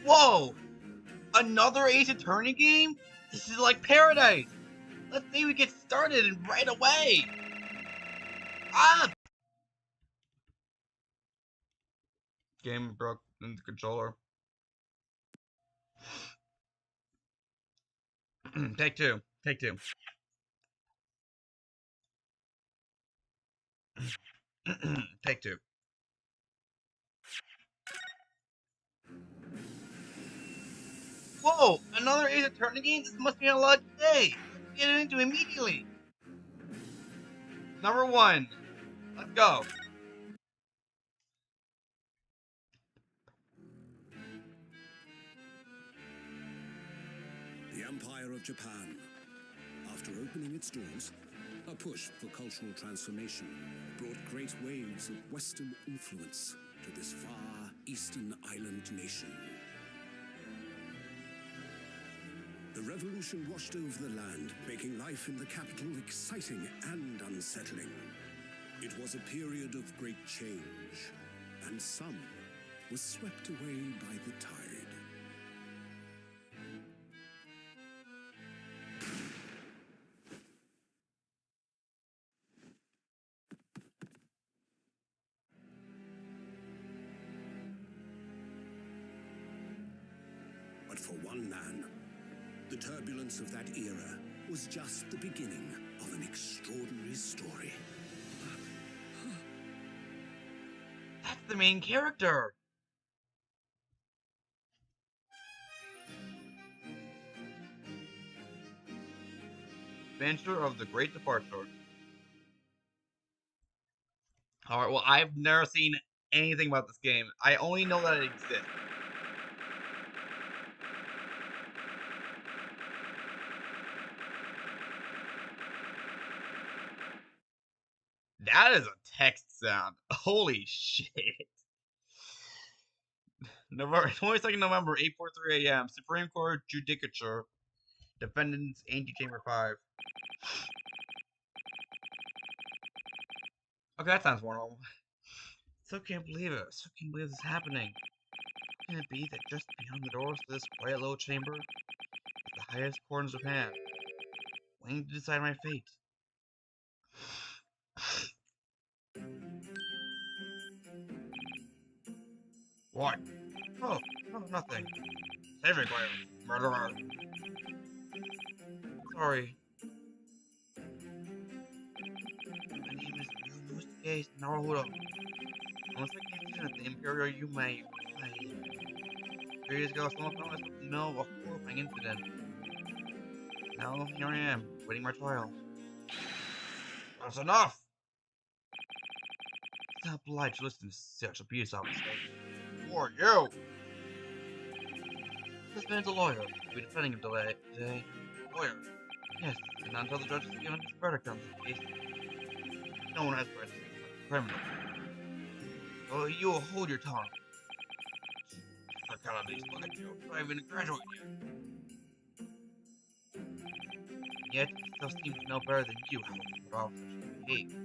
Whoa! Another Ace Attorney game? This is like paradise! Let's say we get started and right away! Ah! Game broke in the controller. Take two. Take two. Take two. Whoa! Another Ace Attorney game? This must be a lot today! Let's get into it immediately! Number 1. Let's go! The Empire of Japan. After opening its doors, a push for cultural transformation brought great waves of Western influence to this far eastern island nation. The revolution washed over the land, making life in the capital exciting and unsettling. It was a period of great change, and some was swept away by the tide. But for one man, the turbulence of that era was just the beginning of an extraordinary story. That's the main character! Adventure of the Great Departure. Alright, well, I've never seen anything about this game. I only know that it exists. That is a text sound. Holy shit. November 22nd November, 8:43 a.m. Supreme Court Judicature. Defendants Antechamber 5. Okay, that sounds more normal. Still can't believe it. Still can't believe this is happening. Can it be that just beyond the doors to this quiet little chamber is the highest court in Japan, waiting to decide my fate? What? Oh, no, nothing. Save it, Claire. Murderer. Sorry. My name is Ryunosuke Naruhodo. I was thinking at the Imperial Yume. 3 years ago, someone found myself in the middle of a horrifying incident. Now, here I am, waiting my trial. That's enough! It's not polite to listen to such abuse, officer. Who are you? This man's a lawyer. We'll be defending him today. Lawyer. Yes, and not until the judge has given his verdict on this case. No one has rights to a criminal. Oh, you will hold your tongue. Look at these, look at you. I'm not even a graduate yet. Yet, it still seems to know better than you how officers should behave.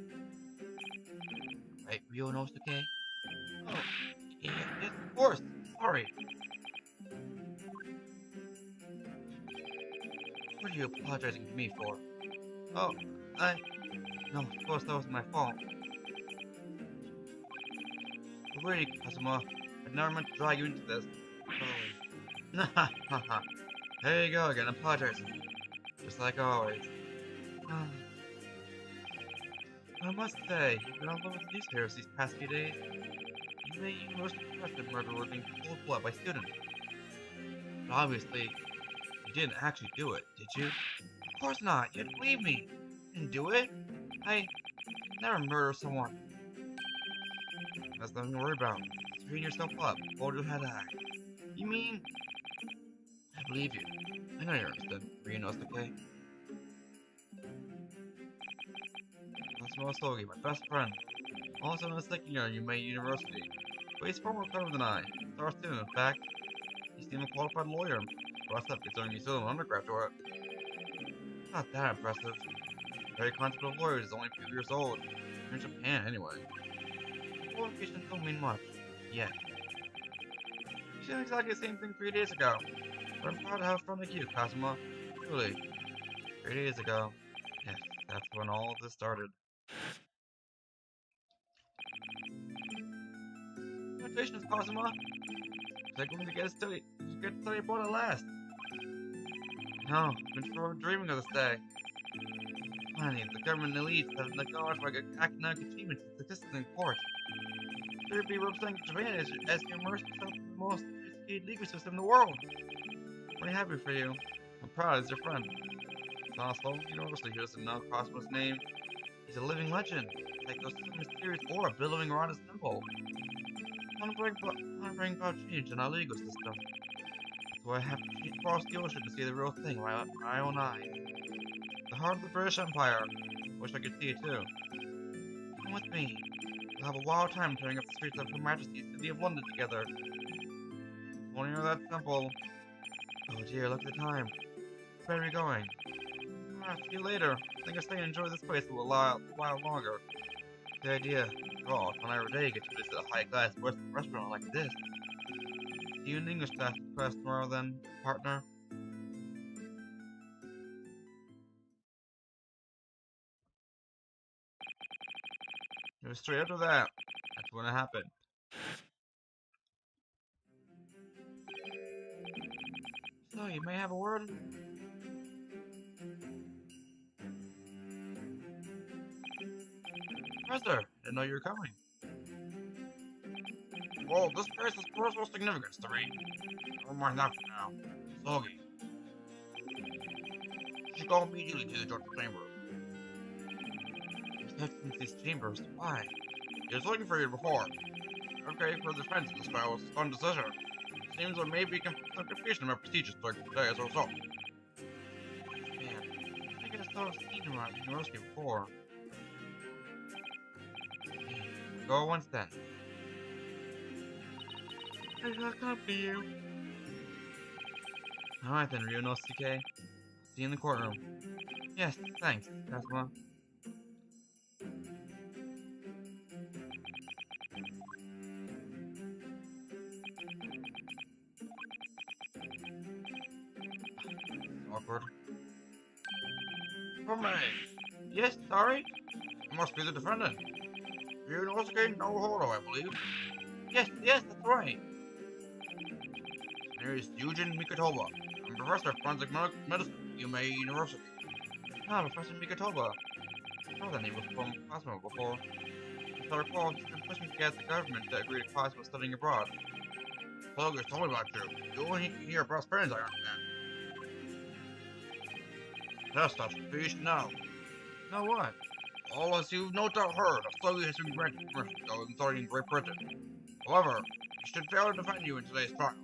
Right, Ryunosuke? Oh, yeah, yes, of course. Sorry. What are you apologizing to me for? Oh, no, of course that was my fault. Really, Kazuma, I never meant to drag you into this. Haha. There you go again, apologizing. Just like always. I must say, you've been all over the newspapers these past few days. You made University President murder was being cold blood by students. But obviously, you didn't actually do it, did you? Of course not, you had to believe me. You didn't do it. I never murder someone. That's nothing to worry about. Straighten yourself up. Hold your head high. You mean... I believe you. I know you're understood. Ryunosuke. That's Mosogi, my best friend. Also in the second year at Yume University. But he's far more clever than I. Star student, in fact. He's even a qualified lawyer. Impressive considering he's still an undergraduate. Not that impressive. The very concept of lawyers is only a few years old. You're in Japan, anyway. Qualifications don't mean much. Yet. did exactly the same thing 3 days ago. But I'm proud to have fun like you, Kazuma. Truly. 3 days ago. Yes, that's when all of this started. Congratulations, Kazuma! Is that going to get study abroad at last? No, I've been forever dreaming of this day. Finally, the government elites have acknowledged my academic achievements and statistics in court. Should be representing Japan as you immerse yourself in the most sophisticated legal system in the world. I'm really happy for you. I'm proud as your friend. This asshole university who doesn't know Cosmo's name. He's a living legend. Like those mysterious aura billowing around his temple. I want to bring about change in our legal system. So I have to cross the ocean to see the real thing with my own eyes. The heart of the British Empire. Wish I could see it too. Come with me. We'll have a wild time tearing up the streets of Her Majesty's City of London together. If only you're that simple. Oh dear, look at the time. Where are we going? Ah, see you later. I think I'll stay and enjoy this place a while longer. The idea. Oh, it's not every day you get to visit a high-class Western restaurant like this. See you in English class tomorrow then, partner. It was straight after that. That's when it happened. So, you may have a word? Professor, didn't know you were coming. Well, this place has personal significance to me. Never mind that for now. Soggy. You should go immediately to the judge's chamber. Excellency's chambers? Why? He was looking for you before. Okay, for the defense of this trial was a fun decision. It seems there may be some confusion about procedures today as a result. Man, I think I saw seen him at the university before. Go once then. I shall accompany you. Alright then, Ryunosuke. See you in the courtroom. Yes, thanks, Kazuma. Awkward. For me. Yes, sorry? You must be the defendant. Ryunosuke Naruhodo, I believe. Yes, that's right. Here is Eugene Mikotoba. I'm professor of forensic medicine at Yume University. Ah, Professor Mikotoba. I saw that name was from Cosmo before. As I recall, he's been pushing to get the government to agree to Cosmo studying abroad. Slogers told me about you. You and he are best friends, I understand. Yes, that's what you should know. Know what? All as you've no doubt heard, a Sloggy has been granted permission to go and study in Great Britain. However, he should fail to defend you in today's trial.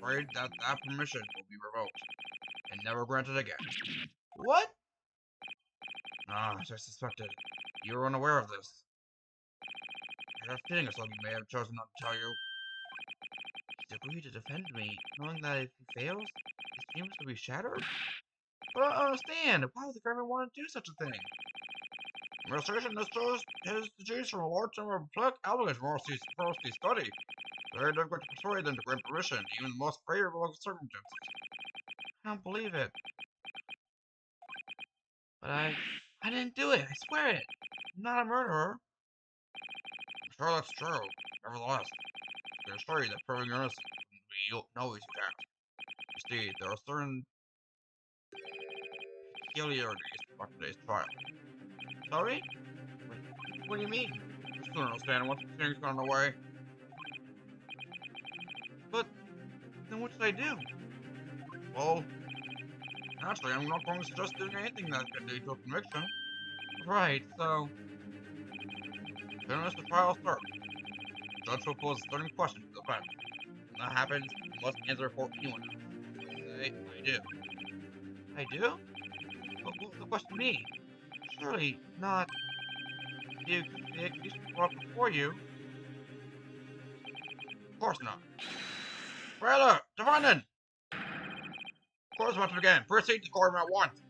Afraid that permission will be revoked and never granted again. What? Ah, as I suspected. You were unaware of this. I had a feeling a Sluggy may have chosen not to tell you. He's agreed to defend me, knowing that if he fails, his dreams will be shattered? But I don't understand. Why would the government want to do such a thing? Administration has to choose from a large number of applicants for university study. Very difficult to persuade them to grant permission, even in the most favorable of circumstances. I don't believe it. But I didn't do it. I swear it. I'm not a murderer. I'm sure that's true. Nevertheless, I can assure you that proving your innocence will be no easy task. You see, there are certain peculiarities about today's trial. Sorry? What do you mean? You still don't understand once the thing's gone away. But then what should I do? Well, naturally, I'm not going to suggest doing anything that could lead to a conviction. Right, so... As soon as the trial starts, the judge will pose a certain question to the defense. When that happens, you must answer for anyone else. Say, I do. I do? What will the question be? Surely not... The accusation brought before you. Of course not. Brother, defendant! Course must begin. Proceed to court at once.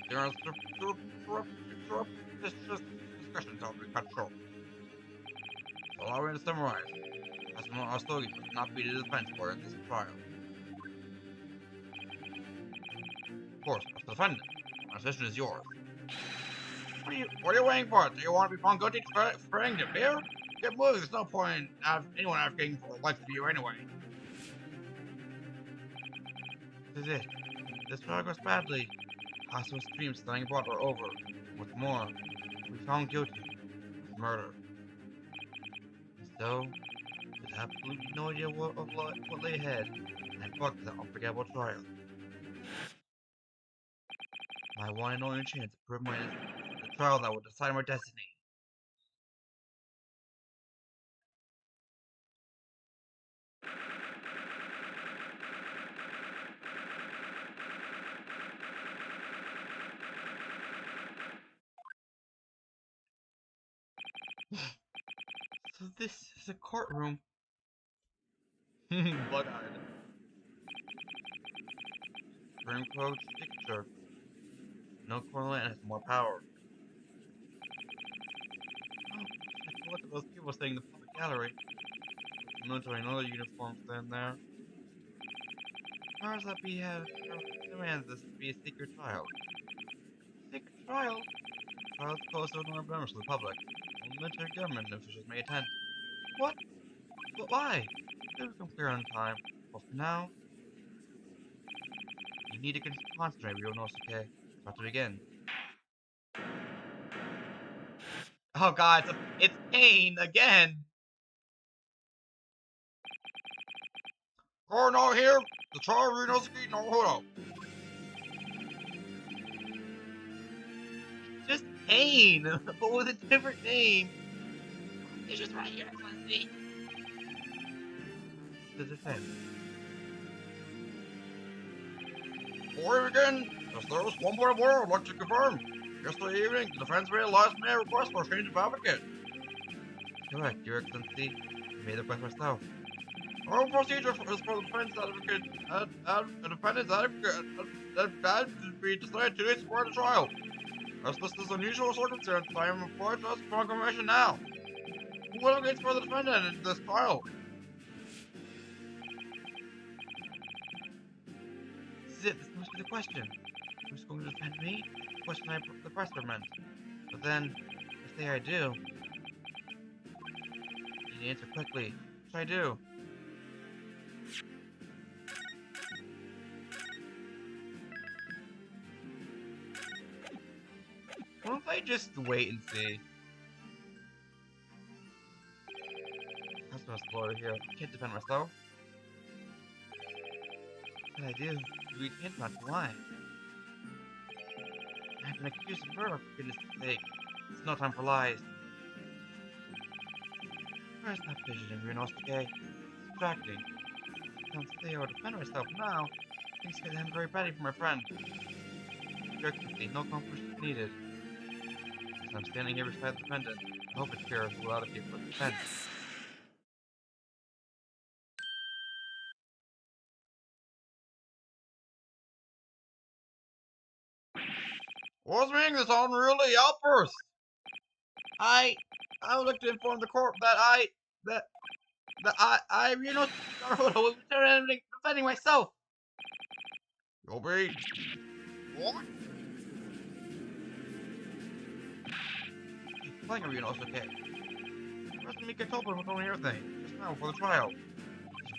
There is this discussion to be cut short. Allow me to summarize. Asmo Astogi must not be the defense for in this trial. Of course, as the defendant, my decision is yours. What are you waiting for? Do you want to be found guilty for spreading the fear? Get moving, there's no point in anyone advocating for life for you anyway. This is it. This trial goes badly. Asu's dreams standing abroad are over. What's more, we found guilty of murder. And so, with absolutely no idea what lay ahead, I embarked on that unforgettable trial. My one and only chance to prove my innocence. The trial that would decide my destiny. So this is a courtroom. Bug-eyed. Supreme Court signature. No correlate has more power. Oh, look at those people sitting in the public gallery. The military in other uniforms stand there. Powers that be have demands this to be a secret trial. Secret trial? Trials closed to no members of the public. Only military government officials may attend. What? But why? It will become clear on time. But for now, you need to concentrate, Ryunosuke. It's about to begin. Oh god, it's Pain again! Coroner here! The trial of Ryunosuke no Naruto! Just Pain, but with a different name. It's just right here, Excellency. The defense. Before we begin, there was one point of order I'd like to confirm. Yesterday evening, the defense made a last-minute request for a change of advocate. Correct, Your Excellency. I made the request myself. Our procedure is for the defense advocate, the defendant's advocate, that to be decided 2 days before the trial. As this is unusual circumstance, I am employed to ask for confirmation now. Who advocates for the defendant in this trial? This is it, this must be the question. Who's going to defend me? The question the presser meant. But then, if say I do, you need to answer quickly. What should I do? Why don't I just wait and see? That's my lawyer here. I can't defend myself. What can I do? We can't not lie. I've been accused of murder, for goodness sake. It's no time for lies. Where's that vision of Ryunosuke? It's distracting. I can't say or defend myself now. Things get end very badly for my friend. Your Excellency, no confirmation is needed. As I'm standing here beside the defendant, I hope it's clear who will advocate for defense. Yes. What's making this unruly outburst? I would like to inform the court that you know, Naruto was defending myself. You'll be. What? He's playing Ryunosuke. Where's Mika-topa was on everything just now before the trial?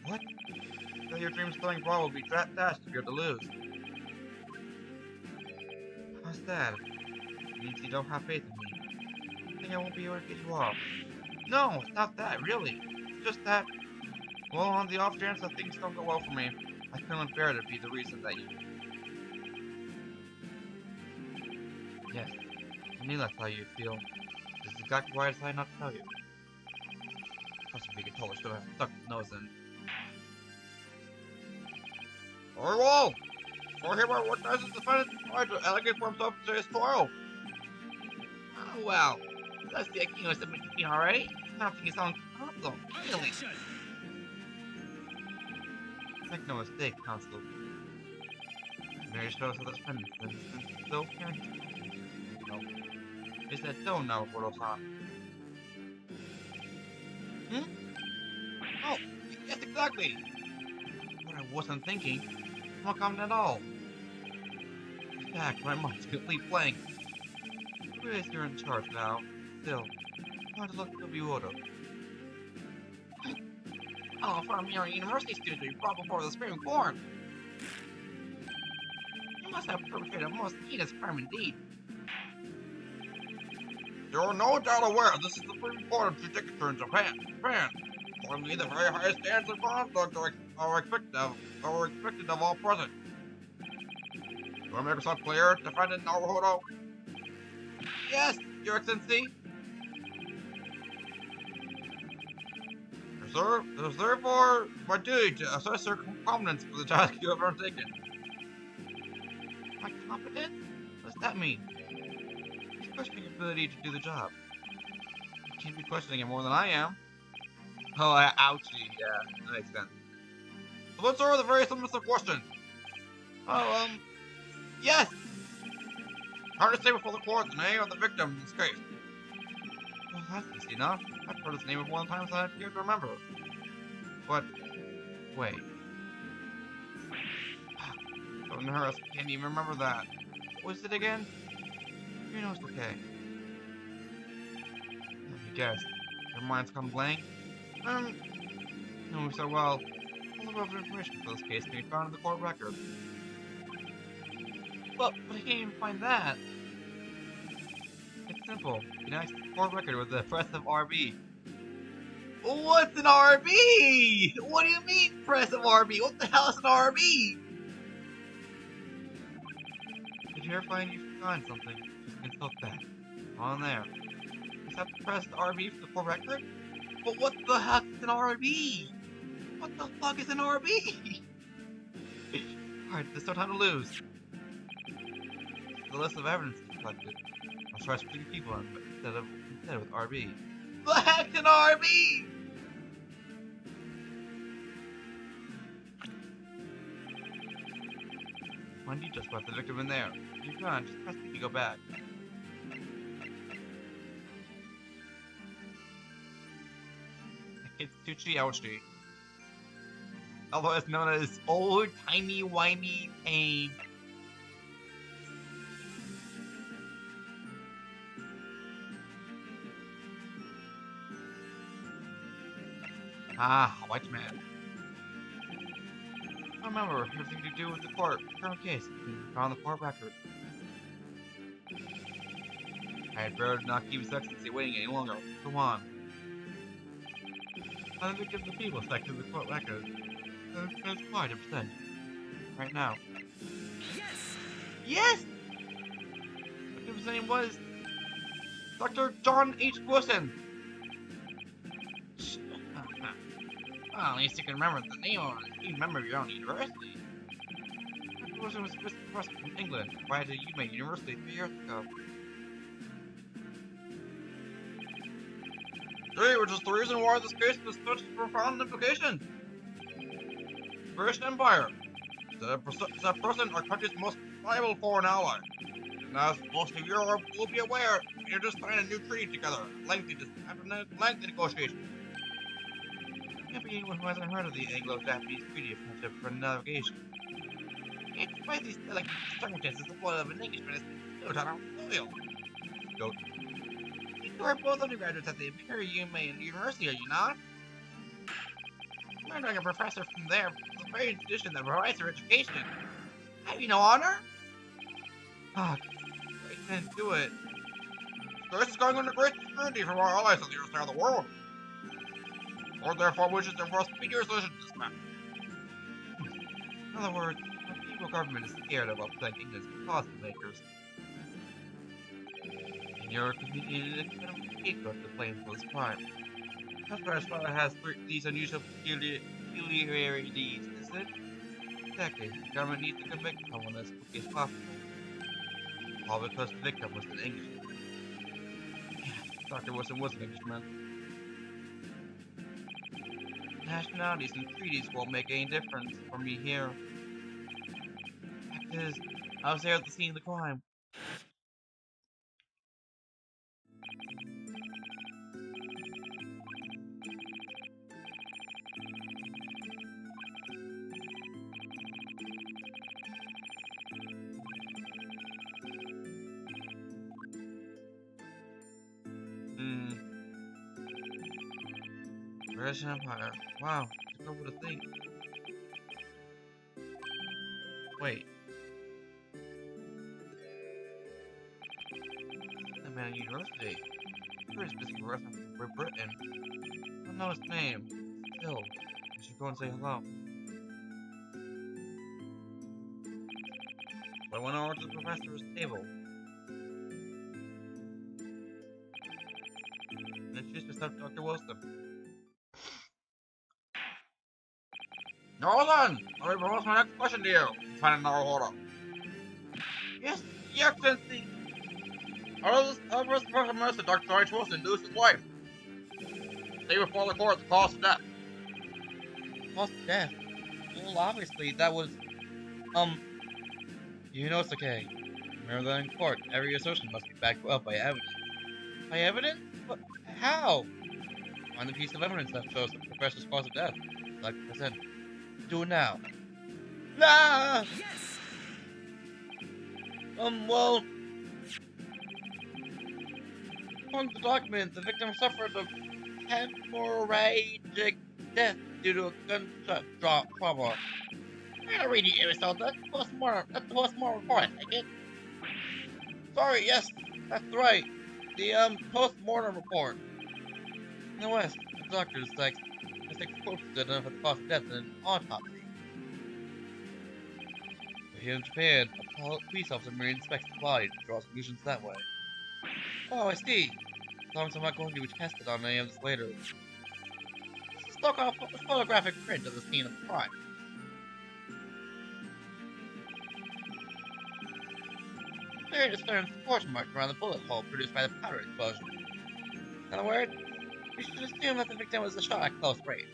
What? Tell your dreams telling ball will be dashed if you're to lose. How's that? It means you don't have faith in me. I think I won't be able to get you off. No, it's not that, really. It's just that, well, on the off chance that things don't go well for me, I feel unfair to be the reason that you... Yes, I knew that's how you feel. This is exactly why I decided not to tell you. Trust me, Mika-topa should have stuck his nose in. Very well! For hereby recognizes the defendant tried to allocate for himself to his trial. Oh, well. That's the Akino submitted to me already. Announcing his own counsel. Really? Make no mistake, Counsel. Very shows that the defendant is still carrying. No. Is that so now, Goro-san? Hmm? Oh, yes, exactly. But I wasn't thinking. Not comment at all. In fact, my mind's complete blank. Who is you're in charge now? Still, hard to look to be order. Oh, from your university student to be brought before the Supreme Court. You must have perpetrated a most heinous crime indeed. You are no doubt aware this is the Supreme Court of Judicature in Japan. Accordingly, the very highest standards of conduct are expected of all present. Do I make yourself clear, defendant Naruhodo? Yes, Your Excellency. It is therefore my duty to assess your competence for the task you have undertaken. My competence? What does that mean? He's questioning your ability to do the job. You can't be questioning it more than I am. Oh, ouchie, yeah, that makes sense. So let's start with a very simple question. Oh, yes! Hard to say before the court the name of the victim in this case. Well, that's easy enough. I've heard his name more times than I care to remember. But, wait. So Nurse can't even remember that. What was it again? You know it's okay. Let me guess. Your mind's gone blank? No, so well. All the relevant information for this case can be found in the court record. But I can't even find that. It's simple. You know, the court record with the press of RB. What's an RB? What do you mean, press of RB? What the hell is an RB? If you ever find you find something, just consult that. On there. Just have to press the RB for the court record? But what the heck is an RB? What the fuck is an RB? Alright, there's no time to lose. The list of evidence collected. I'll try splitting people on instead with RB. The heck's an RB? When you just put the victim in there. You're gone, just press B to go back. It's Tucci Aoshi. Otherwise known as Old Timey Wimey Pain. Ah, white man. I remember everything to do with the court. Current case. Found the court record. I had better not keep His Excellency waiting any longer. Go on. I'm the victim of the people section of the court record. There's 5%. Right now. Yes! Yes! The victim's name was Dr. John H. Wilson. Well, at least you can remember the name of it. You remember your own university. Dr. Wilson was a professor from England, applied to UMaine University 3 years ago. Gee, which is the reason why this case has such profound implications. British Empire. Is that person our country's most valuable foreign ally. And as most of Europe will be aware, we just signed a new treaty together, after lengthy negotiation. Can't be anyone who hasn't heard of the Anglo-Japanese Treaty of Friendship for Navigation. Yet, despite these delicate circumstances, the blood of an Englishman is still on our soil. Goat. You are both undergraduates at the Imperial UMaine University, are you not? You're like a professor from there, the very institution that provides your education. Have you no honor? Fuck. I can't do it. This is going under great scrutiny from our allies on the other side of the world. Or therefore wishes to enforce speedy resolution to this matter. In other words, the people government is scared of upsetting England's policymakers. And you're conveniently an incredible scapegoat to blame for this crime. That's why Australia has these unusual peculiarities, isn't it? Exactly. The government needs to convict someone as quickly as possible. All because the victim was an Englishman. Yeah, Dr. Wilson was an Englishman. Nationalities and treaties won't make any difference for me here. Fact is, I was there at the scene of the crime. British Empire. Wow, took over the thing. Wait. The man at university. Sure he's busy referencing Great Britain. I don't know his name. Still, I should go and say hello. So I went over to the professor's table. And introduced myself to Dr. Wilson. Now hold on! Let me propose my next question to you, Lieutenant Naruhodo. Yes, Your Excellency! Our first Prime Minister, Dr. George Wilson, lose his wife. Stay before the court, the cause of death. Cause of death? Well, obviously, that was, Yunosuke. Remember that in court, every assertion must be backed up by evidence. By evidence? But how? Find the piece of evidence that shows the professor's cause of death. Like I said, do it now. Nah! Yes! Well... According to the document, the victim suffered a hemorrhagic death due to a gunshot trauma. I don't read the episode. That's the postmortem report, I think. Sorry, yes, that's right. The postmortem report. In the West, the doctors like corpses to identify the cause of death in an autopsy. But here in Japan, a police officer merely inspects the body to draw solutions that way. Oh, I see. As long as I'm not going to be tested on any of this later. Stock off a photographic print of the scene of the crime. Very discerned scorch marks around the bullet hole produced by the powder explosion. In other words, we should assume that the victim was shot at close range.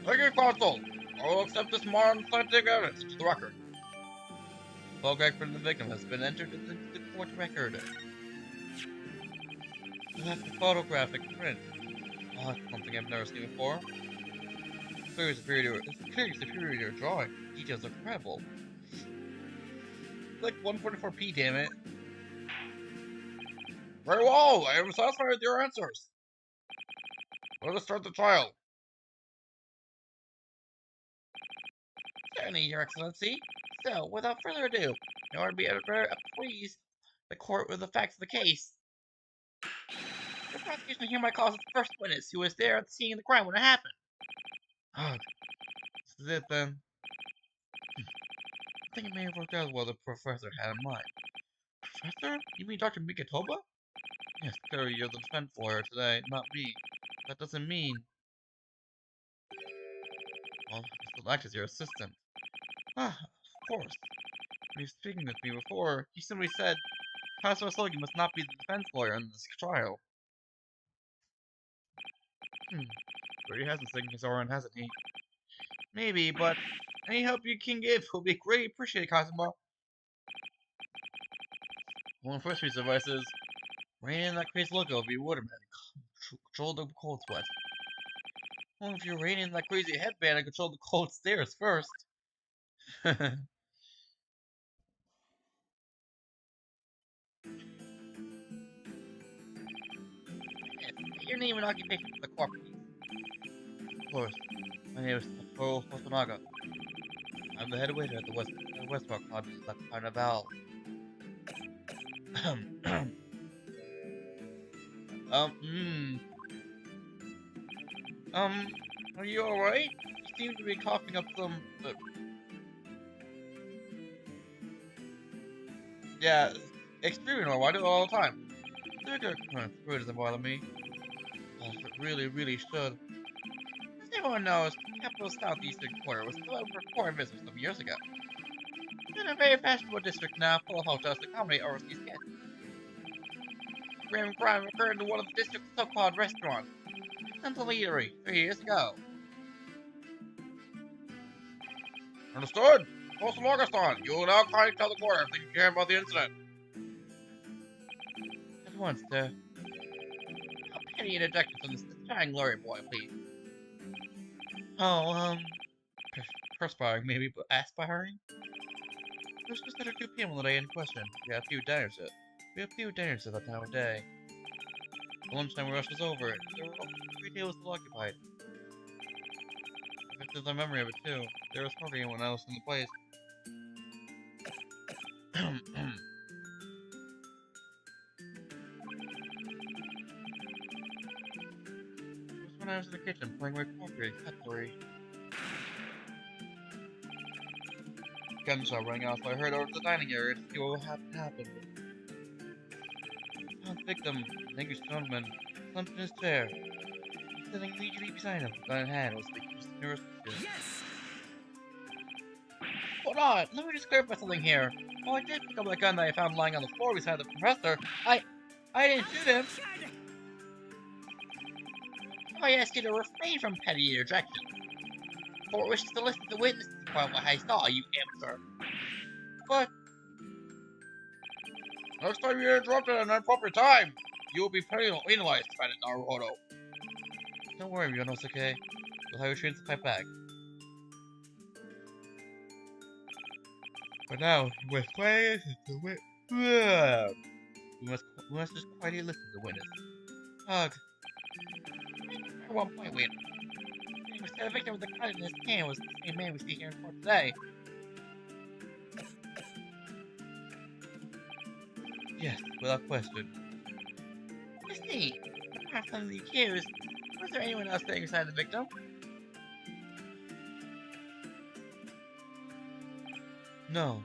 Thank you, Consul. I will accept this modern scientific evidence to the record. The photograph print of the victim has been entered into the court record. That's the photographic print. Oh, that's something I've never seen before. It's clearly superior drawing. The details are incredible. It's like 144p, damn it. Very well, I am satisfied with your answers. Let us start the trial. Certainly, Your Excellency. So, without further ado, in order to be able to appraise the court with the facts of the case, the prosecution hereby calls its first witness who was there at the scene of the crime when it happened. Oh, this is it then. I think it may have worked out what the professor had in mind. Professor? You mean Dr. Mikitoba? Yes, clearly you're the defense lawyer today, not me. That doesn't mean... Well, I still act as your assistant. Ah, of course. When he was speaking with me before, he simply said, Pastor Sogi must not be the defense lawyer in this trial. But he hasn't seen his own, hasn't he? Maybe, but any help you can give will be greatly appreciated, Kazuma. One of the first piece of advice is, rein in that crazy logo of your waterman and control the cold sweat. Well, if you're rein in that crazy headband and control the cold stairs first. Your name and occupation for the court, please. Of course. My name is Satoru Hosonaga. I'm the head waiter at the Westpark Lodge at Carnival. Are you alright? You seem to be coughing up some... Yeah, extremely normal, I do it all the time. Food doesn't bother me. Oh, it really should. As everyone knows, the capital's southeastern corner was still open for foreign visitors some years ago. It's in a very fashionable district now, full of hotels to accommodate overseas guests. Grim crime occurred in one of the district's so-called restaurants, Central Eatery, 3 years ago. Understood? Postal Augustin, you will now kindly tell the court everything you can about the incident. At once, sir. A penny interjection from this dying lawyer boy, please. Oh, perspiring maybe, but aspiring? It was just after 2 p.m. on the day in question. We had a few dinners at that time of day. The lunchtime rush was over. There were only 3 tables still occupied. I there's a memory of it too. There was hardly anyone else in the place. It was when I was in the kitchen playing with cookery, cutlery. Gunshot rang out, so I hurried over to the dining area to see what had happened. I found the victim, an English gentleman, slumped in his chair. Sitting immediately beside him, gun in hand, was the accused nurse. Yes! Hold on, let me just clarify something here. While I did pick up the gun that I found lying on the floor beside the professor, I didn't shoot him. I ask you to refrain from petty interjection. Court wishes to listen to witnesses about what I saw, you amateur. But next time you're interrupted at an inappropriate time, you will be penalized, Defendant Naruhodo. Don't worry, Yonosuke. We'll have your trains to fight back. But now, we must just quietly listen to the witness. Ugh. At one point, wait. The victim with the gun in his hand was the same man we see here in court today. Yes, without question. I see. Apart from the accused, was there anyone else standing beside the victim? No.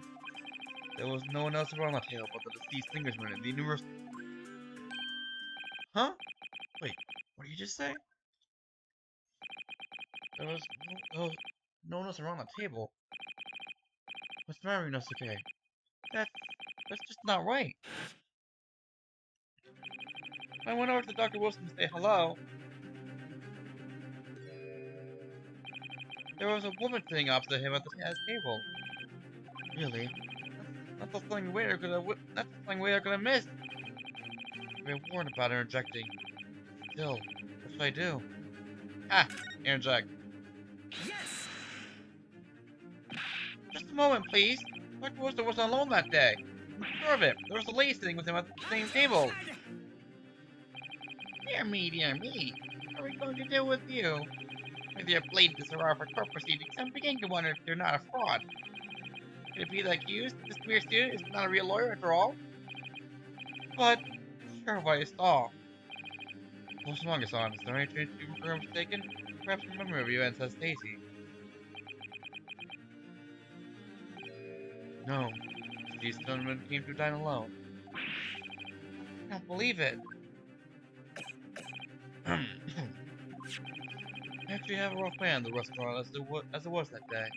There was no one else around the table but the deceased Englishman and the university. Huh? Wait, what did you just say? There was no one else around the table. What's the matter, Inosuke? That's just not right. I went over to Dr. Wilson to say hello. There was a woman sitting opposite him at his table. Really? That's the thing waiter could have missed. I've been warned about interjecting. Still, what should I do? Ha! Interject. Yes! Just a moment, please. Dr. Wilson wasn't alone that day. I'm sure of it. There was a lady sitting with him at the same table. Dear me. What are we going to do with you? With your blatant disregard for court proceedings, I'm beginning to wonder if you're not a fraud. Could it be the accused, this mere student, is not a real lawyer after all? But, sure what I saw. What's Manga-san? Is there any chance you were mistaken? Perhaps your memory of you and says Stacy. No. These gentlemen came to dine alone. I don't believe it. I actually have a rough plan in the restaurant as it was that day.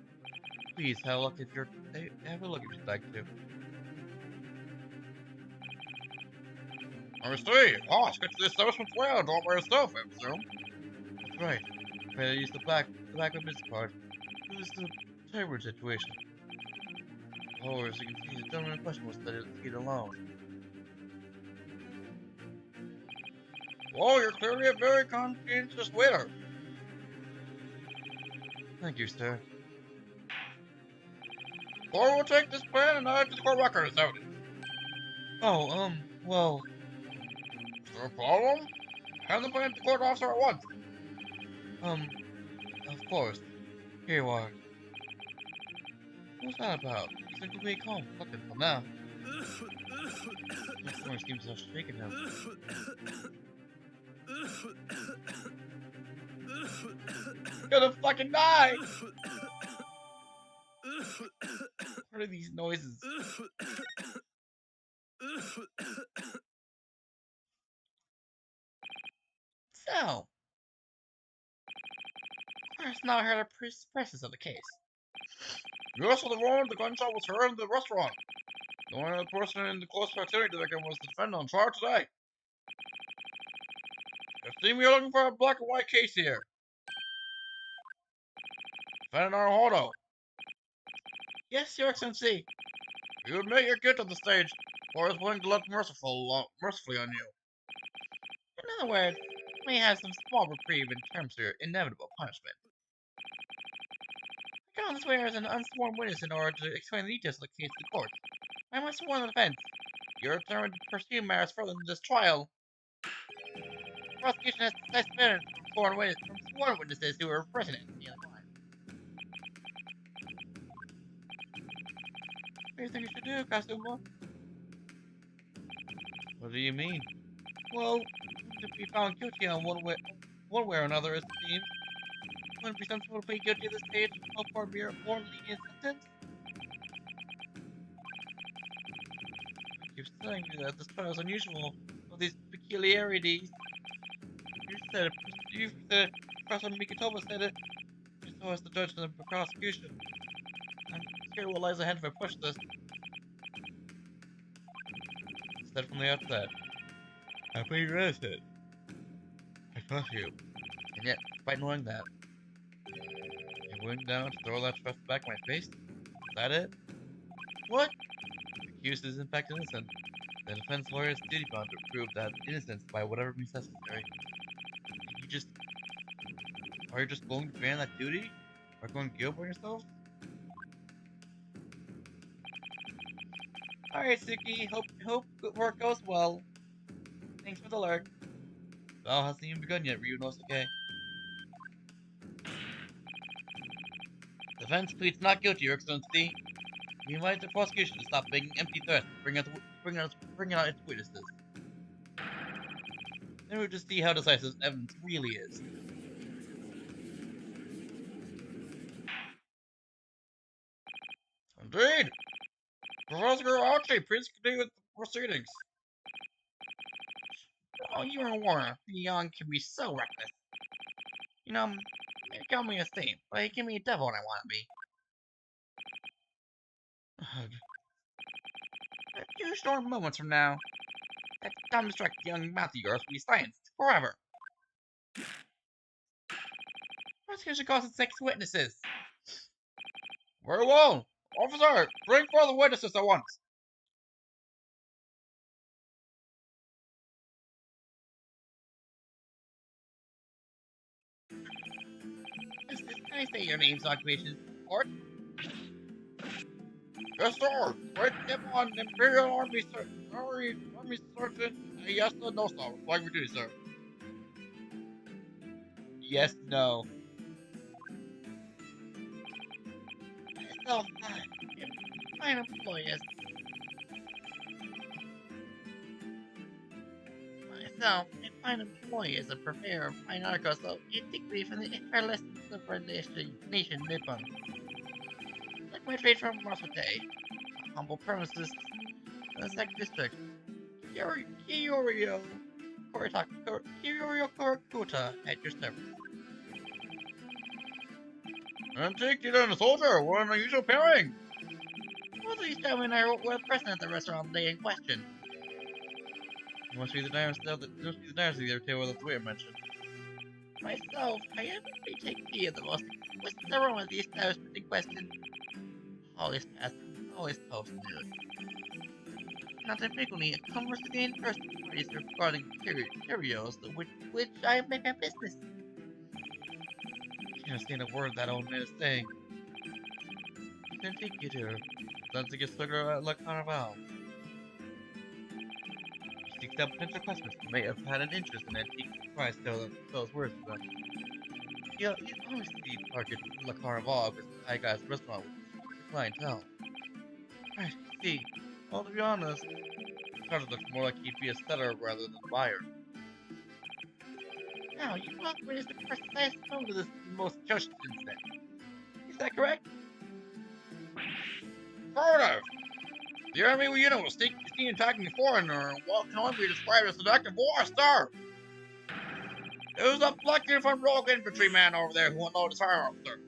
Please have a look if you'd like to. I see. Oh, it's good to the establishment's well, all by yourself, I presume. That's right. I used the back of his card. It was a terrible situation. Oh, as you can see, the gentleman in question was seated alone. Oh, you're clearly a very conscientious waiter. Thank you, sir. Or we'll take this plan and add it to the court record as evidence. Oh, well... Is there a problem? Hand the plan to the court officer at once. Of course. Here you are. What's that about? He's a good calm, collected until now. This story seems to have shaken him. Gonna fucking die! What are these noises? So, I've now heard a presses of the case. Yes, for the moment, the gunshot was heard in the restaurant. The only other person in the close proximity to the victim was the defendant on trial today. You see, we are looking for a black and white case here. Defendant Naruhodo. Yes, Your Excellency. You admit your guilt at the stage, or is willing to look mercifully on you. In other words, we may have some small reprieve in terms of your inevitable punishment. I come this way as an unsworn witness in order to explain the details of the case to the court. I must warn the defense. You're determined to pursue matters further in this trial. prosecution has suspended from sworn witnesses who were present at the crime. What do you think you should do, Kazuma? What do you mean? Well, to be found guilty on one way or another, it seems. Wouldn't it be sensible to plead guilty at this stage and hope for a more lenient sentence? You keep telling me that this trial is unusual, with these peculiarities. You said Professor Mikitoba said it. So as the judge and the prosecution. I'm scared what lies ahead if I push this. Said from the outset. I believe you're innocent. I trust you. And yet, despite knowing that, you're willing down to throw that trust back in my face? Is that it? What? The accused is in fact innocent. The defense lawyer is duty bound to prove that innocence by whatever means necessary. Are you just willing to abandon that duty? Or going to give up on yourself? Alright, Suki. Hope work goes well. Thanks for the alert. Well, hasn't even begun yet, Ryunosuke. Defense pleads not guilty, Your Excellency. We invite the prosecution to stop making empty threats, bring out its witnesses. Then we'll just see how decisive evidence really is. Indeed! Professor Archie, please continue with the proceedings. Oh, you are warned. The young can be so reckless. You know, they call me a saint, but they give me a devil when I want to be. A few short moments from now, that dumbstruck young mouth of yours will be silenced forever. Prosecution calls in 6 witnesses. Very well. Officer, bring forth the witnesses at once. Can I say your name's occupation, Court? Yes, sir. Great Nippon Imperial Army Sergeant. Yes, sir, no, sir. Like we do, sir. Yes, no. Myself, fine employees. Myself, a fine employee as a purveyor of fine articles of antiquity from the Federalist Nation Nippon. Like my trade from Masate, humble premises in the 2nd District. Kyorio Korakuta at your service. Antique, you done a soldier. What an unusual pairing. Both of these gentlemen and I were present at the restaurant day in question. It must be the dynasty of the table that the waiter mentioned. Myself, I am to take key of the most exquisite aroma of the establishment in question. Always past, always post noon. Not infrequently, it comes to the in-person parties regarding curios, which I make my business. I can't understand a word that old man is saying. Antique Gitter. Sounds like a sugar at La Carnival. He seeks out potential customers who may have had an interest in antique supplies to tell his words to them. You always see target La Carnival because the high guy's restaurant with clientele. Right, see. Well, to be honest, Carter looks more like he'd be a seller rather than a buyer. Now, you operate as the precise mode of this most just incident. Is that correct? Affirmative! The enemy unit was seen attacking a foreigner and what can only be described as an active war star. It was a black uniformed rogue infantryman over there who won't know his firearm, sir.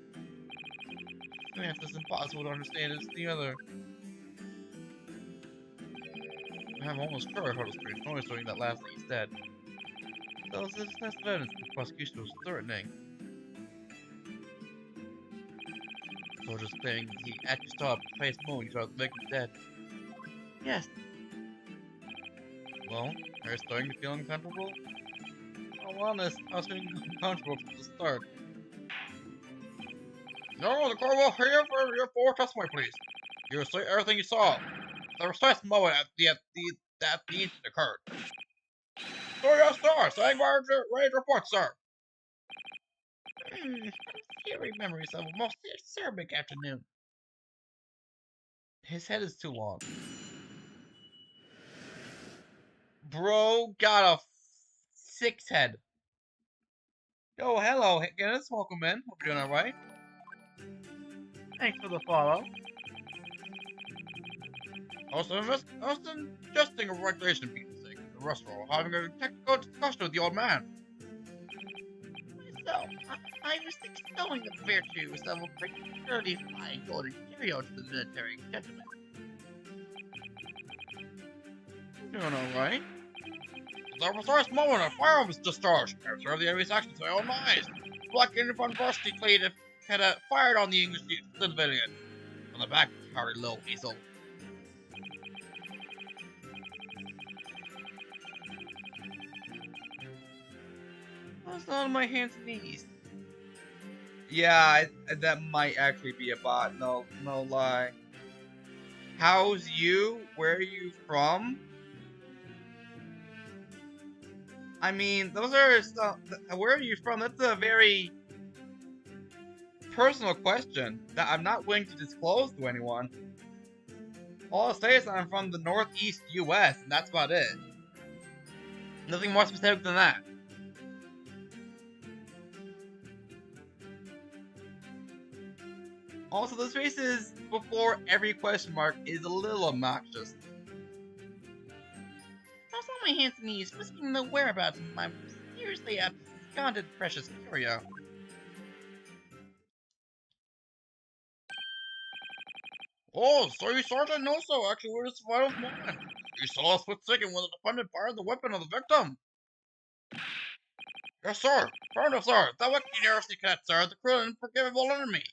It's impossible to understand as the other. I'm almost sure I heard a strange noise during that last thing he said. So is this test of evidence the prosecution was threatening? Soldiers saying he actually saw a face moon he tried to make him dead. Yes. Well, are you starting to feel uncomfortable? Oh, honest, I was feeling uncomfortable from the start. No, the court will hear for your full testimony, please. You say everything you saw. The precise moment that the incident occurred. Oh, yes, sir. Saying ready to report, sir. Eerie memories of a most acerbic afternoon. His head is too long. Bro got a 6 head. Oh, hello, Guinness. Welcome in. Hope you're doing alright. Thanks for the follow. Also, suggesting a regulation meeting in the restaurant, having a technical discussion with the old man. So, I was extolling the virtues of a particularly fine golden curio to the military gentleman. Doing alright. At the precise moment a firearm was discharged, I observed the enemy's actions with my own eyes. Black uniform varsity cleat had fired on the English civilian. On the back, cowered a little weasel. I was on my hands and knees. Yeah, that might actually be a bot. No lie. How's you? Where are you from? I mean, those are some. Where are you from? That's a very personal question that I'm not willing to disclose to anyone. All I'll say is I'm from the Northeast U.S., and that's about it. Nothing more specific than that. Also, those faces before every question mark is a little obnoxious. I was on my hands and knees, whisking the whereabouts of my mysteriously absconded precious curio. Oh, so you Sergeant Noso actually were just vital moment. You saw a split second when the defendant fired the weapon on the victim. Yes, sir. Fair enough, sir. That was the University Cadet, sir. The cruel and unforgivable enemy.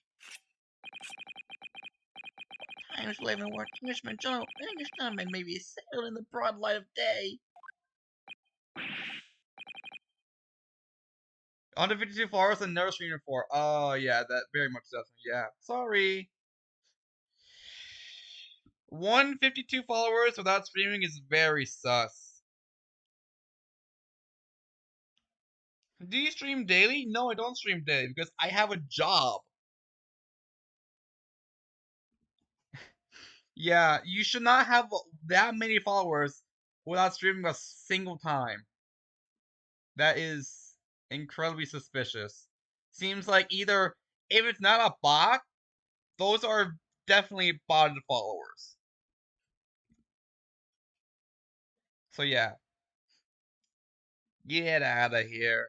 Times live in where English gentlemen may be sailed in the broad light of day. 152 followers and never streamed before. Oh, yeah, that very much does. Yeah. Sorry. 152 followers without streaming is very sus. Do you stream daily? No, I don't stream daily because I have a job. Yeah, you should not have that many followers without streaming a single time. That is incredibly suspicious. Seems like either if it's not a bot, those are definitely botted followers. So yeah. Get out of here.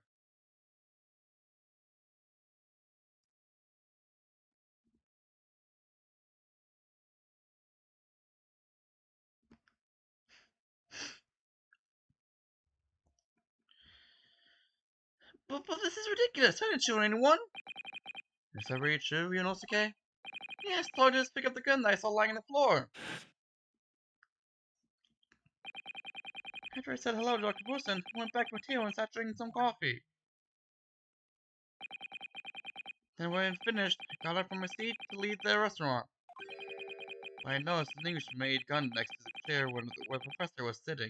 But this is ridiculous. I didn't shoot anyone. Is that really true, Yonosuke? Yes, told you to pick up the gun that I saw lying on the floor. After I said hello to Dr. Wilson, I went back to my table and sat drinking some coffee. Then when I had finished, I got up from my seat to leave the restaurant. I noticed an English-made gun next to the chair where the professor was sitting.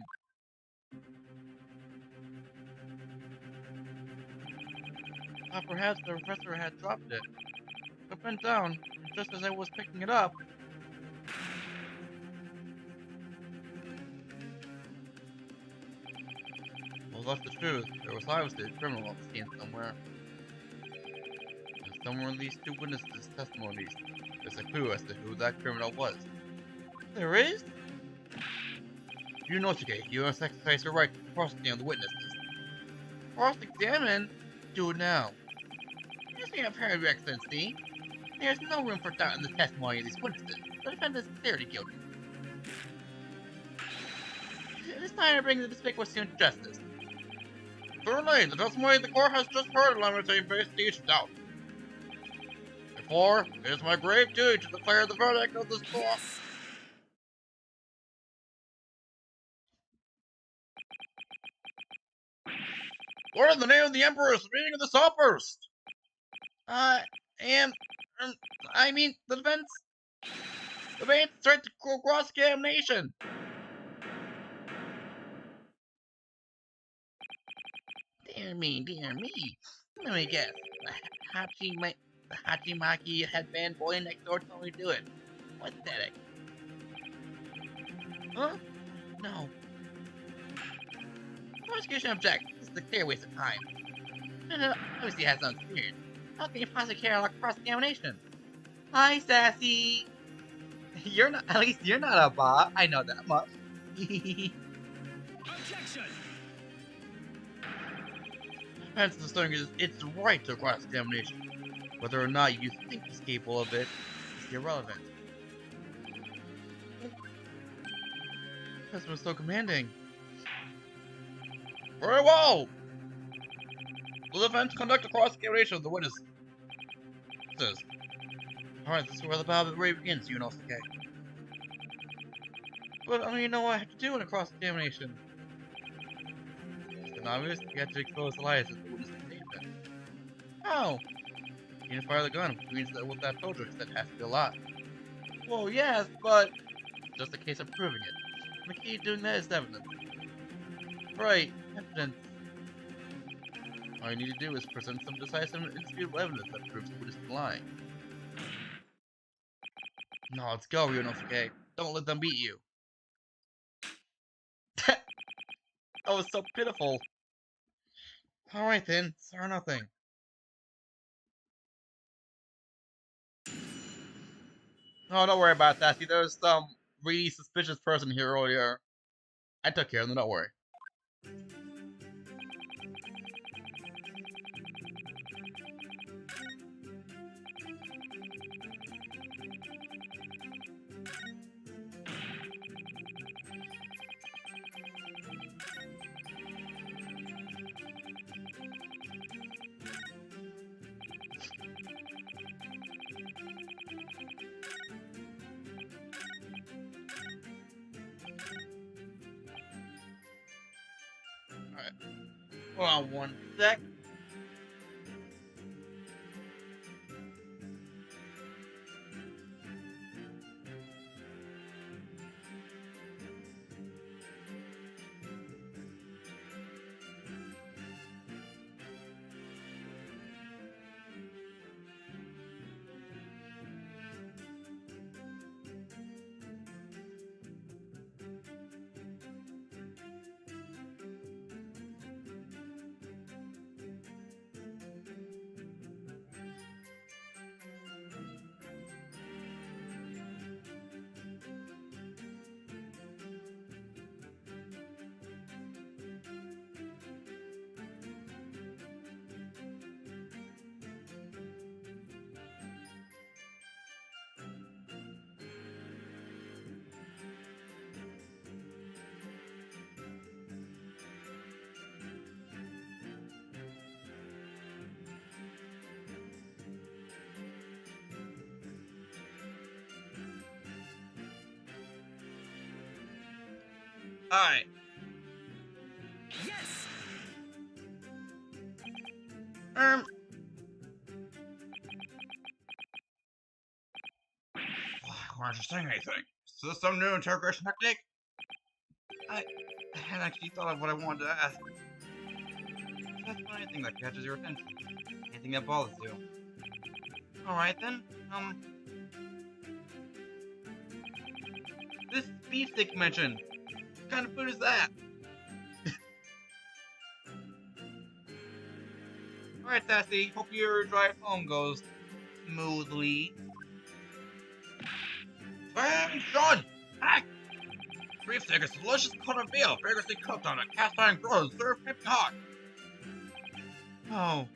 I thought perhaps the professor had dropped it. I bent down, and just as I was picking it up, well, that's the truth. There was obviously a criminal on the scene somewhere. And somewhere in these two witnesses' testimonies, there's a clue as to who that criminal was. There is? Yunosuke, you must exercise your right to cross-examine the witnesses. Cross-examine? Do it now. Yes, we have heard, Your Excellency. There's no room for doubt in the testimony of these witnesses. The defendant is clearly guilty. It is time to bring the despicable student to justice. Certainly, the testimony the court has just heard eliminates any vestige of doubt. Therefore, it is my grave duty to declare the verdict of this court. What in the name of the Emperor is the meaning of this outburst? I mean, the defense threat to cross-examination. Dear me, dear me. Let me guess. The Hachimaki headband boy next door told me to do it. What's that? Huh? No. Prosecution objects. This is a clear waste of time. No, obviously has no experience. How can you possibly care about cross-examination? Hi, Sassy! At least you're not a bot. I know that much. Objection! Depends on the story is its right to cross-examination. Whether or not you think he's capable of it is irrelevant. This was so commanding. Very well! The defense conduct a cross-examination of the witnesses. Alright, this is where the battle really begins, Yunosuke. But I don't even know what I have to do in a cross-examination. It's obvious you have to expose Elias as the witness statement. How? You need to fire the gun, which means that what that soldier said has to be a lie. Well, yes, but it's just a case of proving it. The key to doing that is evidence. Right, evidence. All you need to do is present some decisive and indisputable evidence that proves the witness is lying. No, let's go, Ryunosuke. Don't let them beat you. That was so pitiful. Alright then, sorry or nothing. Oh, don't worry about that. See, there was some really suspicious person here earlier. I took care of them, don't worry. Hold on one sec. Alright. Yes! Why aren't you saying anything? Is this some new interrogation technique? I hadn't actually thought of what I wanted to ask. That's not anything that catches your attention. Anything that bothers you. Alright then, this beefsteak you mentioned. What kind of food is that? Alright, Sassy. Hope your drive home goes smoothly. Bam! Sean! Hack! Beefsteak is delicious cut of veal, vigorously cooked on a cast iron grill, served piped hot. Oh.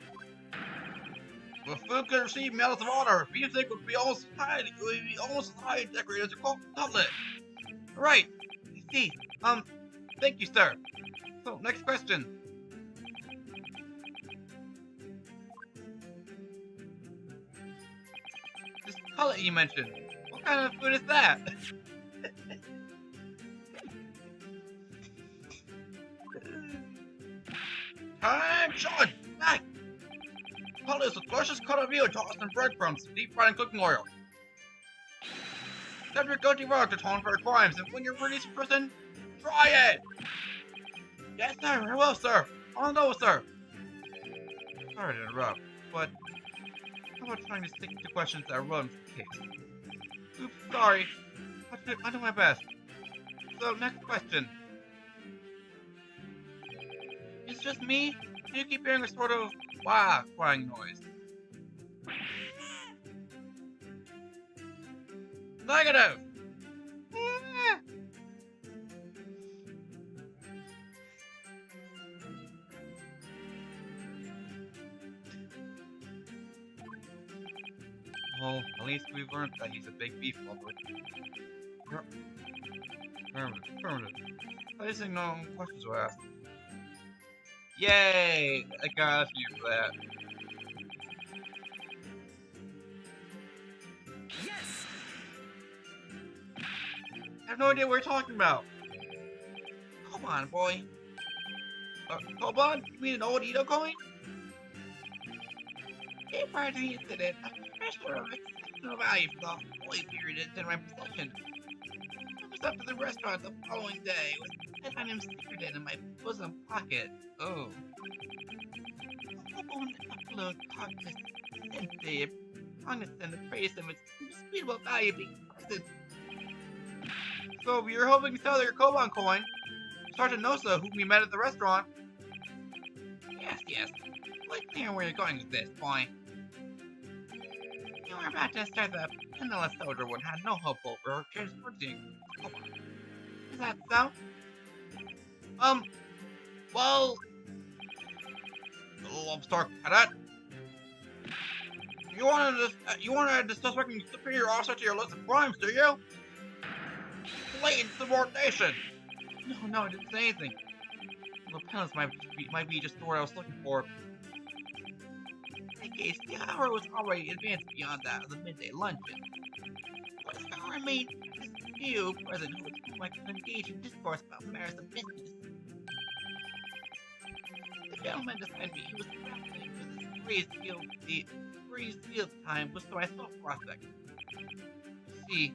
If food could receive medals of honor, beefsteak would be almost high. It would be almost as high decorated as a cutlet. Right. I see. Thank you, sir. So, next question. This cutlet you mentioned. What kind of food is that? Time, Sean! Back! Cutlet is a delicious cut of veal tossed in breadcrumbs, deep fried in cooking oil. Step your guilty work to atone for your crimes, and when you're released from prison, try it! Yes, sir, I will, sir. On the go, sir. sorry to interrupt, but how about trying to stick to questions that are relevant to the case? Oops, sorry. I'll do my best. So, next question. Is it just me? Do you keep hearing a sort of wah crying noise? Negative! Well, at least we've learned that he's a big beef lover. Affirmative. I just didn't know questions were asked. Yay! I got you for that. Yes! I have no idea what you're talking about. Come on, boy. Koban? You mean an old Edo coin? Prior to the incident, a treasure of exceptional value for the holy period is in my possession. I was up to the restaurant the following day with 10 items secreted in my bosom pocket. Oh. Koban upload cognizant and praised him its indisputable value being present. So you're hoping to sell your Koban coin? Sergeant Nosa, whom we met at the restaurant. Yes. Let's clear where you're going with this, boy. You were about to start the penniless soldier one had no hope over transporting Koban. Is that so? Well... I'm sorry, Cadet. You wanted to suspect a superior officer to your list of crimes, do you? Blatant subordination! No, I didn't say anything. The penance might be just the word I was looking for. In any case, the hour was already advanced beyond that of the midday luncheon. But there remained just few present who I could engage in discourse about matters of business. The gentleman beside me, he was grappling with the breeze field time was so I saw prospect. See.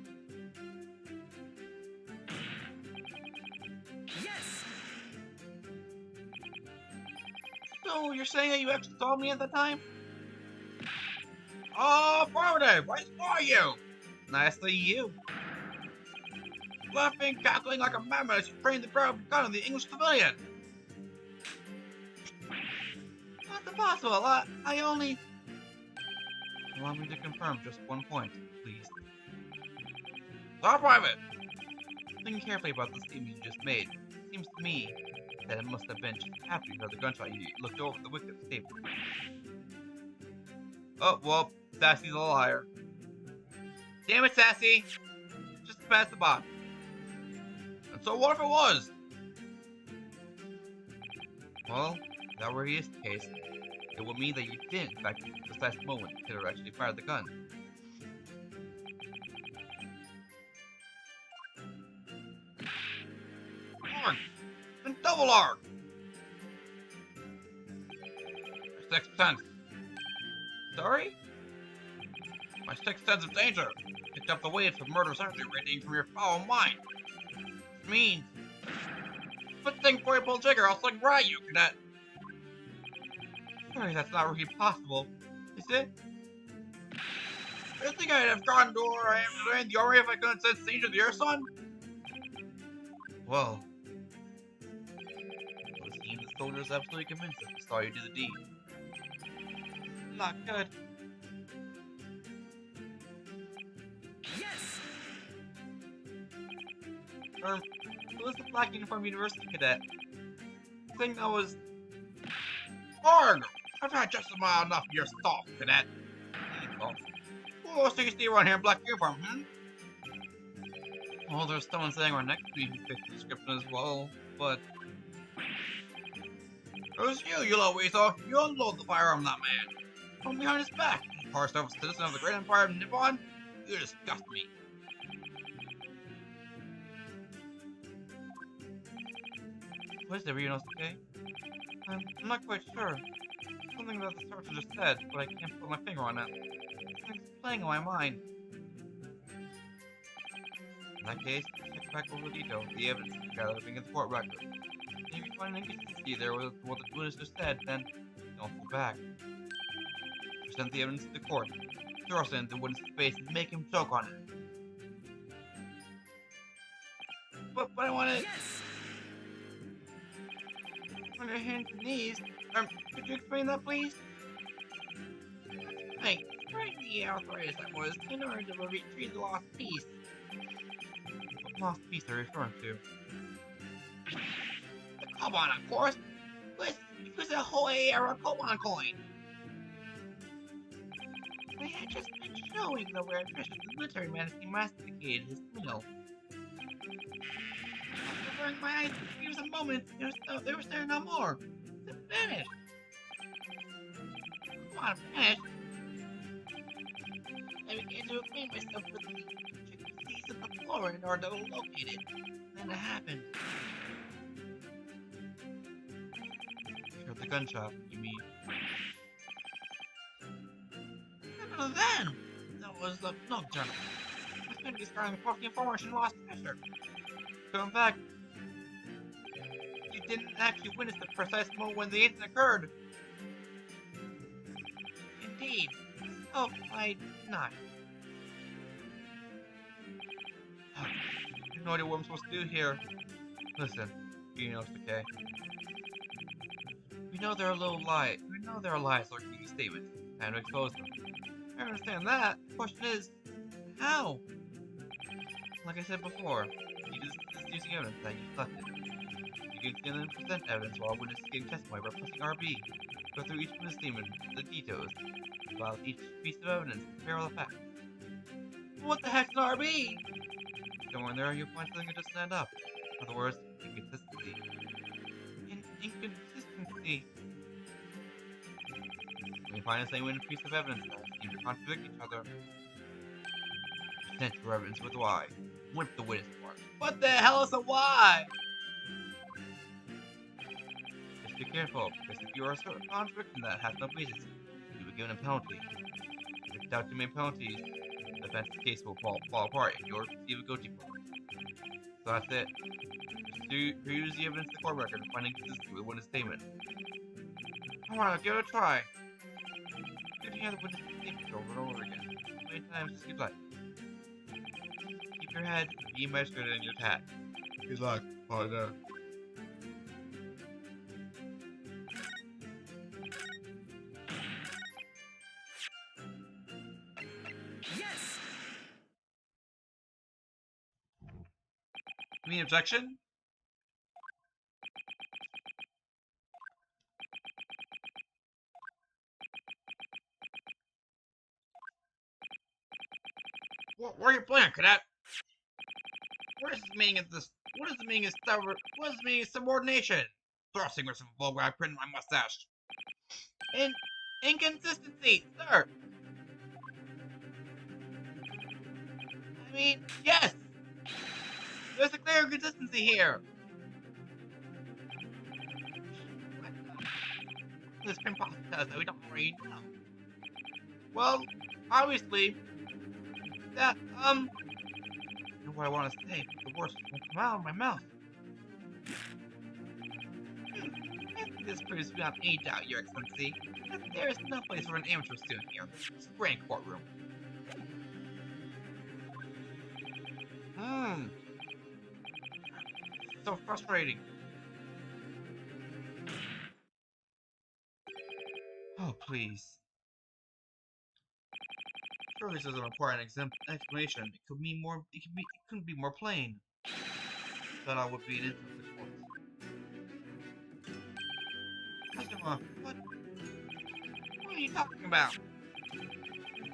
Yes! So you're saying that you actually saw me at the time? Oh, affirmative! I saw you! Nicely you. Laughing, cackling like a mammoth as you trained the proud gun of the English civilian. That's impossible. I only... Allow me to confirm just one point, please. Sir Private! Thinking carefully about the statement you just made, it seems to me that it must have been just after you heard the gunshot you looked over the wicket of the table. Oh, well, Sassy's a liar. Damn it, Sassy! Just pass the box. And so what if it was? Well, if that were the case, it would mean that you didn't, in fact, at the precise moment Kidder actually fired the gun. Arg! And double arg! Sixth sense. Sorry? My sixth sense of danger picked up the waves of murderous energy radiating from your foul mind. Which means... But thing before you pull the trigger, I'll sling right you, Cadet. Surely that's not really possible, is it? I think I'd have gone to where I am today in the army if I couldn't sense danger to your son? Well... It seems the soldier is absolutely convinced that he saw you do the deed. Not good. Yes! It was the Black Uniform University Cadet. The thing that was... Arg! I've had just about enough of your stuff, Cadet. Oh. Who else do you see around here in black uniform, Well, there's someone sitting right next to me who fits the description as well, but... It was you little weasel! You unload the firearm on that man! From behind his back! You parsed off a citizen of the great empire of Nippon! You disgust me! What is it, Ryunosuke? I'm not quite sure. Something that the sergeant just said, but I can't put my finger on it. It's playing on my mind. In that case, check back over the details of the evidence gathered in the court record. And if you find an inconsistency there with what the witness just said, then don't go back. present the evidence to the court, thrust it into the witness's face and make him choke on it. But I want to... Yes! On your hands and knees. Could you explain that, please? Hey, during the arthritis that was in order to retrieve the lost piece. What lost piece are you referring to? The Koban, of course. It was a whole era Koban coin. They had just been showing the rare treasures the military man as he masticated his meal. During my eyes, there was a moment, they were there no more. It vanished. Come on, vanished. I began to acquaint myself with the intricacies of the floor in order to locate it. Then it happened. You heard the gunshot, you mean? And then, that was the milk journal. I think he's trying to report the information lost treasure. So in fact, you didn't actually witness the precise moment when the incident occurred. Indeed. Oh, I did not. I have no idea what I'm supposed to do here. Listen, you know, okay. We know there are little lies. We know there are lies lurking in these statements, and to expose them. I understand that. The question is, how? Like I said before, you just using evidence that you collected. You can then present evidence while witness giving testimony by pressing RB. Go through each witness statement, the details, about each piece of evidence, compare all the facts. What the heck's an RB? Somewhere in there you'll find something that doesn't stand up. In other words, inconsistency. Inconsistency. When you find the same witness piece of evidence that seem to contradict each other, present your evidence with why. With the witness part. What the hell is a why? Just be careful, because if you are a certain contradiction that has no basis, you will be given a penalty. If you doubt too many penalties, the defense case will fall apart and you'll receive a guilty plea. So that's it. Just peruse the evidence in the court record and find inconsistency with the witness statement. Come on, give it a try. You can hear the witness statement over and over again, as many times as you'd like. Keep your head, be measured in your task. Good luck, partner. Yes! Any objection? What are you playing, cadet? What is the meaning of this? What is the meaning of subordination? Thrusting with some vulgar I print in my mustache. Inconsistency, sir. I mean, yes. There's a clear inconsistency here. This can possibly tell us that we don't already know. Well, obviously, that, I know what I want to say, but the words won't come out of my mouth. I think this proves beyond any doubt, Your Excellency, that there is no place for an amateur student here. It's a grand courtroom. So frustrating. Oh, please. Surely this doesn't require an explanation. It couldn't be more plain. That I would be an instant response. Kazuma, what are you talking about?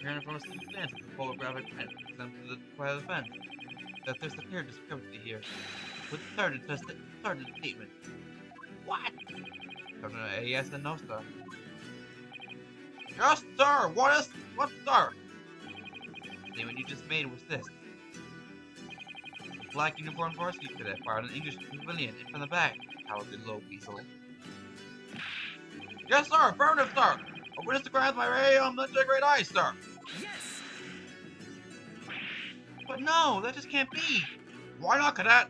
You're in front of circumstances of photographic evidence sent to the by the defense. That there's a clear discrepancy here. With the started statement. What? Yes and no, sir. Yes, sir! What, sir? The statement you just made was this. A black uniformed varsity cadet fired an English civilian from the back. Cowardly low weasel. Yes, sir! Affirmative, sir! A witness to grant my very military grade eyes, sir! Yes! But no, that just can't be! Why not, cadet?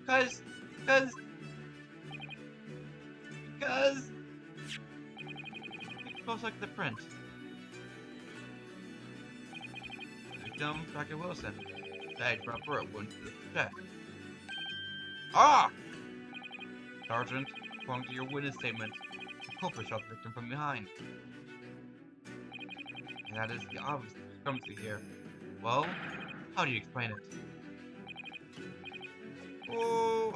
Because... It goes like the print. victim, Dr. Wilson. Tagged from a bullet wound to the chest. Ah! Sergeant, according to your witness statement, the culprit shot the victim from behind. And that is the obvious discrepancy here. Well, how do you explain it? Oh,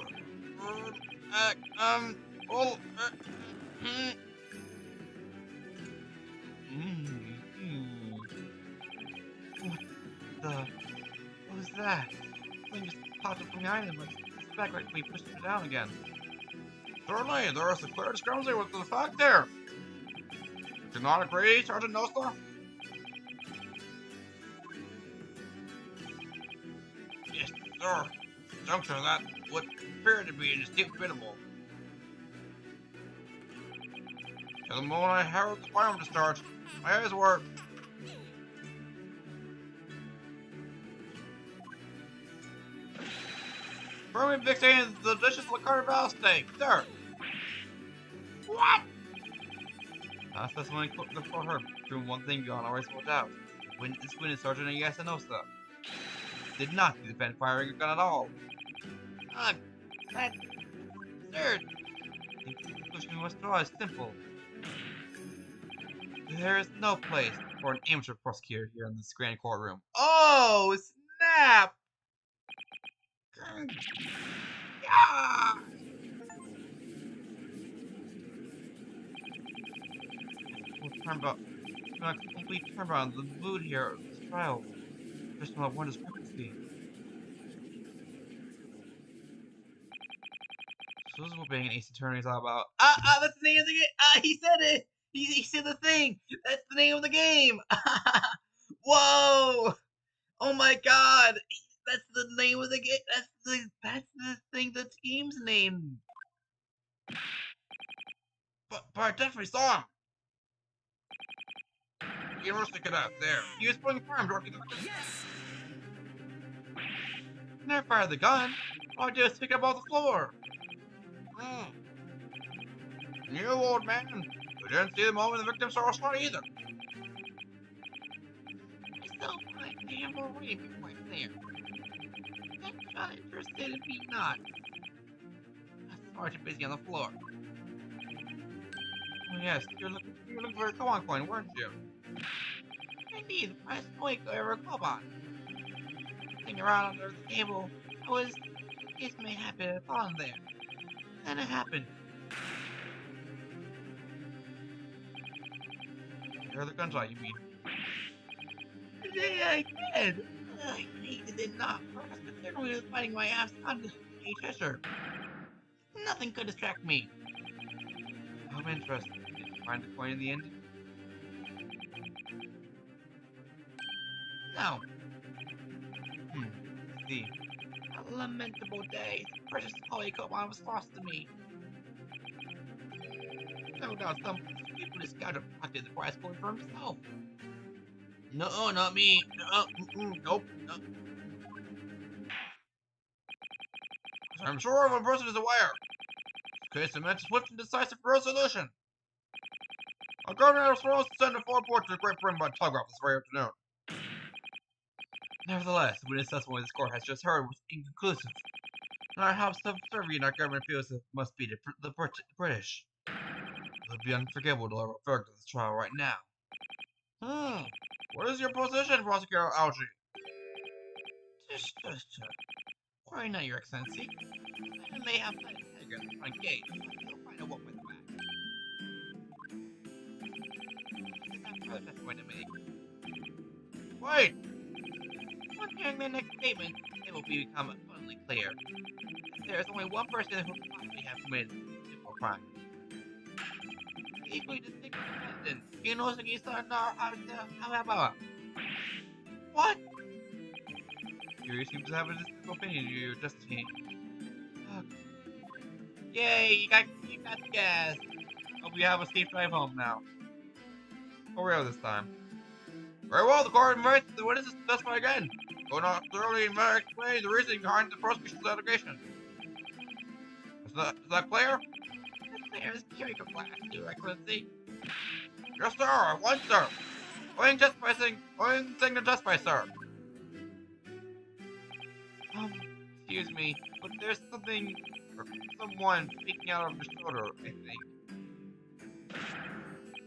What was that? Something just popped up from behind him, like his back like we pushed him down again. Certainly, there is a clear discrepancy with the fact there. Do not agree, Sergeant Noster? Yes, sir. Junction of that would appear to be indisputable. To the moment I heard the firearm discharge, my eyes were... firmly fixated the delicious Carnival steak, sir. What? That's testimony for her, doing one thing beyond our reasonable doubt. This witness, Sergeant Yasanosa, did not see the defend firing a gun at all. That's absurd. The conclusion we must draw is simple. There is no place for an amateur prosecutor here in this grand courtroom. Oh, snap! Yeah! Complete turnaround. The mood here of this trial. Just about one discrepancy. So this is what being an ace attorney is all about. That's the name of the game. He said it. He said the thing. That's the name of the game. Whoa! Oh my God! That's the name of the game. That's the thing. The game's name. But I definitely saw him. University cadet there. He was pulling firearm directly to the Yes! Never fired the gun. All I did was pick it up off the floor. You old man. We didn't see the moment the victim saw us run either. I still find damn more way before I'm there. I'm not interested in me not. I'm sorry, too busy on the floor. Oh yes, you're looking for a Koan coin, weren't you? Indeed, the price point I ever club on. Sitting around under the table, I was just made happy to fall in there. Then it happened. You heard the gunshot, you mean? Yeah, I did. I hated it not. I was literally fighting my ass on the Cheshire. Nothing could distract me. How interesting. Did you find the coin in the end? No. See. A lamentable day. The precious Holy Koban was lost to me. No doubt some people discounted pocket the prize coin for himself. No, not me. Nope. No. I'm sure one person is aware. This case demands swift and decisive resolution. Our governor is supposed to send a full report to the Great Britain by telegraph this very afternoon. Nevertheless, the witness testimony this court has just heard was inconclusive, and our how subservient our government feels it must be to the British. It would be unforgivable to let a verdict of this trial right now. What is your position, Prosecutor Algie? Just. Worry not, Your Excellency. I may have plenty of tiger at the front gate. You'll find a wolf with the back. I have a point to make. Wait! Once hearing the next statement, it will become abundantly clear. There is only one person who could possibly have committed this simple crime. Equally distinct defendant, Inosagi-san Hababa. What? You seem to have a distinct opinion of your destiny. Yay, you got the gas. Hope you have a safe drive home now. For real this time. Very well, the court invites the witnesses to testify again. Go not thoroughly explain the reasoning behind the prosecution's allegation. Is that clear? As clear as cherry glass, Your Excellency. Yes, sir, at once, sir. Going to testify, sir. Excuse me, but there's something or someone speaking out of your shoulder, I think.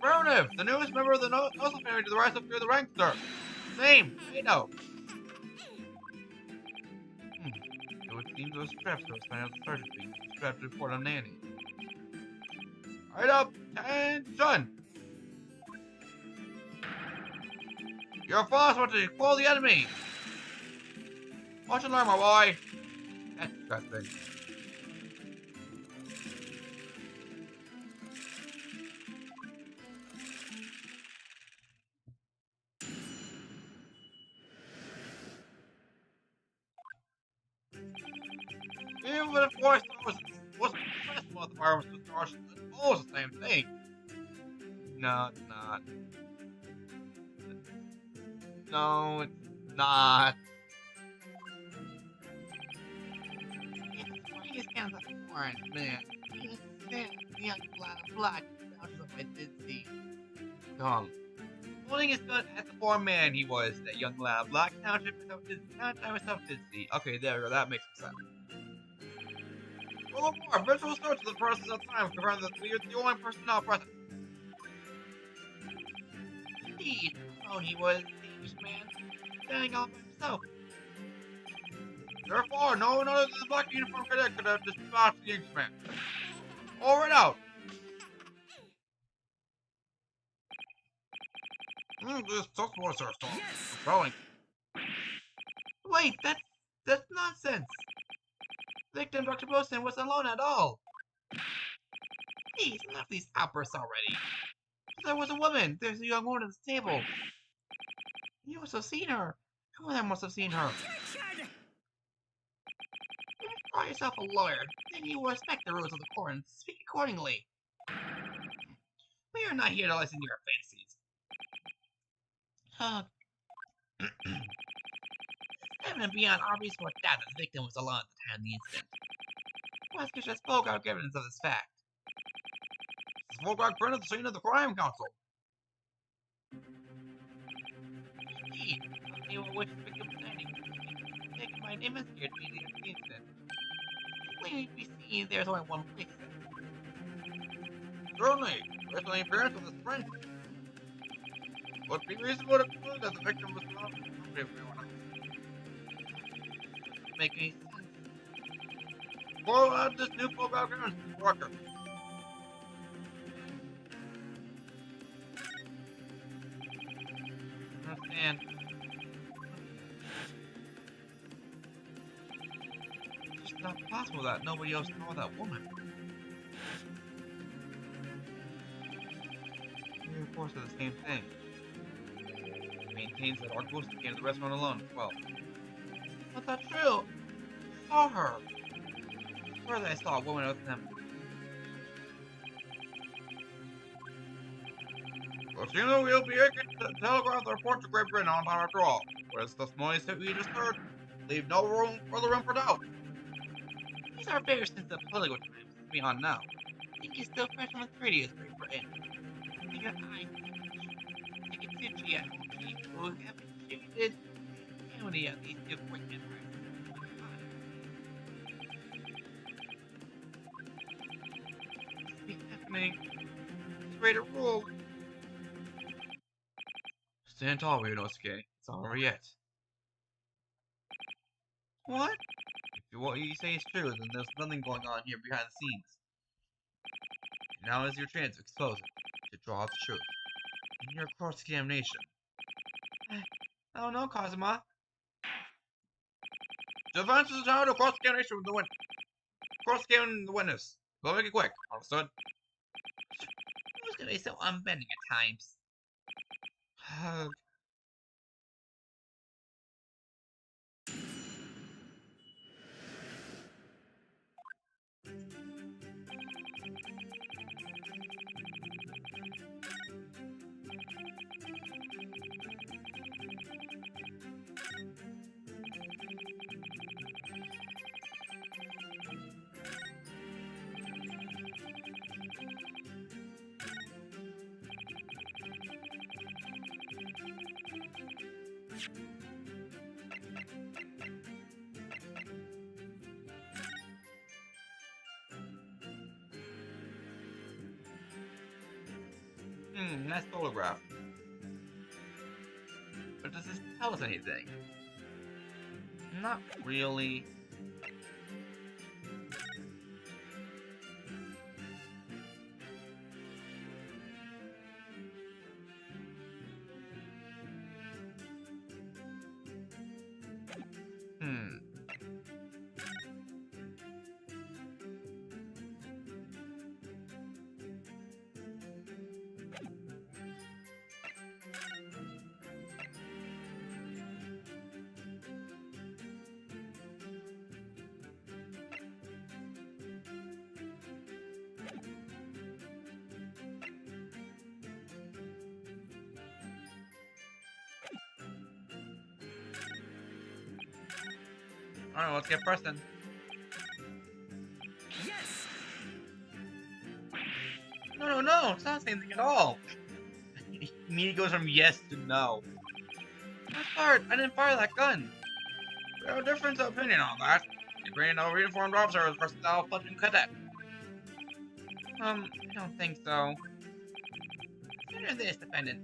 Affirmative! The newest member of the Nozel family to the rise up through the ranks, sir! Same! I know! It would seem those straps are a sign of the sergeant being strapped to report on Nanny. Right up! Attention! Your boss wants to expel the enemy! Watch and learn, my boy! That's disgusting. Even if Forrest wasn't impressed with the fireworks with stars, it's always the same thing. No, it's not. No, it's not. It's the funniest kind of foreign, man. He said the young black vouches of my did see. Gong. Holding his gun at the poor man he was, that young lad. Black Township myself did see. Okay, there we go, that makes sense. Well, more virtual search of the process of time confirmed that we are the only person not present. Indeed, alone he was the English man, standing all by himself. Therefore, no one other than the black uniform cadet could have dispatched the Englishman. Over and out! This tough was our song. Yes! Growing. Wait, that's nonsense. Victim Dr. Boson wasn't alone at all. Please, enough these outbursts already. There was a woman. There's a young woman at this table. You must have seen her. Someone must have seen her. Attention! You call yourself a lawyer, then you will respect the rules of the court and speak accordingly. We are not here to listen to your fantasies. Evident beyond our reasonable doubt that the victim was alone at the time of the incident. Prosecution spoke out evidence of this fact. This is Volgog friend at the scene of the crime council. Indeed, they will wish the victim's standing. They can find investigated immediately after the incident. Clearly to be seen there's only one place. Certainly, based on the appearance of this friend, would be reasonable to conclude that the victim was not everyone else. Make any sense. We'll add this new Volgog friend to the record. Understand. It's just not possible that nobody else saw that woman. He reports the same thing. He maintains that our ghost came to the restaurant alone as well. That's not true. I saw her. I swear that I saw a woman with him. Well, soon we'll be able to telegraph the report to Great Britain on time after all. Whereas the testimonies that we just heard leave no further room for doubt. These are very sensitive political times beyond now. I think he's still fresh on the treaty as Great Britain. I think I can sit here who have contributed unity of these two great empires. It's happening. It's ready to rule. Stand tall, Ryunosuke. It's all over yet. What? If what you say is true, then there's nothing going on here behind the scenes. Now is your chance to expose it, to draw out the truth. In your cross-examination. I don't know, Kazuma. To advance the child to cross-examination with the witness. Cross-examine the witness. Go make it quick. Understood? Who's gonna be so unbending at times? Nice photograph. But does this tell us anything? Not really. Alright, let's get Preston. Yes! No, it's not the same thing at all. He immediately goes from yes to no. I didn't fire that gun. We have a difference of opinion on that. The green no uniformed officer was versatile platoon cadet. I don't think so. Consider this, defendant.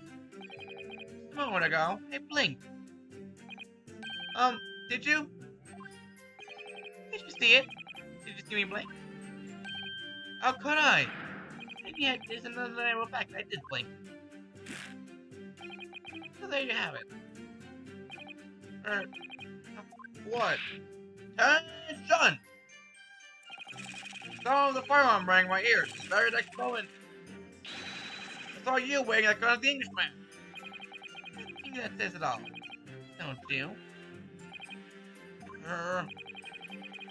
Just a moment ago, I blinked. Did you? Did you see it? Did you see me blink? How could I? And yet, there's another undeniable fact I did blink. So there you have it. What? Attention! Saw the firearm rang in my ears. The very next moment, I saw you waving that gun at the Englishman. I think that says it all. Don't you?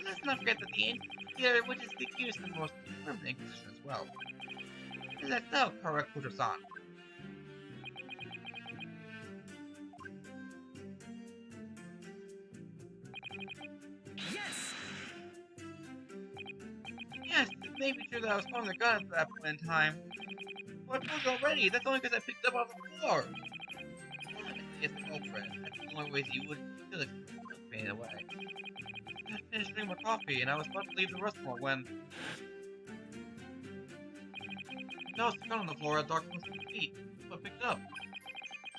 Let's not forget that the interior, which is the accused in the most confirmed Inquisition as well. Is that so, correct, Kuto-san? Yes! Yes, it may be true that I was pulling the gun at that point in time. But I pulled it already, that's only because I picked it up off the floor. It's culprit. That's the only way you would feel it fading away. I finished drinking my coffee, and I was about to leave the restaurant when... No, it's found on the floor at dark close to my feet, so I picked it up.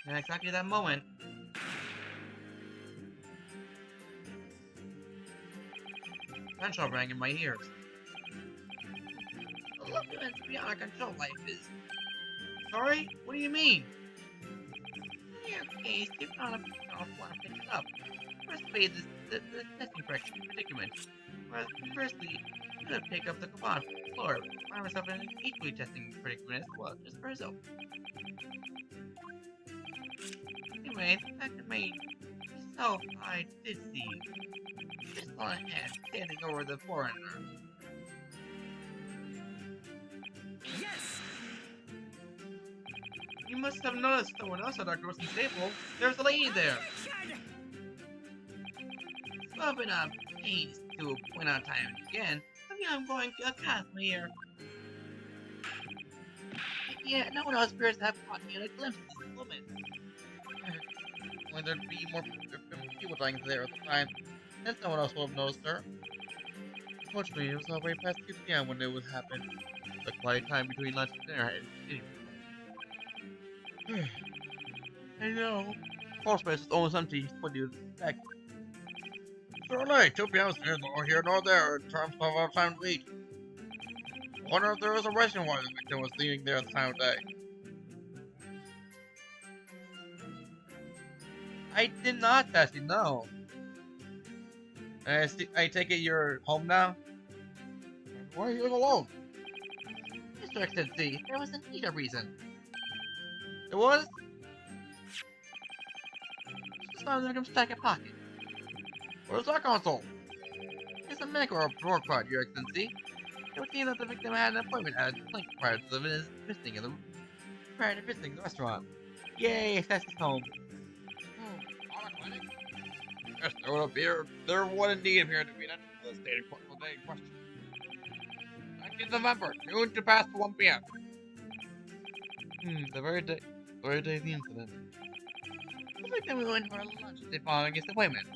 And exactly at that moment... gunshot rang in my ears. The look of it's beyond control life is... Sorry? What do you mean? In your case, you found a off want to pick it up. Firstly, the testing predicament. Whereas, firstly, you could pick up the command from the floor. Find myself in an equally testing predicament as well, just for herself. Anyway, the fact remains, myself, I did see you. Just on ahead, standing over the foreigner. Yes! You must have noticed someone else at Dr. Wilson's table. There's a lady there. I've been pleased to point out time and again. I'm going to cast me here. Yeah, no one else appears to have caught me in a glimpse of this woman. When there'd be more people dying there at the time, then someone else would have noticed her. Unfortunately, it was already past 2 p.m. when it would happen. The quiet time between lunch and dinner. I know. Hall space is almost empty. What do you expect? Certainly, 2 p.m. is neither here nor there in terms of our time to eat. I wonder if there was a reason why the victim was leaving there at the time of day. I did not actually know. I take it you're home now? Why are you alone? Mr. Excellency, there was indeed a reason. There was? Just found the victim's jacket pocket. Where's that console? It's a medical report card, Your Excellency. It would seem that the victim had an appointment at a clinic prior to visiting the restaurant. Yay, that's his home. Yes, there would indeed appear to be an devastating day in question. 19th November, noon to past 1 p.m. The very day of the incident. The victim went for lunch following his appointment.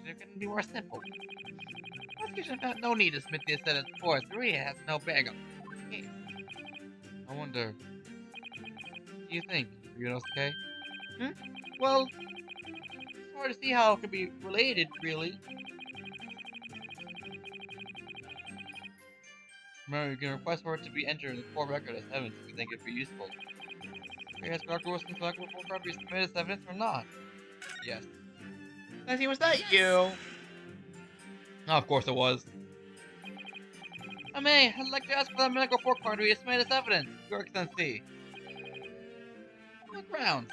It couldn't be more simple. Prosecution found no need to submit this evidence for us. Maria has no bearing on the case. wonder, what do you think, Ryunosuke? Well, it's hard to see how it could be related, really. Remember, you can request for it to be entered in the core record as evidence if you think it'd be useful. Can you ask Dr. Wilson's record before be submitted as evidence or not? Yes. Nancy, was that you? Oh, of course it was. May, I'd like to ask for that medical report card to be submitted as evidence, Your Excellency. On what grounds?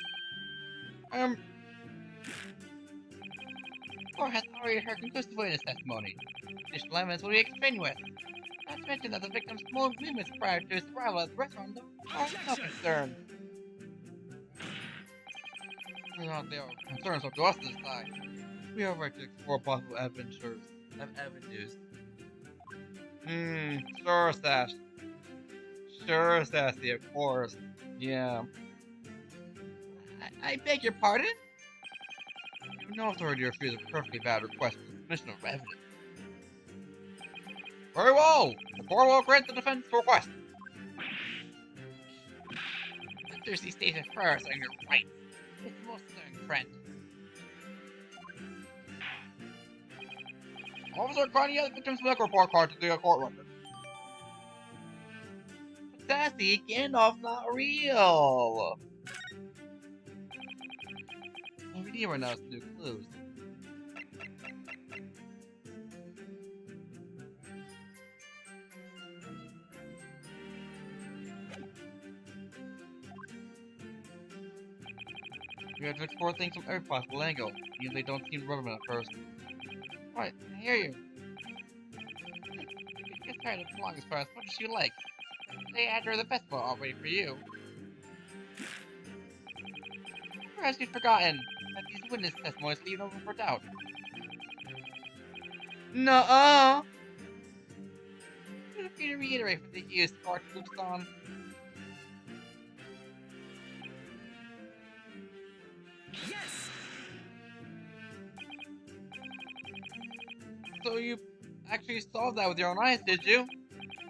Or has already heard conclusive witness testimony. Additional evidence will be explained with. Not to mention that the victim's movements prior to his arrival at the restaurant are no concern. They are concerns up to us to decide. We are right to explore possible avenues. Sure, Sash. Sure, Sassy, of course. Yeah. I beg your pardon? You have no authority to refuse a perfectly valid request for the submission of evidence. Very well! The court will grant the defense request. Literacy states it first on your rights. It's most certain friend. Officer Connie has the victim's medical report card to the court record. Sassy, Gandalf's not real! All we need right now is new clues. We have to explore things from every possible angle, even if they don't seem relevant at first. Right, I hear you. Get tired of belonging for as much as you like. They had her the festival all ready for you. Perhaps you've forgotten that these witness testimonies leave no room for doubt. Nuh-uh! Feel free to reiterate what they used, Spark Luxon. Yes! So you actually saw that with your own eyes, did you?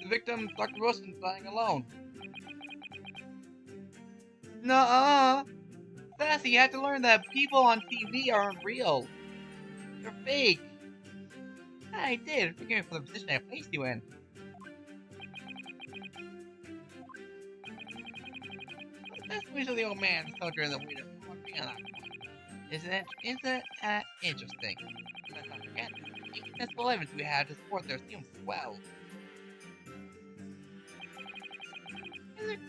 The victim, Dr. Wilson, dying alone. Nuh-uh! Sassy, you had to learn that people on TV aren't real. They're fake. I did, forgive me for the position I placed you in. That's usually the old man, the soldier, and the waiter. On that point. Isn't it interesting? Let's not forget, the indispensable evidence we have to support their assumed well. That's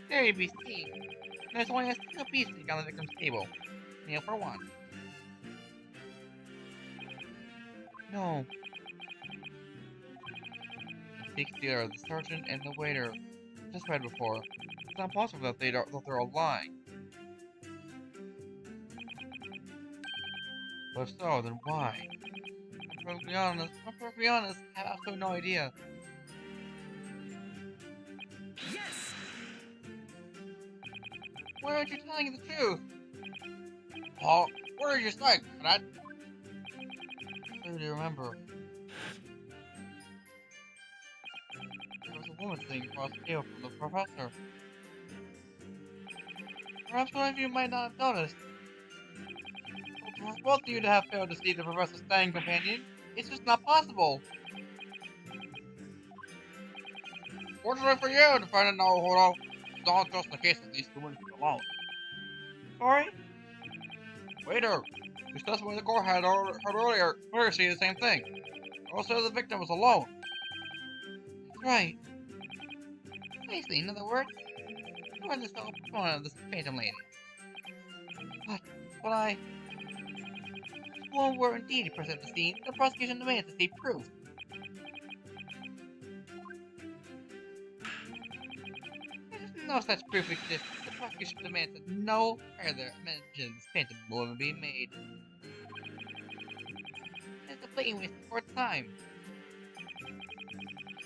very be seen. There's only a single piece on the victim's table. Meal for one. No. It speaks together the sergeant and the waiter. Just read before. It's not possible that they're all lying. But if so, then why? I'm perfectly honest, I have absolutely no idea. Yes! Why aren't you telling the truth? Paul, what did you say, Cadet? I do remember. There was a woman sitting across the table from the professor. Perhaps one of you might not have noticed. For both of you to have failed to see the professor's dying companion, it's just not possible. Fortunately for you, Defendant Naruhodo, it's not just the case of these two witnesses alone. Sorry? Waiter, whose testimony the court had heard earlier, clearly see the same thing. Also, the victim was alone. That's right. Basically, in other words, you were the sole proponent of this phantom lady. But I... Well, were indeed present at the scene, the prosecution demanded to see proof. There's no such proof exists. The prosecution demands that no further mentions phantom woman be made. It's a blatant waste of court time.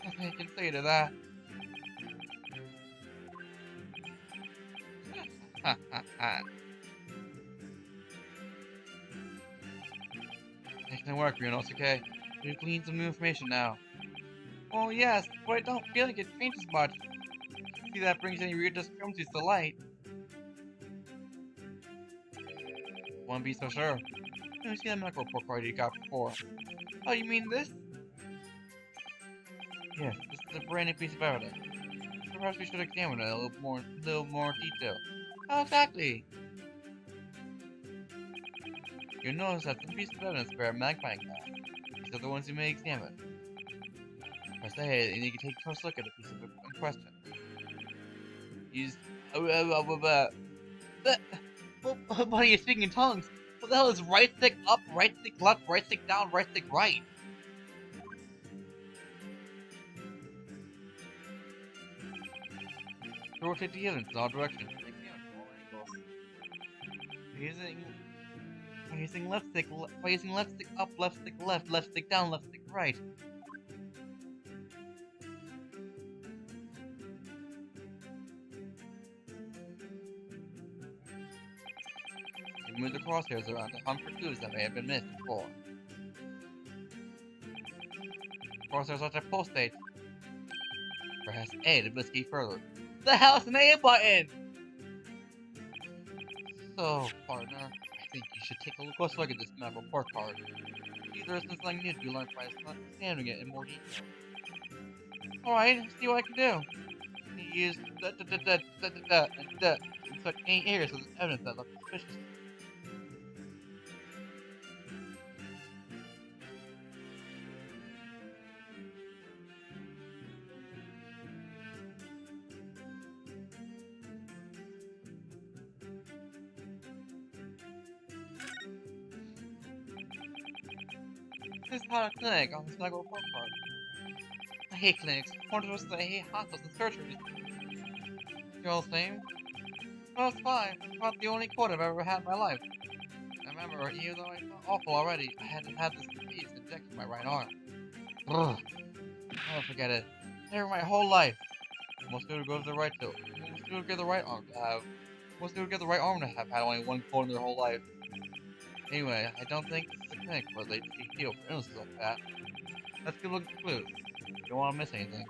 Nothing I can say to that. Ha ha ha. Excellent work, Ryunosuke. We've gleaned some new information now. Well, yes, but I don't feel like it changes much. See, that brings any real discrepancies to light. Wouldn't be so sure. Let me see that medical report card you got before. Oh, you mean this? Yes, this is a brand new piece of evidence. Perhaps we should examine it a little more detail. How exactly? You'll notice that some pieces of evidence bear a magnifying glass. These are the ones you may examine. Press A, and you can take a close look at the piece of in question. Use. Buddy, you're speaking in tongues. What the hell is right stick up, right stick left, right stick down, right stick right? Rotate the units in all directions. By using left stick up, left stick left, left stick down, left stick right. You move the crosshairs around to hunt for clues that may have been missed before. Crosshairs are at pulse state. Press A to investigate further. The hell's an A button? So, partner, I think you should take a close look at this map report card. There is something new to be learned by examining it in more detail. Alright, see what I can do. You use in such any areas of evidence that look suspicious. This is not a clinic on this medical report card. I hate clinics. More to us, I hate hospitals and surgeries. You're all the same? Well, it's fine. It's about the only cold I've ever had in my life. I remember, even though I felt awful already, I had to have this disease injected in my right arm. Ugh. I'll never forget it. Never my whole life. Most people go to the right to. Most people get the right arm to have. Most people get the right arm to have had only one cold in their whole life. Anyway, I don't think this is a clinic where they heal for illnesses like that. Let's go look at the clues. You don't want to miss anything.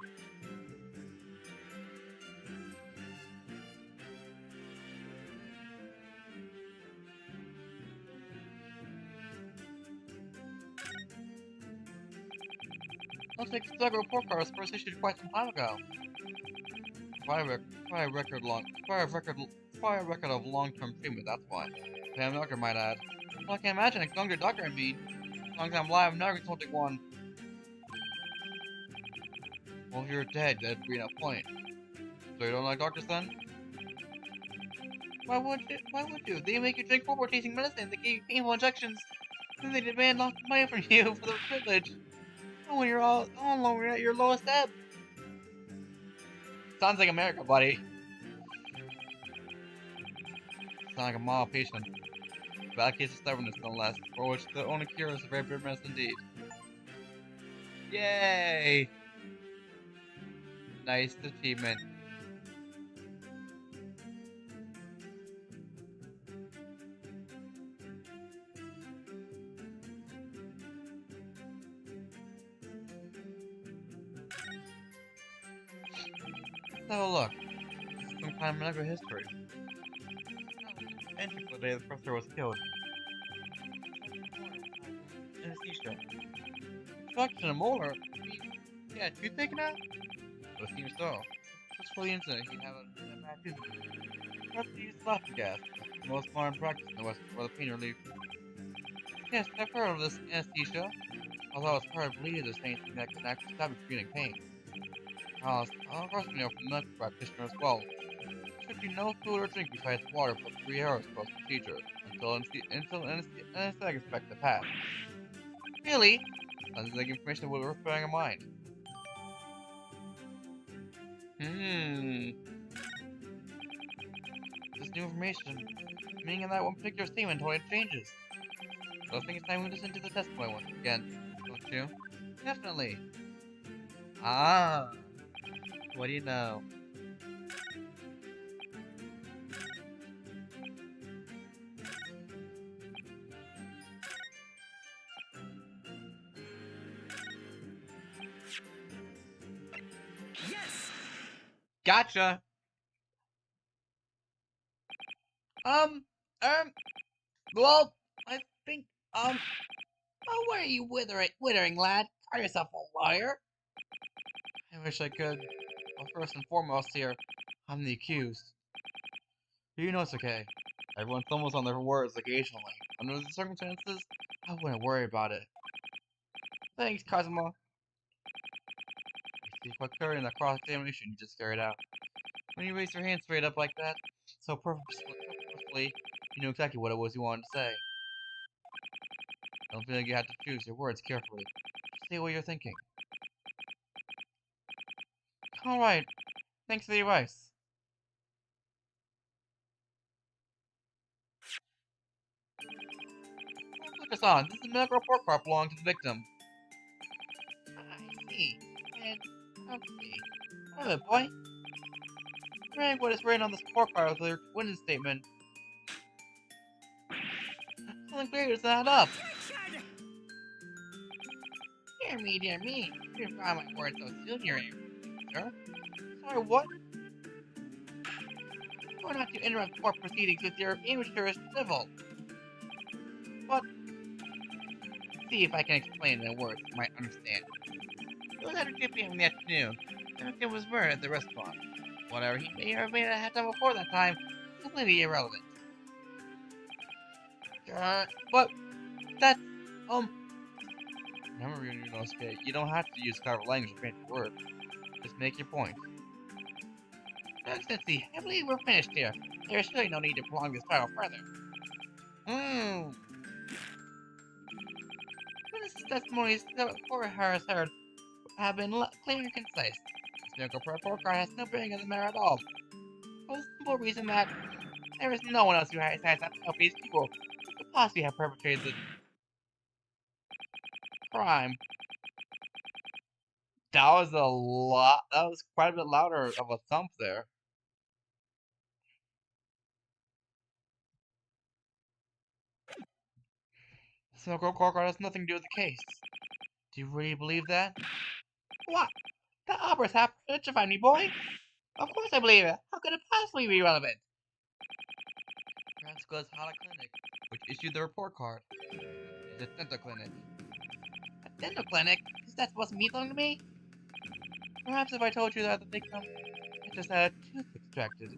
Looks like the Duggar report card was first issued quite some time ago. Prior record of long-term treatment, that's why. Damn doctor might add. Well, I can't imagine a younger doctor I mean. As long as I'm alive, I'm never going to take one. Well, if you're dead, that'd be no point. So you don't like doctors then? Why would you? They make you drink horrible-tasting medicine, they give you painful injections, then they demand lots of money from you for the privilege. Oh, when you're all alone, you're at your lowest ebb. Sounds like America, buddy. Sound like a mild patient. Bad case of stubbornness, no less, for which the only cure is a very bitter medicine indeed. Yay! Nice achievement. Let's have a look. This is some kind of medical history. Entry for the day the professor was killed. Anesthesia. Infection of molar? Yeah, you thinking that? It seems so. Just for the incident, he'd have a bad tooth. Perhaps he used laughter gas, the most modern practice in the West for the pain relief. Yes, I've heard of this anesthesia, although it's hard to believe there's anything that can actually stop excreting pain. Of course we know from the medical practitioner as well. There should be no food or drink besides water for 3 hours post-procedure, until anesthetic effect to pass. Really? Sounds like information will be worth bearing in mind. This new information, meaning in that one particular statement totally changes. So I think it's time we listen to the testimony once again, don't you? Definitely. Ah, what do you know? Gotcha. Well, I think, oh, what are you withering, lad? Call yourself a liar. I wish I could. Well, first and foremost here, I'm the accused. But you know it's okay. Everyone stumbles on their words occasionally. Under the circumstances, I wouldn't worry about it. Thanks, Kazuma. You see quite clearly in that cross-examination you just carried out. When you raised your hand straight up like that, so purposefully, you knew exactly what it was you wanted to say. Don't feel like you have to choose your words carefully. Just say what you're thinking. Alright, thanks for the advice. Put this on. This is a medical report card belonging to the victim. I see. And, let's see. Wait a minute, boy. Reading what is written on this report card with your witness statement. Something greater doesn't add up. Dear me. You didn't find my words so soon, your sir. Sorry, what? You're not to interrupt court proceedings with your immature civil. But, see if I can explain in words you might understand. It was after 2 p.m. in the afternoon. The victim was murdered at the restaurant. Whatever he may or may not have done before that time is completely irrelevant. But that's, remember, Ryunosuke, you don't have to use clever language or fancy words. Just make your point. Excellency, I believe we're finished here. There is really no need to prolong this trial further. Witness testimonies that Court has heard have been clear and concise. This medical report card has no bearing on the matter at all. For the simple reason that there is no one else who has to help these people who could possibly have perpetrated the crime. That was a lot. That was quite a bit louder of a thump there. This medical report card has nothing to do with the case. Do you really believe that? What? The opera's half petrified me, boy. Of course I believe it. How could it possibly be relevant? Perhaps goes Hala Clinic, which issued the report card. It's a dental clinic. A dental clinic? Is that supposed to mean something to me? Perhaps if I told you that the victim had just had a tooth extracted.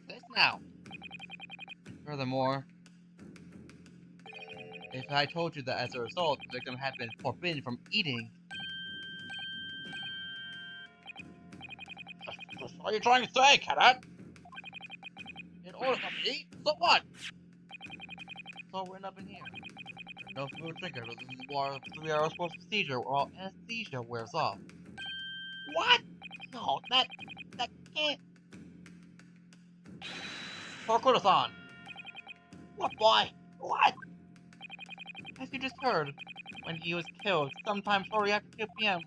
What's this now? Furthermore, if I told you that as a result, the victim had been forbidden from eating. What are you trying to say, Cadet? In order for me to eat? So what? So we're up in here. No food or drink until this is a 3-hour procedure while anesthesia wears off. What? No, that can't. Hokuto-san! What, boy? What? As you just heard, when he was killed, sometime shortly after 2 p.m.,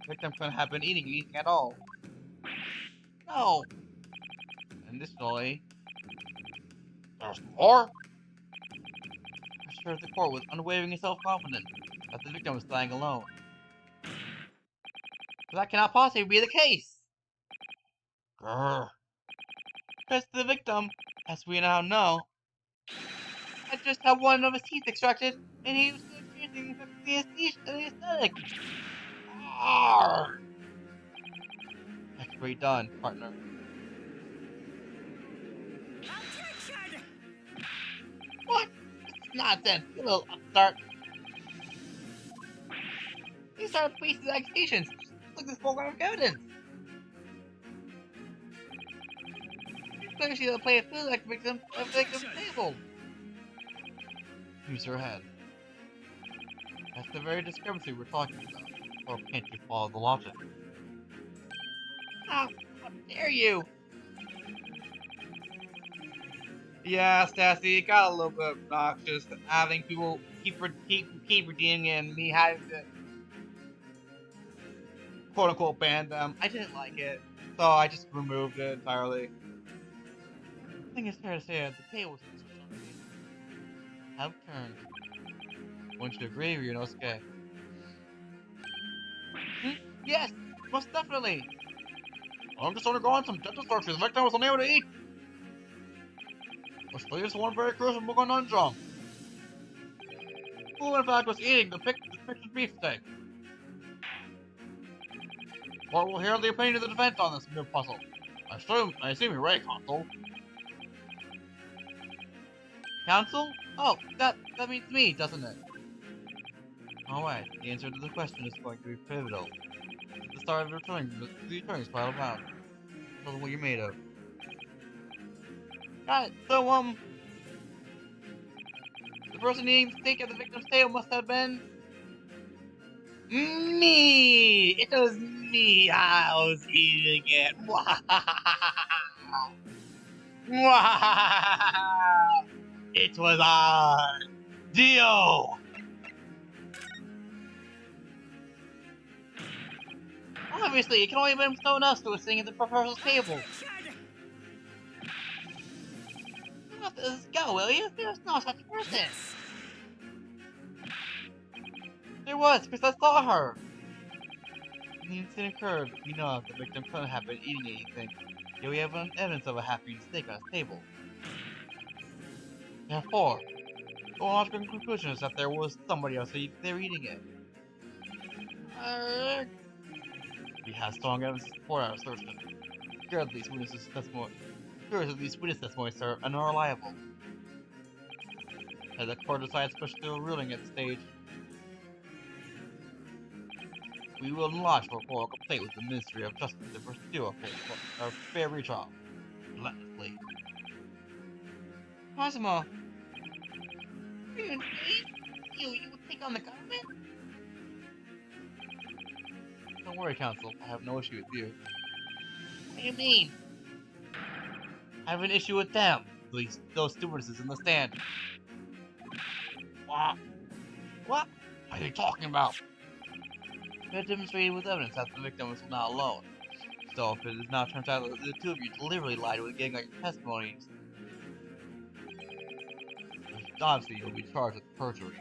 the victim couldn't have been eating at all. No! Additionally, there's more? I'm sure the court was unwaveringly self-confident that the victim was dying alone. But that cannot possibly be the case! Grrr. Because the victim, as we now know, had just had one of his teeth extracted, and he was experiencing the anesthetic. Arrgh. X-ray done, partner. Objection! What? Nonsense, you little upstart. These are basic accusations. Look at this program of evidence. Especially the play a food like victim of victim's table. Use your head. That's the very discrepancy we're talking about. Or can't you follow the logic? How dare you! Yeah, Stassi, it got a little bit obnoxious having people keep redeeming it and me having to quote unquote ban them. I didn't like it, so I just removed it entirely. I think it's fair to say that the tables have turned. Wouldn't you agree, Ryunosuke? Yes, most definitely. I'm just undergoing some dental surgery. The victim was unable to eat. Which leads to one very crucial conundrum. Who, in fact, was eating the pictured beefsteak? Or we'll hear the opinion of the defense on this new puzzle. I assume you're right, Counsel. Counsel? Oh, that means me, doesn't it? Alright, the answer to the question is going to be pivotal. It's the start of the attorney's final round. Tell them what you're made of. Got it. So, the person eating the steak at the victim's table must have been... me! It was me! I was eating it! It was I! Dio! Obviously, it can only have been someone else who was sitting at the professor's table. Let this go, will you? There's no such person. There was, because I saw her. When the incident occurred, we know the victim couldn't have been eating anything. Yet we have evidence of a half-eaten steak on his table. Therefore, the logical conclusion is that there was somebody else there eating it. We have strong evidence to support our assertion. Regardless of these witnesses' testimonies are unreliable. As the court decides to push through a ruling at the stage, we will lodge for a formal complaint with the Ministry of Justice to pursue a fair retrial. Relentlessly. Cosmo, you would take on the government? Don't worry, Counsel. I have no issue with you. What do you mean? I have an issue with them. Those stewardesses in the stand. What? What are you talking about? We have demonstrated with evidence that the victim was not alone. So if it is now turns out that the two of you deliberately lied with getting like testimonies, obviously you'll be charged with perjury.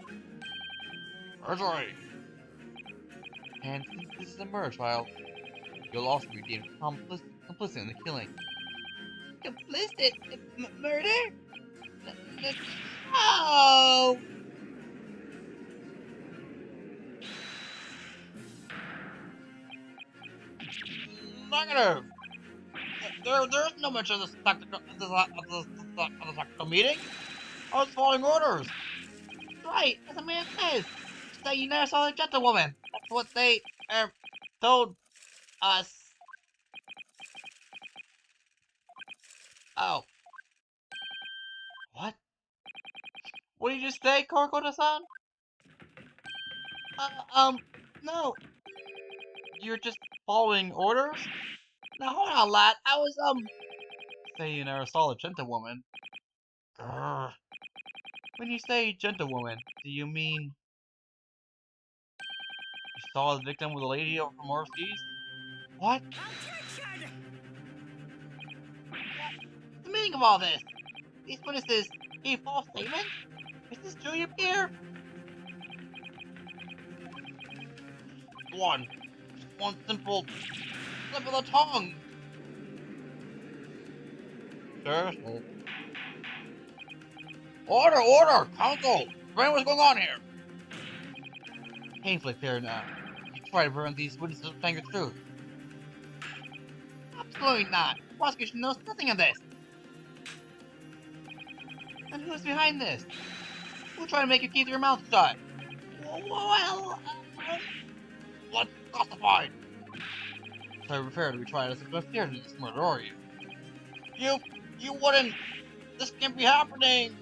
Perjury! And since this is a murder trial, you'll also be deemed complicit in the killing. Complicit? Murder? No! Negative! There's no mention of the spectacle of the meeting. I was following orders. Right, as the man says. That you never saw the gentlewoman. That's what they told us. Oh. What? What did you just say, Korokoto-san? No. You're just following orders? Now hold on, lad. I was, say you never saw the gentlewoman. Grrr. When you say gentlewoman, do you mean... You saw the victim with a lady over from overseas? What? Objection! What's the meaning of all this? These witnesses gave false statements? Is this Julia Pierre? One simple slip of the tongue. Seriously. Order! Counsel! Explain what's going on here! Painfully clear now. You try to prevent these witnesses from saying the truth. Absolutely not! The prosecution knows nothing of this! Then who's behind this? Who tried to make you keep your mouth shut? Well, what's justified? So I prepared to be tried as a conspiracy to this murder, are you? You wouldn't! This can't be happening!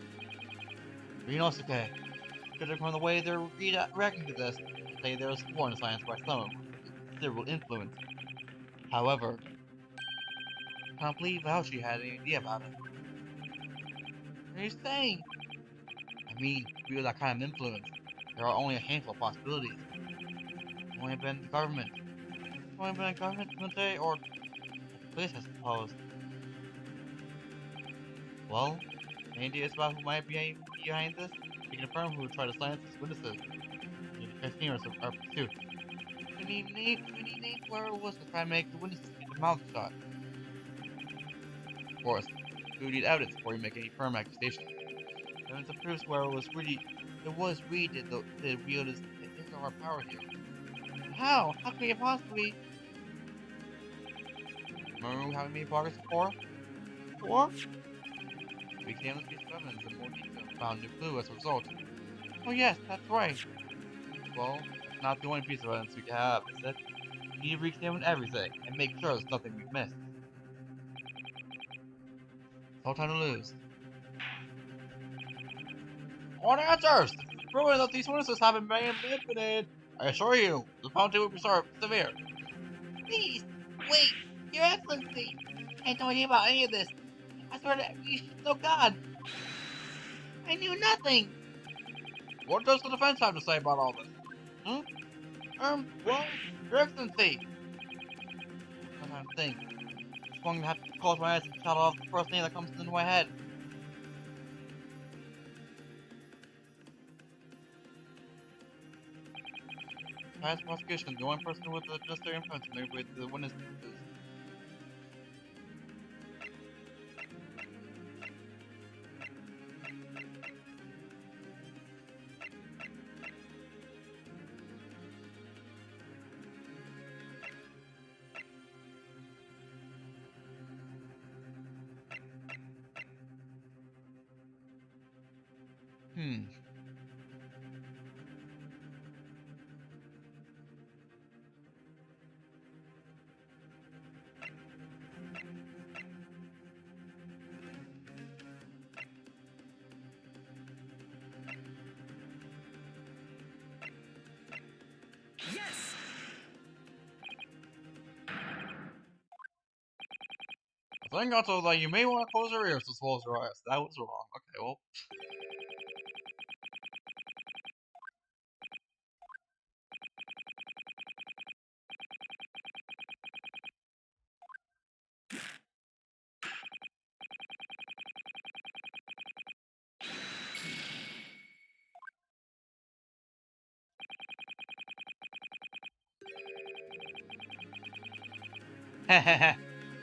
Rinosuke, judging from the way they're reacting to this, I say there is foreign science by some with considerable influence. However, I can't believe how she had any idea about it. What are you saying? I mean, with that kind of influence, there are only a handful of possibilities. It's only been the government. It's only been a government, military, or police, I suppose. Well, any ideas about who might be behind this? We can confirm who would try to silence these witnesses. The casinos are pursuit. We need names whoever was to try to make the witnesses be mouth shut. Of course, you would eat evidence before you make any firm accusation. Evidence of proofs where it was we did wield his of our power here. How? How could we possibly? Remember we haven't made progress before? We examined this piece of evidence in more detail and found a new clue as a result. Oh yes, that's right. Well, that's not the only piece of evidence we have, is it? We need to re-examine everything and make sure there's nothing we've missed. No time to lose. On answers! It's proven that these witnesses have been manipulated. I assure you, the penalty will be severe. Please, wait, Your Excellency. I don't know about any of this. I swear that you should know God. I knew nothing. What does the defense have to say about all this? Well, Your Excellency. I'm trying to think. I'm going to have to close my eyes and shout off the first name that comes into my head. Past prosecution, the only person with the necessary influence with the witness is. Yes! I think also that you may want to close your ears as well as your eyes. That was wrong. Okay, well.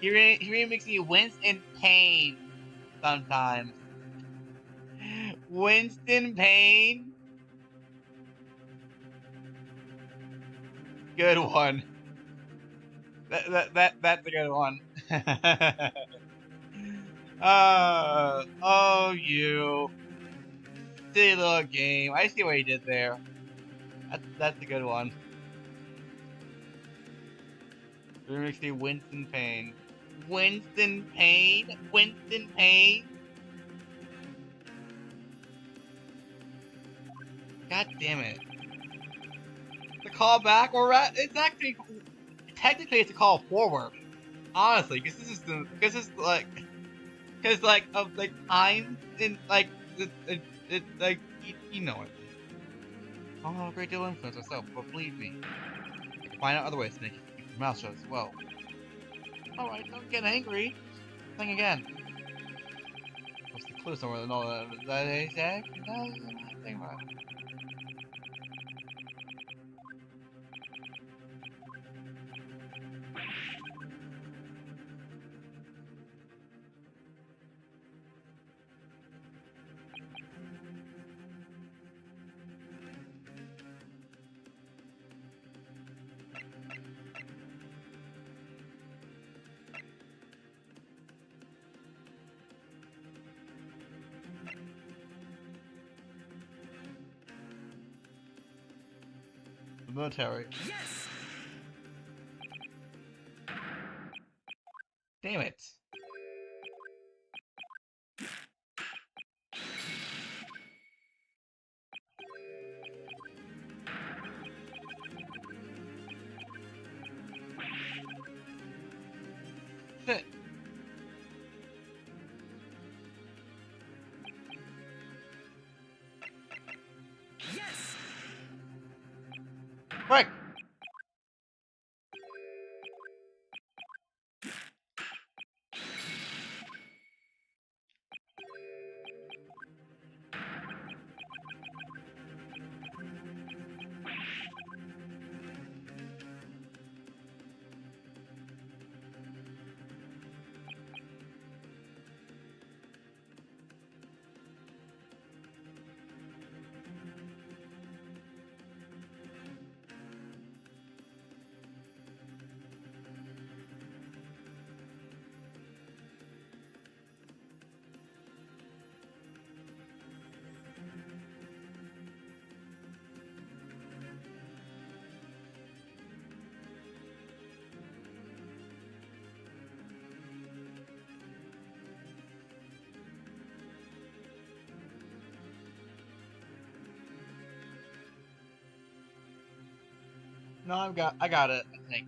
he really makes me wince in pain sometimes. Winston Payne? Good one. That's a good one. Oh, you. Silly little game. I see what you did there. That's a good one. It makes me Winston Payne. Winston Payne? Winston Payne? God damn it. The call back, or it's actually, technically it's a call forward. Honestly, because this is of like time and like, it's like, you know it. I don't have a great deal of influence myself, but believe me, I can find out other ways to make you keep your mouth shut as well. Alright, don't get angry. Think again. What's the clue somewhere to know that exact? Think about it. The military. Yes! Damn it. Shit. Yes! Frick! No, I got it, I think.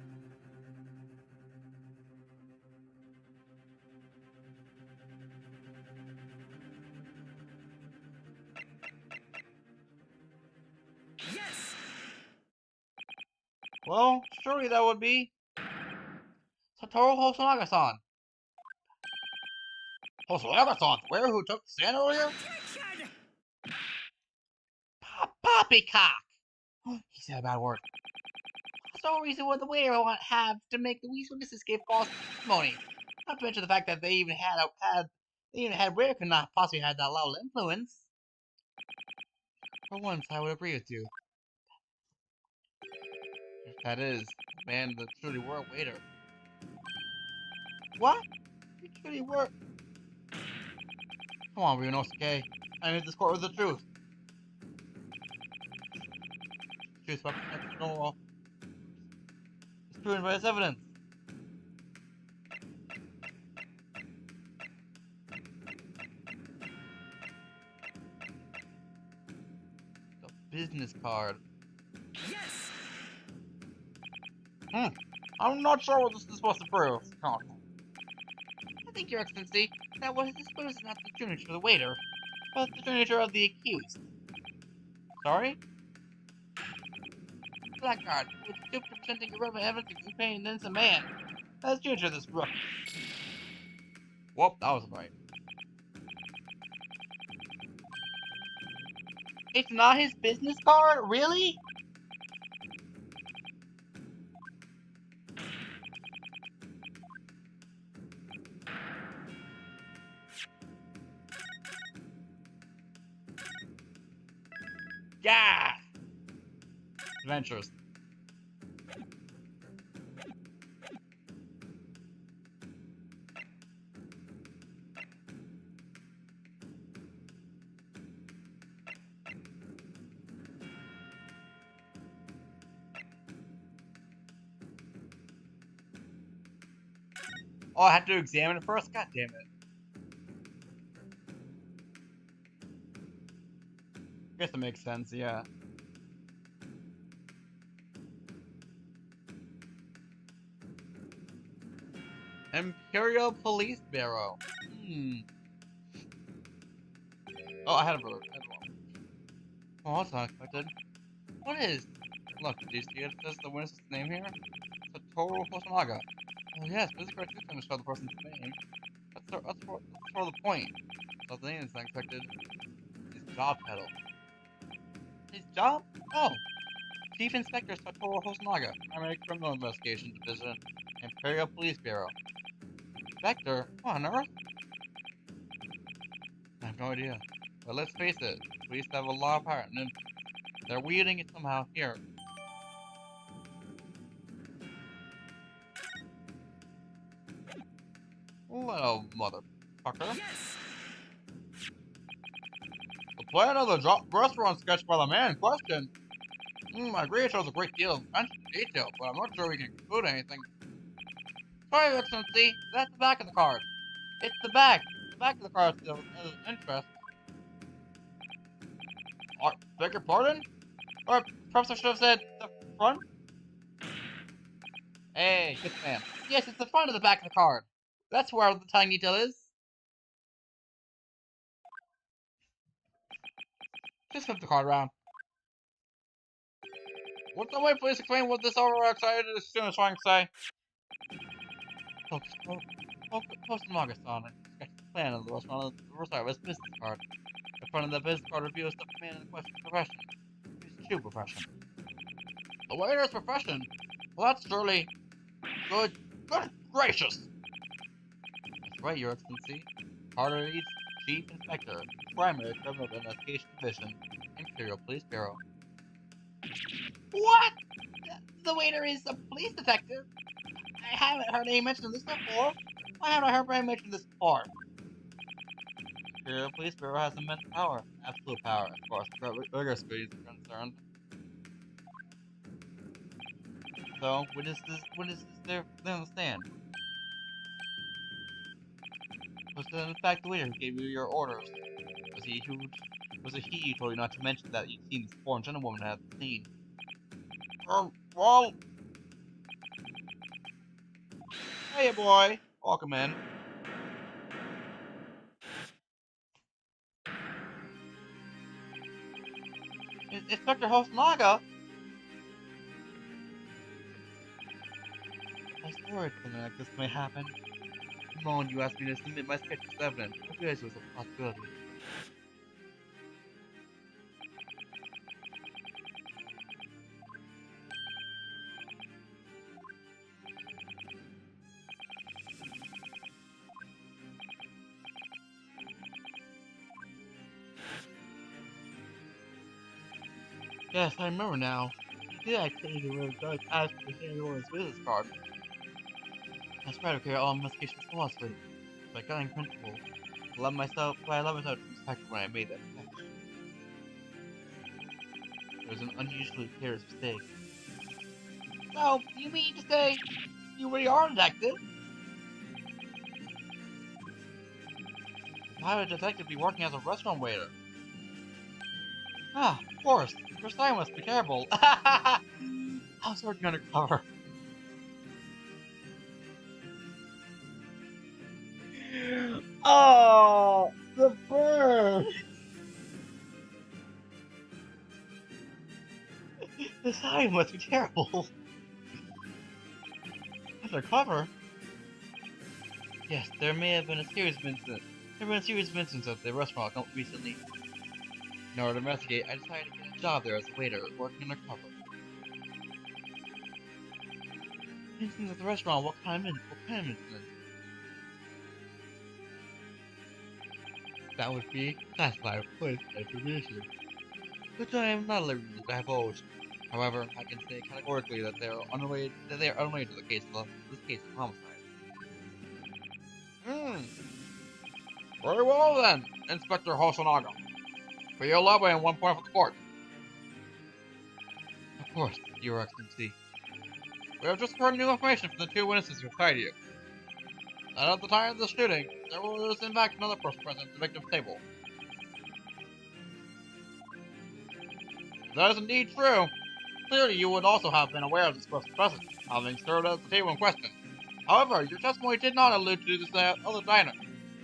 Yes! Well, surely that would be Satoru Hosonaga-san. Hosonaga-san, where who took the stand earlier? Objection! Poppycock! He said a bad word. That's the whole reason what the waiter want have to make the witnesses give false testimony. Not to mention the fact that they even had Rare could not possibly have that level of influence. For once, I would agree with you. That is, man, the truly were a waiter. What? You truly were? Come on, Ryunosuke. I mean, this court was the truth. Truth about the normal. It's proven by this evidence. The business card. Yes! I'm not sure what this is supposed to prove. I think, Your Excellency, that what this proves is not the true nature of the waiter, but the true nature of the accused. Sorry? Blackguard, with stupid presenting irrelevant evidence to contain an innocent man. That's the true nature of this rook. Whoop, that was right. It's not his business card? Really? Yeah! Adventures. Oh, I have to examine it first? God damn it. I guess it makes sense, yeah. Imperial Police Bureau. Oh, I had a bird. Oh, that's unexpected. What is? Look, do you see it? It says the witness's name here? Satoru Hosonaga. Oh yes, physical recognition to show the person's name. That's for the point. So the name is unexpected. His job title. His job? Oh! Chief Inspector Satoru Hosonaga, Primary Criminal Investigation Division, Imperial Police Bureau. Inspector? What on earth? I have no idea. But let's face it, police have a lot of power, and they're wielding it somehow here. Well, motherfucker. Yes! The plan of the restaurant sketch by the man in question. I agree it shows a great deal of attention to detail, but I'm not sure we can conclude anything. Sorry, Your Excellency, that's the back of the card. It's the back. The back of the card still has interest. Beg your pardon? Or perhaps I should have said the front? Hey, good man. Yes, it's the front of the back of the card. That's where the tiny detail is. Just flip the card around. Would somebody please explain what this overexcited student is trying to say? Post an August on it. Sketch the plan of the restaurant of the reverse side of his business card. The front of the business card reveals the man in question's profession. His true profession. The waiter's profession? Well, that's surely... Good gracious! That's right, Your Excellency. Carter East, Chief Inspector, Primary Criminal Investigation Division, Imperial Police Bureau. What? The waiter is a police detective? I haven't heard any mention of this before. Why haven't I heard any mention of this before? Imperial Police Bureau has immense power. Absolute power, as far as burger speed is concerned. So, what is this there on the stand? Was it in fact the waiter who gave you your orders? Was it he who told you not to mention that you'd seen this foreign gentlewoman at the scene? Well, hey boy, welcome in. Inspector Hosonaga? I was worried something like this may happen. The moment you asked me to submit my sketch as evidence, I realized it was a possibility. Yes, I remember now. He did actually do what does ask for his business card. I tried to carry all investigations flawlessly, but guiding principle. I love myself to respect when I made that sketch. It was an unusually careless mistake. So, you mean to say you really are a detective? Why would a detective be working as a restaurant waiter? Ah, of course. Your sign must be terrible. I was working undercover. Oh, the bird! The sign must be terrible. Undercover? Yes, there may have been a series of incidents. There have been a series of incidents at the restaurant recently. In order to investigate, I decided to get a job there as a waiter, working undercover. Incidents at the restaurant, what kind of incidents? That would be classified with information, which I am not liberty to divulge. However, I can say categorically that they are unrelated to the case of this case of homicide. Hmm. Very well then, Inspector Hosonaga. For your lobby and 1 point for the court. Of course, Your Excellency. We have just heard new information from the two witnesses beside you. That at the time of the shooting, there was in fact another person present at the victim's table. If that is indeed true, clearly you would also have been aware of this person's presence, having served at the table in question. However, your testimony did not allude to this other diner.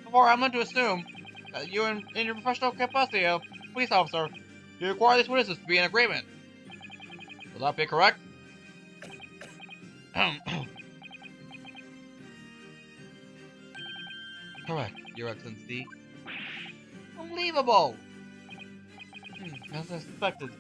Therefore, I'm led to assume that you, in your professional capacity of police officer, you require these witnesses to be in agreement. Will that be correct? Correct, Your Excellency. Unbelievable! As I expected.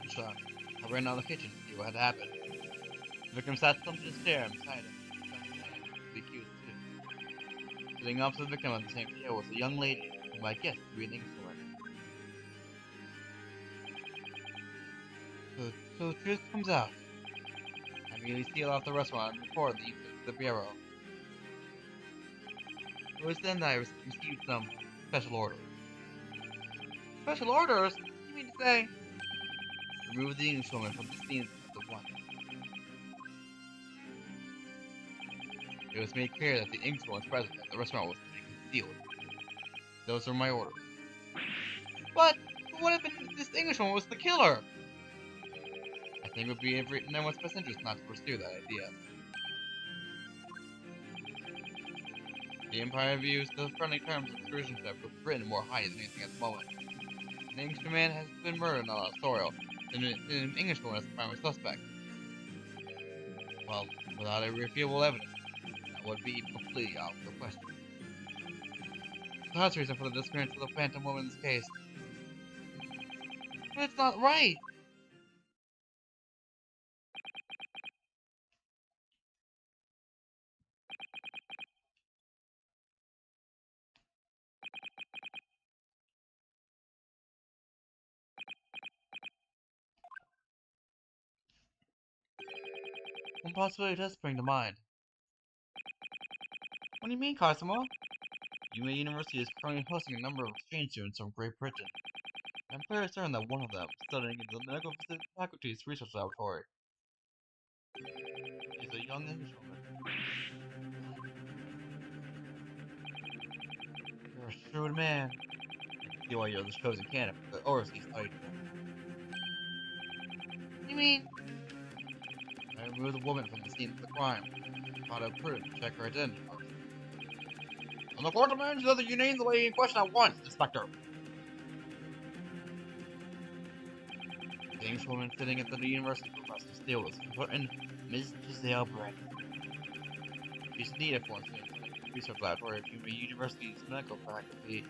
Shot. I ran out of the kitchen to see what had happened. The victim sat slumped in his chair beside him. The accused too. Sitting opposite the victim on the same chair was a young lady, whom I guessed to be an Englishwoman. So the truth comes out. I immediately sealed off the restaurant and reported the incident to the bureau. It was then that I received some special orders. Special orders? You mean to say? Remove the Englishwoman from the scene of the one. It was made clear that the Englishwoman's presence at the restaurant was to be concealed. Those were my orders. But what if this Englishwoman was the killer? I think it would be in anyone's best interest not to pursue that idea. The Empire views the friendly terms of the relationship with Britain more highly than anything at the moment. An Englishman has been murdered on our soil, and an Englishwoman is the primary suspect. Well, without irrefutable evidence, that would be completely out of the question. So that's the reason for the disappearance of the Phantom Woman in this case. But it's not right! One possibility does spring to mind. What do you mean, Cosimo? Yuma University is currently hosting a number of exchange students from Great Britain. I'm fairly certain that one of them, studying in the Medical Faculty's Research Laboratory, is a young Englishwoman. You're a shrewd man. I see why you're the chosen candidate for the overseas study. You mean, I removed the woman from the scene of the crime. Thought it prudent to check her identity first. On the court demands that you name the lady in question at once, Inspector. The English woman sitting at the university professor Steele was certain Miss Giselle Brett. She's needed for instance in the research laboratory of the university's medical faculty.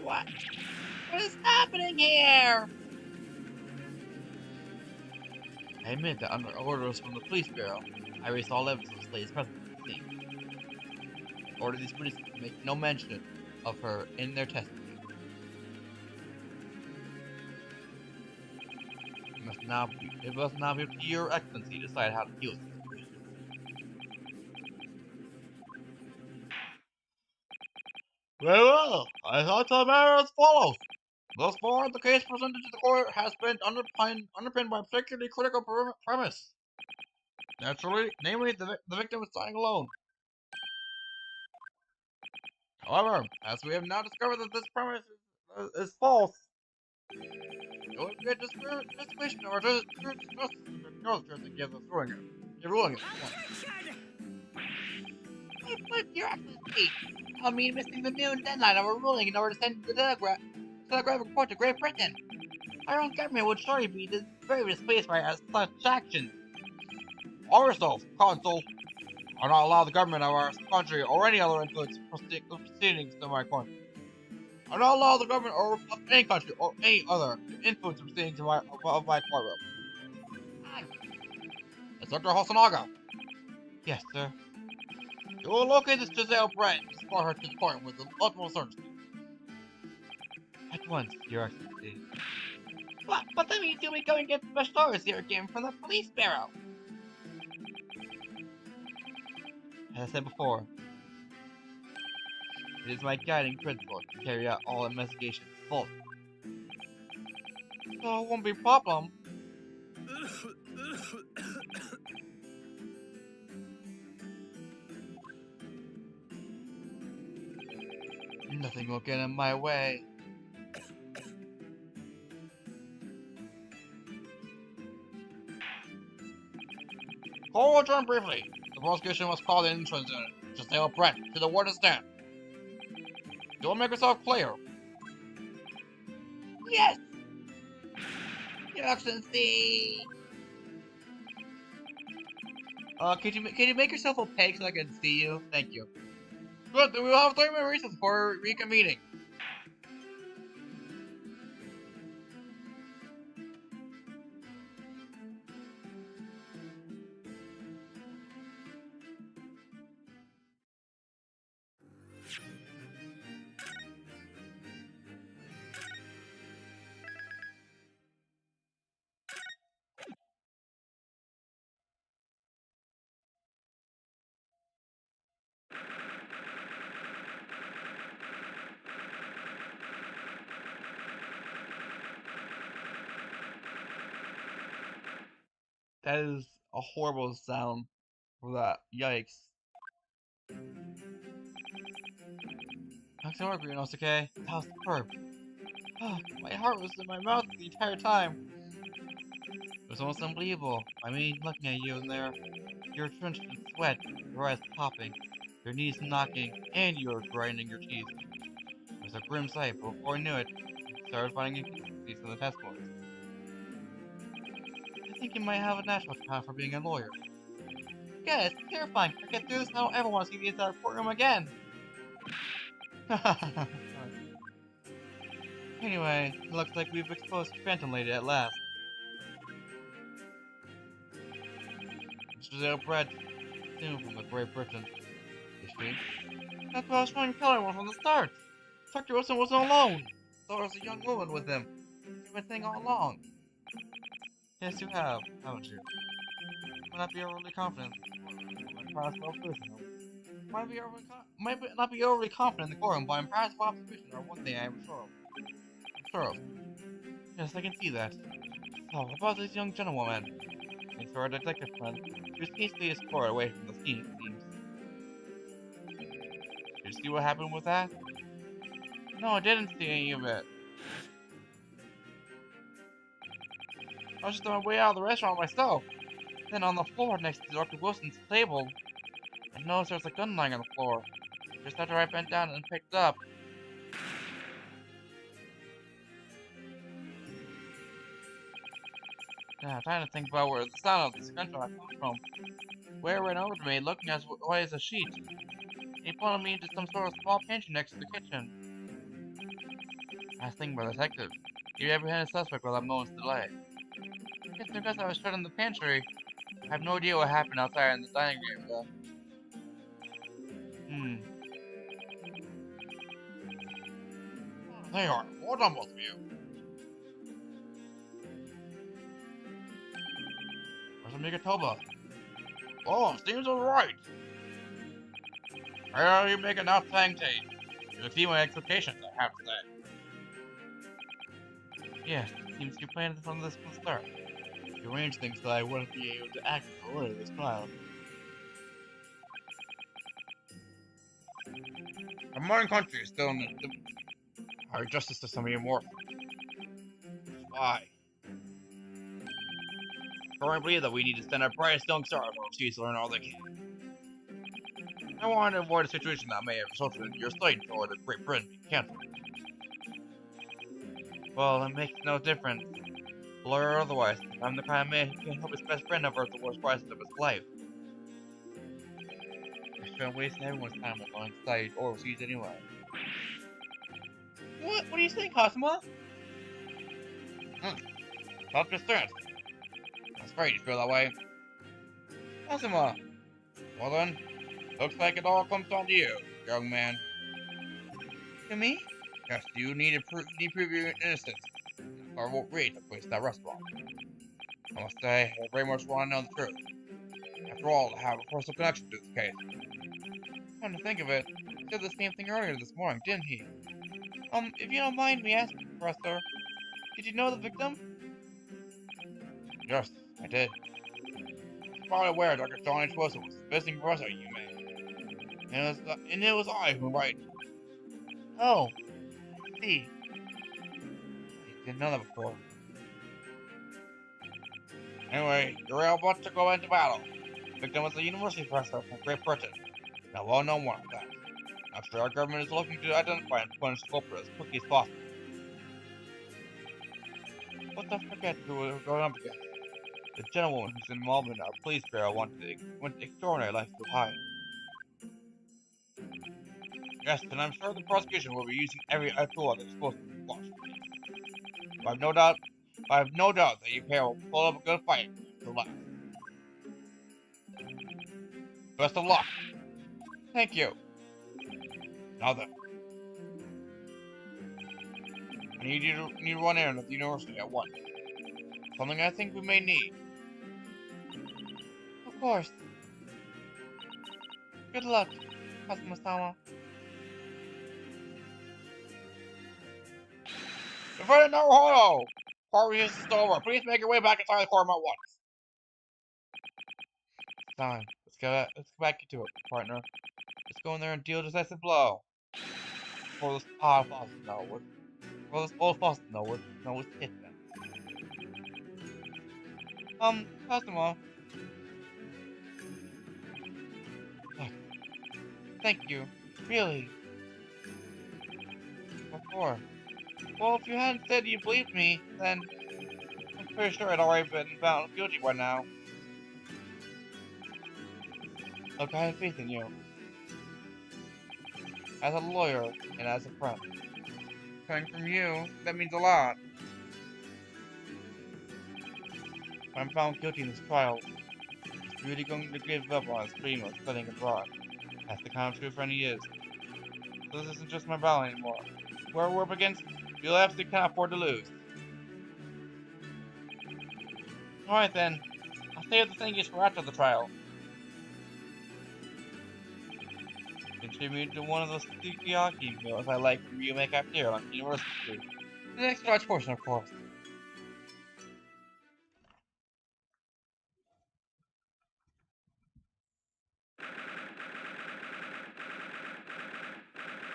what? What is happening here? I admit that under orders from the police bureau, I erased all evidence of Slade's presence at the scene. I ordered these witnesses to make no mention of her in their testimony. It must now be up to your excellency to decide how to deal with this situation. Very well. I thought the matter as follows. Thus far, the case presented to the court has been underpinned by a particularly critical premise. Naturally, namely, the victim is dying alone. However, as we have now discovered that this premise is false, it would be a discretion of our justice to give us ruling it. But Your Excellency, tell me missing the noon deadline of a ruling in order to send the telegraph report to Great Britain. Our own government would surely be very displeased by such action. Ourselves, Consul, are not allowed the government of our country or any other influence proceedings to my court. Are not allowed the government of any country or any other to influence the proceedings of my courtroom. Inspector Hosonaga, Yes, sir. you will locate this Giselle Brett and escort her to the court with the utmost urgency. At once, Your Excellency. But that means you'll be going to get special orders here again from the police bureau. As I said before, it is my guiding principle to carry out all investigations fully. So it won't be a problem. Nothing will get in my way. Court will adjourn briefly. The prosecution must call the entrance in Giselle Brett to the witness stand. You will make yourself clear. Yes! Your Excellency! Can you make yourself opaque so I can see you? Thank you. Good, then we will have 3-minute recess for reconvening. That is a horrible sound for that. Yikes. Excellent work, Ryunosuke. That was superb. My heart was in my mouth the entire time. It was almost unbelievable. I mean, looking at you in there, you're drenched in sweat, your eyes popping, your knees knocking, and you were grinding your teeth. It was a grim sight, but before I knew it, I started finding inconsistencies in the test scores. I think you might have a natural talent for being a lawyer. Yeah, it's terrifying. I get through this, I don't ever want to see the inside courtroom again. Anyway, it looks like we've exposed Phantom Lady at last. Giselle Brett, soon from the Great Britain. Is she? That's what I was trying to tell everyone from the start. Dr. Wilson wasn't alone. There was a young woman with him. You've been saying all along. Yes, you have, haven't you? Might not be overly confident. Might not be overly confident in the courtroom, but impressive observation are one thing I am sure of. Yes, I can see that. So, about this young gentlewoman? Thanks to our detective friend, she was hastily escorted away from the scene, it seems. Did you see what happened with that? No, I didn't see any of it. I was just on my way out of the restaurant myself. Then on the floor next to Dr. Wilson's table, I noticed there was a gun lying on the floor. Just after I bent down and picked it up. Now, I'm trying to think about where the sound of this gunshot came from. Ware ran over to me, looking as white as a sheet. He pointed me into some sort of small pantry next to the kitchen. I was thinking about the detective. He apprehended the suspect without a moment's delay. It's because I was shut in the pantry. I have no idea what happened outside in the dining room, though. Hang on, hold on, both of you. Where's Amiga Toba? Oh, seems alright. Where are you making out Tang Tate? You exceed my expectations, I have to say. Yes, seems you planned it from this from the start. You arranged things so I wouldn't be able to act as the lawyer of this trial. Our modern country is still in the our justice system even more. Why? I firmly believe that we need to send our brightest young stars overseas to learn all they can. I want to avoid a situation that may have resulted in your studies or the Great Britain being cancelled. Well, it makes no difference. Lawyer or otherwise, I'm the kind of man who can help his best friend avert the worst crisis of his life. I shouldn't waste everyone's time on going to study overseas anyway. What are you saying, Cosmo? Self-concerned. That's right, you feel that way. Cosmo! Well then, looks like it all comes down to you, young man. To me? Yes, you need to prove your innocence. Or won't read the place that restaurant. I must say, I very much want to know the truth. After all, I have a personal connection to this case. Come to think of it, he said the same thing earlier this morning, didn't he? If you don't mind me asking, Professor, did you know the victim? Yes, I did. You're probably aware Dr. Johnny Wilson was the visiting professor you met. And it was I who invited you. Oh, I see. I didn't know that before. Anyway, you're about to go into battle. The victim was a university professor from Great Britain. Now, well-known one, in fact. Actually, our government is looking to identify and punish the culprit as quickly as possible. What the forget who we're going up against? The gentlewoman whose involvement in our police bureau went extraordinary lengths to hide. Yes, and I'm sure the prosecution will be using every tool at their disposal to quash the case. I have no doubt that you pair will pull up a good fight to the last. Best of luck. Thank you. Now then, I need to run errand at the university at once. Something I think we may need. Of course. Good luck, Kazuma-sama. Lieutenant Naruhodo! Car resistance is over. Please make your way back inside the courtroom at once. It's time. Let's get back into it, partner. Let's go in there and deal a decisive blow. For this old fossil know what's hit them. Kazuma. Look. Thank you. Really. What for? Well, if you hadn't said you believed me, then I'm pretty sure I'd already been found guilty by now. Look, I have faith in you. As a lawyer and as a friend. Coming from you, that means a lot. If I'm found guilty in this trial, he's really going to give up on his dream of studying abroad. That's the kind of true friend he is. So this isn't just my battle anymore. Whoever we're up against, we'll absolutely can't afford to lose. Alright then, I'll save the thingies for after the trial. Contribute to one of those sukiyaki meals I like from Yume Cafeteria on University Street. The next large portion, of course.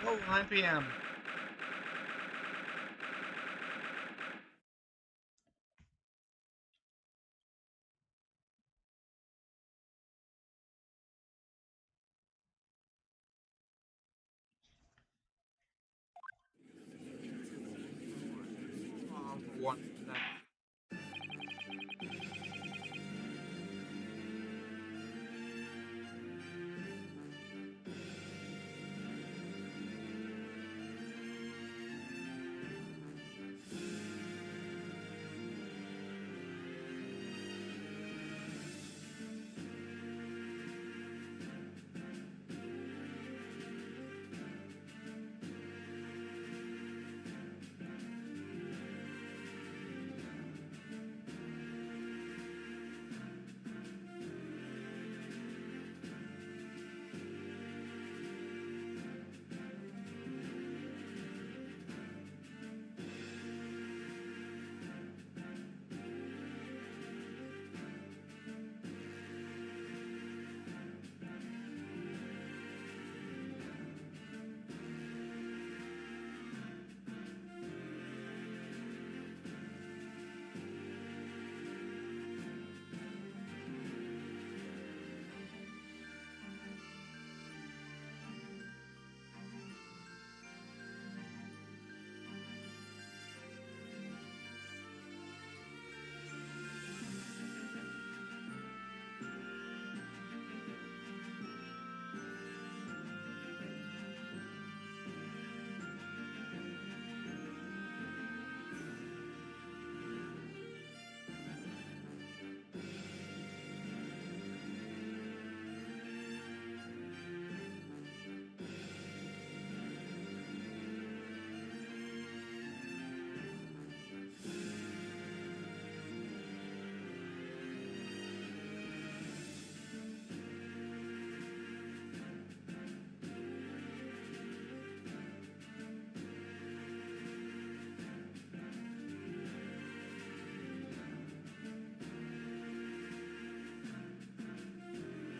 Oh, 9 p.m. one.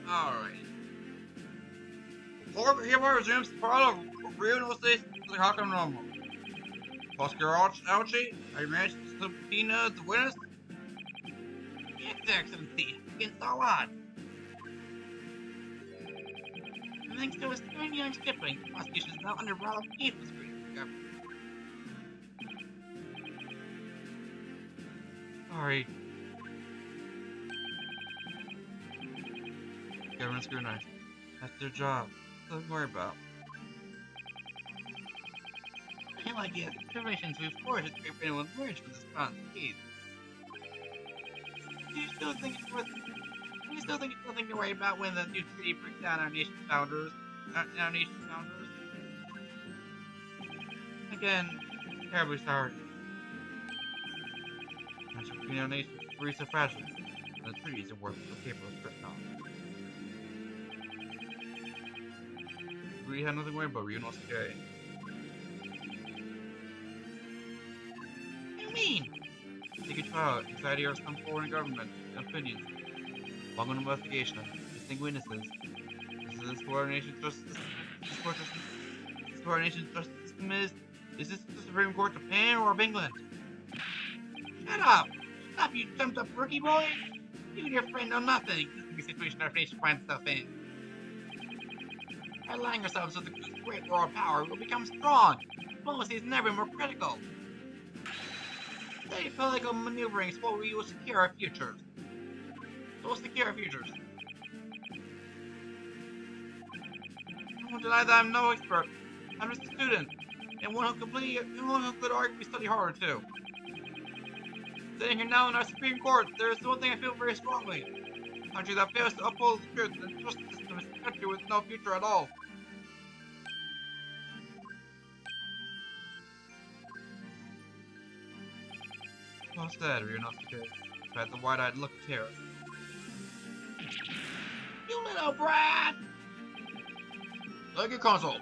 Alright. Before he resumes the trial of Rio State to Hakan Romo. Oscar Alchi, I managed to subpoena the witness. Yes, Excellency, against all odds. Thanks to a stern young stippling, the prosecution is now under royal case with the government. Sorry. Government scrutinized. That's their job. Nothing to worry about. I like the observations we've forged at Great Britain will emerge from this case. Do you still think it's nothing to worry about when the new treaty breaks down our nation's founders? Again, terribly sorry. As between our nations is so fragile, and the treaty isn't worth the paper it's written on. We have nothing to worry about, Ryunosuke. What do you mean? Take a trial, anxiety or some foreign government opinions. Long investigation, distinct witnesses. This is where our nation's justice system is. Is this the Supreme Court of Japan or of England? Shut up! Stop, you jumped up rookie boy! You and your friend know nothing. This is the situation our nation finds itself in. By aligning ourselves with the great world power, we'll become strong. Diplomacy is never more critical. Steady political maneuvering is what we will secure our futures. So we'll secure our futures. I won't deny that I'm no expert. I'm just a student, and one who could arguably study harder too. Sitting here now in our Supreme Court, there is one thing I feel very strongly. A country that fails to uphold the truth and justice system is a country with no future at all. Well said, Ryunosuke. Had the wide-eyed look of terror. You little brat! Thank you, Consul.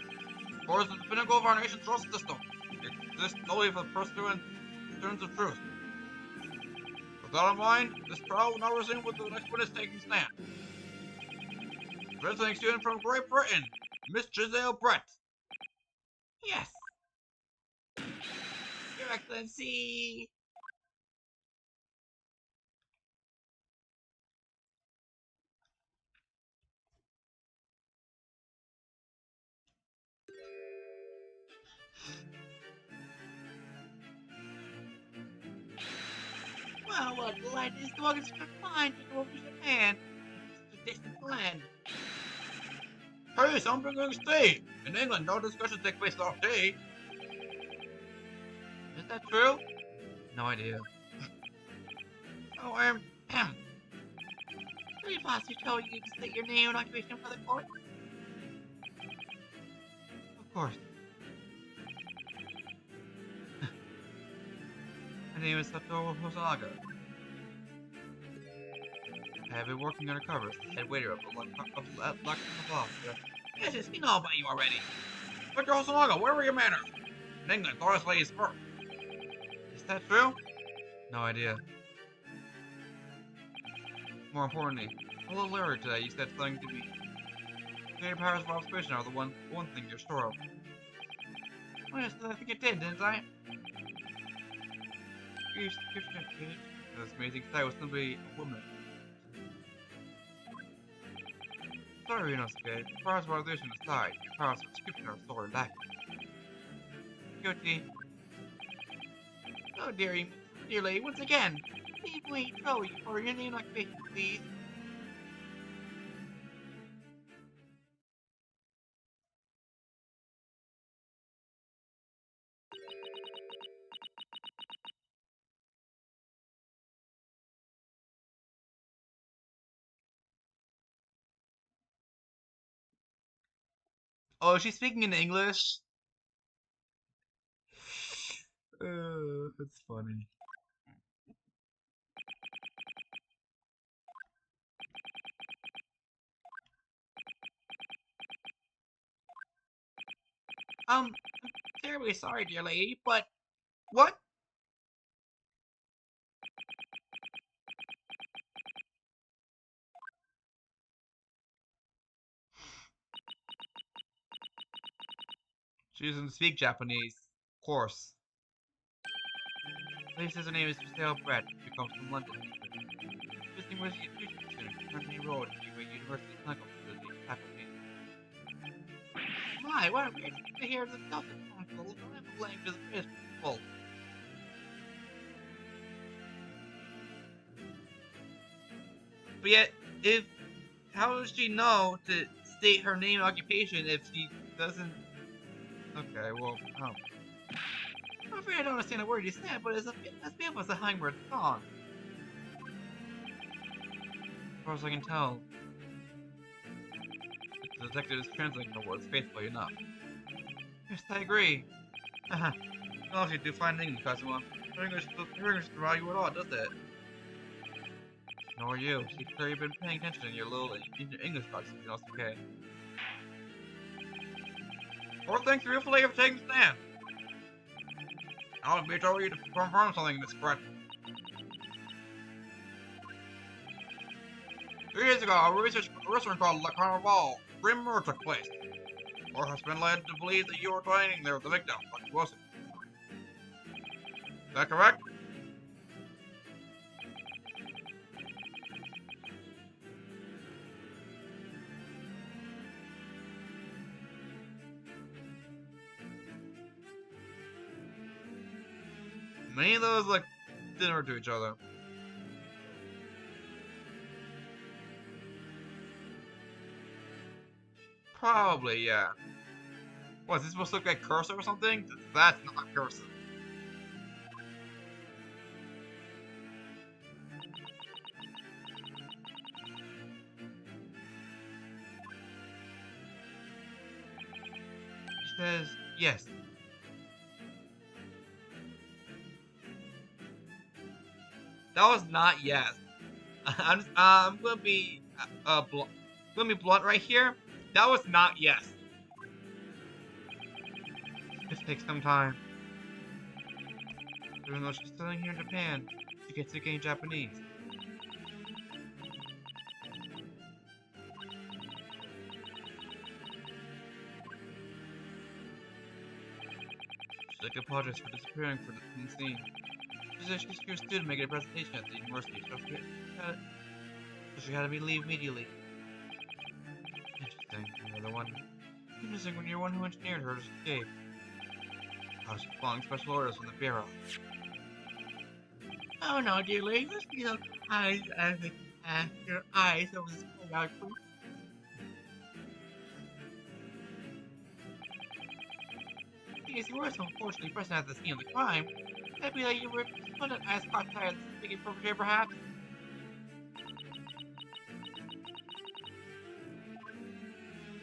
Court is the pinnacle of our nation's justice system. It exists solely for the pursuance of truth. With that in mind, this trial will now resume with the next witness taking stand. Visiting student from Great Britain, Miss Giselle Brett. Yes! Your Excellency! Well, what a delight this dog is confined to go to Japan. It's a distant land. Hey, something on state! In England, no discussions take place off day. Is that true? No idea. So, did your boss tell you to state your name and occupation for the court? Of course. My name is Satoru Hosonaga. I have been working undercover as the head waiter of the Luck Plaza. Yes, yes, we know about you already. Mr. Hosonaga, where were your manners? In England, Doris ladies first. Is that true? No idea. More importantly, a little earlier today you said something to me. Your powers of observation are the one thing you're sure of. Oh, yes, I think it did, didn't I? Your description of Kate, this amazing sight was simply a woman. Sorry, Inosuke. Powers of observation aside, your powers of description are sorely lacking. Guilty. Oh, dear lady, once again, please wait, trouble you for your name and occupation, please. Oh, is she speaking in English? That's funny. I'm terribly sorry, dear lady, but what? She doesn't speak Japanese. Of course. Lady says her name is Michelle Brett. She comes from London. Visiting University of Future student, currently enrolled in the University Clinical Facility faculty. My, what a weird thing to hear the Celtic Council language is beautiful. But yet, how does she know to state her name and occupation if she doesn't? Okay, well, I'm afraid I don't understand a word you said, but it's as beautiful as a hummingbird song. as far as I can tell, the detective is translating her words faithfully enough. Yes, I agree. Haha. No, you do fine English, Kazuma. Her English doesn't wow you at all, does it? Nor you. See, clearly you've been paying attention in your English classes, you know, it's okay. Well, thanks beautifully for taking the stand. I'll be told you to confirm something, Miss Brett. 3 years ago, a restaurant called La Carnival Grim murder took place. Or has been led to believe that you were dining there with the victim, but you wasn't. Is that correct? Many of those look similar to each other. Probably, yeah. What, is this supposed to look like cursive or something? That's not cursive. She says, yes. That was not yes. I'm gonna be blunt right here. That was not yes. This takes some time. Even though she's studying here in Japan, she gets to gain Japanese. She's like apologized for disappearing from the scene. She said she's a student making a presentation at the university, so she had to leave immediately. Interesting. Another one. Interesting when you're one who engineered her to escape. I was following special orders from the Bureau. Oh no, dear lady, let's be so kind as I can cast your eyes over this cold fruit. If you were so unfortunately present at the scene of the crime, that'd be like you were put as caught tired of speaking perpetrator, perhaps?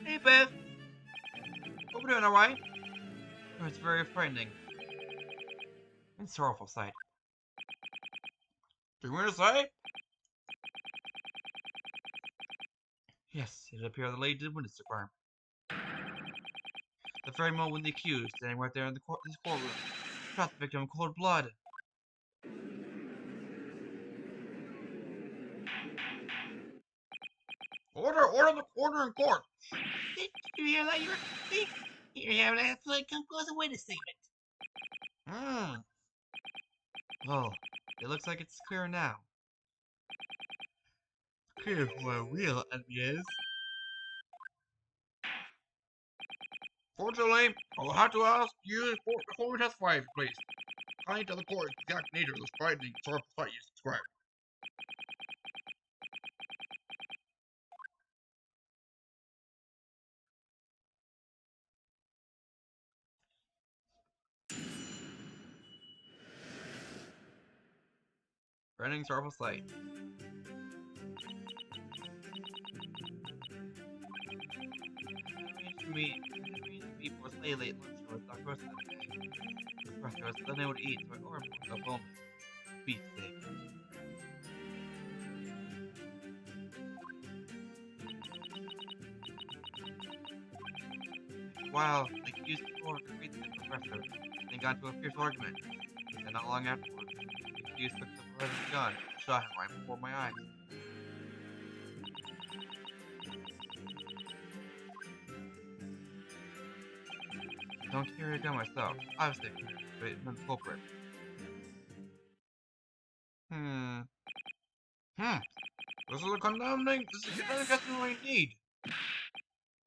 Hey, Beth! Hope we're doing alright? It's very frightening and sorrowful sight. Do you want to say? Yes, it appears the lady did witness the crime. The very moment when the accused, standing right there in this courtroom, shot the victim in cold blood. Order in court! Did you hear that, Your Excellency? You have an absolute conclusive witness statement. Well, it looks like it's clear now. Clear who our real enemy is. Fortunately, I will have to ask you before we testify, please. Kindly tell the court the exact nature of this frightening, sorrowful sight you described. Frightening, sorrowful sight. Arranged to meet for a late lunch with Dr. Rosa that day. The professor was unable to eat, so I ordered a bonus beefsteak. While the accused before agreed to the professor, they got into a fierce argument, and not long afterwards, the accused took the professor's gun and shot him right before my eyes. Don't carry a gun myself. Obviously, but it's not the culprit. This is a condemning. This is a condemning indeed.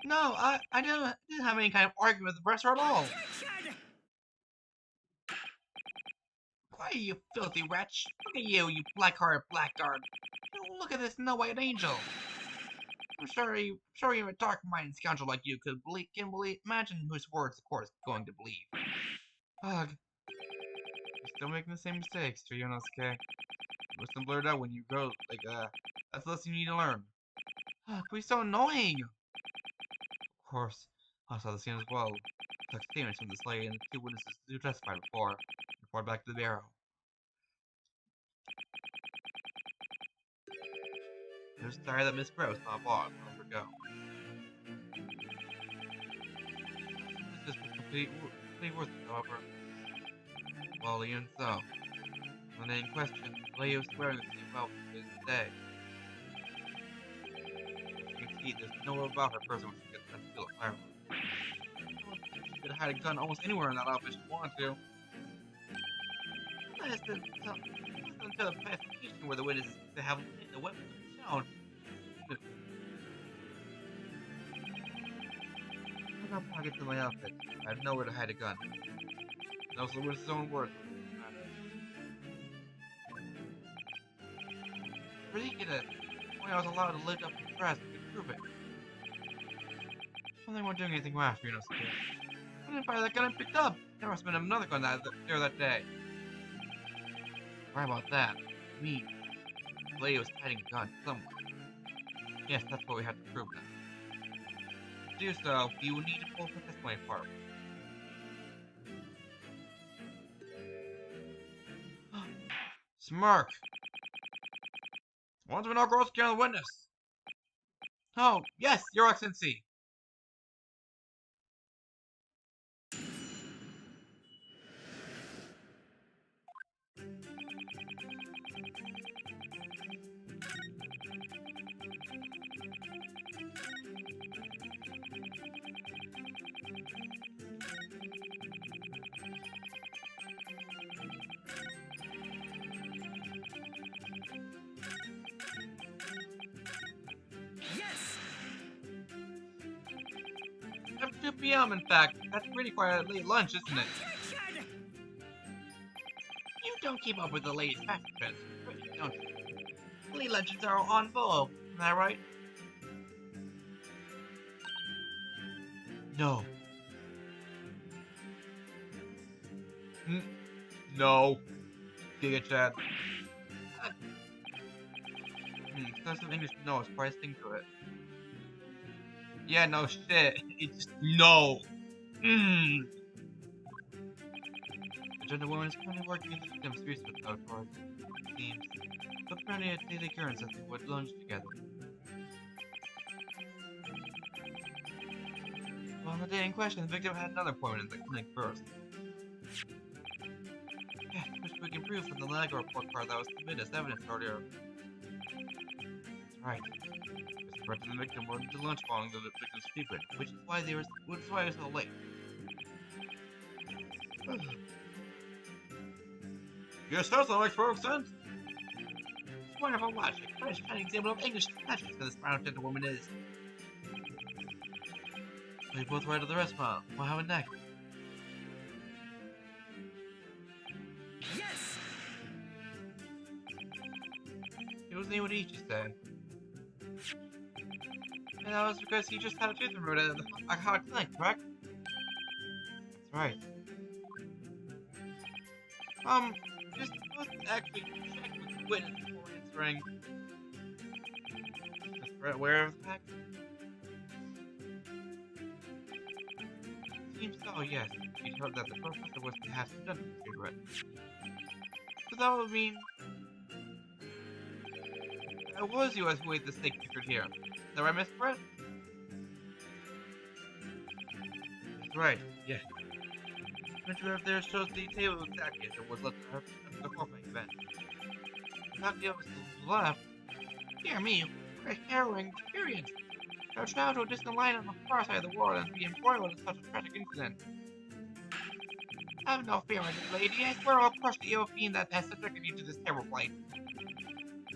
No, I didn't have any kind of argument with the professor at all. Why, you filthy wretch? Look at you, you black-hearted blackguard. Look at this no-white angel. I'm sure even a dark-minded scoundrel like you can imagine whose words the court is going to believe. Ugh. You're still making the same mistakes, Ryunosuke. What's them blurred out when you go like that? That's the lesson you need to learn. Ugh, we're so annoying! Of course, I saw the scene as well. Took statements from this lady and the two witnesses who testified before. Report back to the bureau. I'm sorry that Miss Gross not bought. Let her go. This is completely worth it, however. Well, even so. When in question, the lady was wearing the same outfit as today. As you can see, there's no about her person when she gets to feel a firework. She could have had a gun almost anywhere in that outfit if she wanted to. That has been until the investigation where the witnesses to have the weapon shown. I got pockets in my outfit. I have nowhere to hide a gun. And also with his own words. Ridiculous. When I was allowed to lift up the dress to prove it. Well, they weren't doing anything rash, Ryunosuke. I didn't fire that gun I picked up. There must have been another gun there that day. Right about that. Me. The lady was hiding a gun somewhere. Yes, that's what we have to prove now. To do so, you will need to pull the testimony apart. Smirk! Want to know girls can the witness? Oh, yes, Your Excellency! After 2 p.m. in fact. That's really quite a late lunch, isn't it? You don't keep up with the latest fashion trends, really, don't you? Lee legends are on vogue, am I right? No. No. Giga chat. That's some English no, it's probably sting to it. Yeah, no shit. It's just no. The gender woman is currently working in the victim's research laboratory. It seems. But apparently a daily occurrence that they would lunch together. Well, on the day in question, the victim had another appointment in the clinic first. Yeah, which we can prove from the lag report card that was submitted as evidence earlier. That's right. Mr. Brett and the victim were to lunch following the victim's treatment, which is why he was so late. Yes, that makes perfect sense. It's wonderful watch. A fresh shining example of English fashion for this brown gentlewoman is. So you both right at the restaurant. We'll have a next. Yes! It was what Ichi said. And that was because he just had a treatment room at a hard clinic, correct? That's right. You're supposed to actually check with the witness before answering. Is Brett aware of the fact? Seems so, yes. He'd heard that the professor was to have some done with the cigarette. So that would mean... it was you who ate the steak pictured here. Is that right, Miss Brett? That's right, yeah. The picture up there shows the table exactly as it was left at the horrifying event. Not the others to the left. Dear me, what a harrowing experience. Our childhood distant line on the far side of the world and be embroiled in such a tragic incident. Have no fear, my good lady. I swear I'll crush the ill fiend that has subjected you to this terrible plight.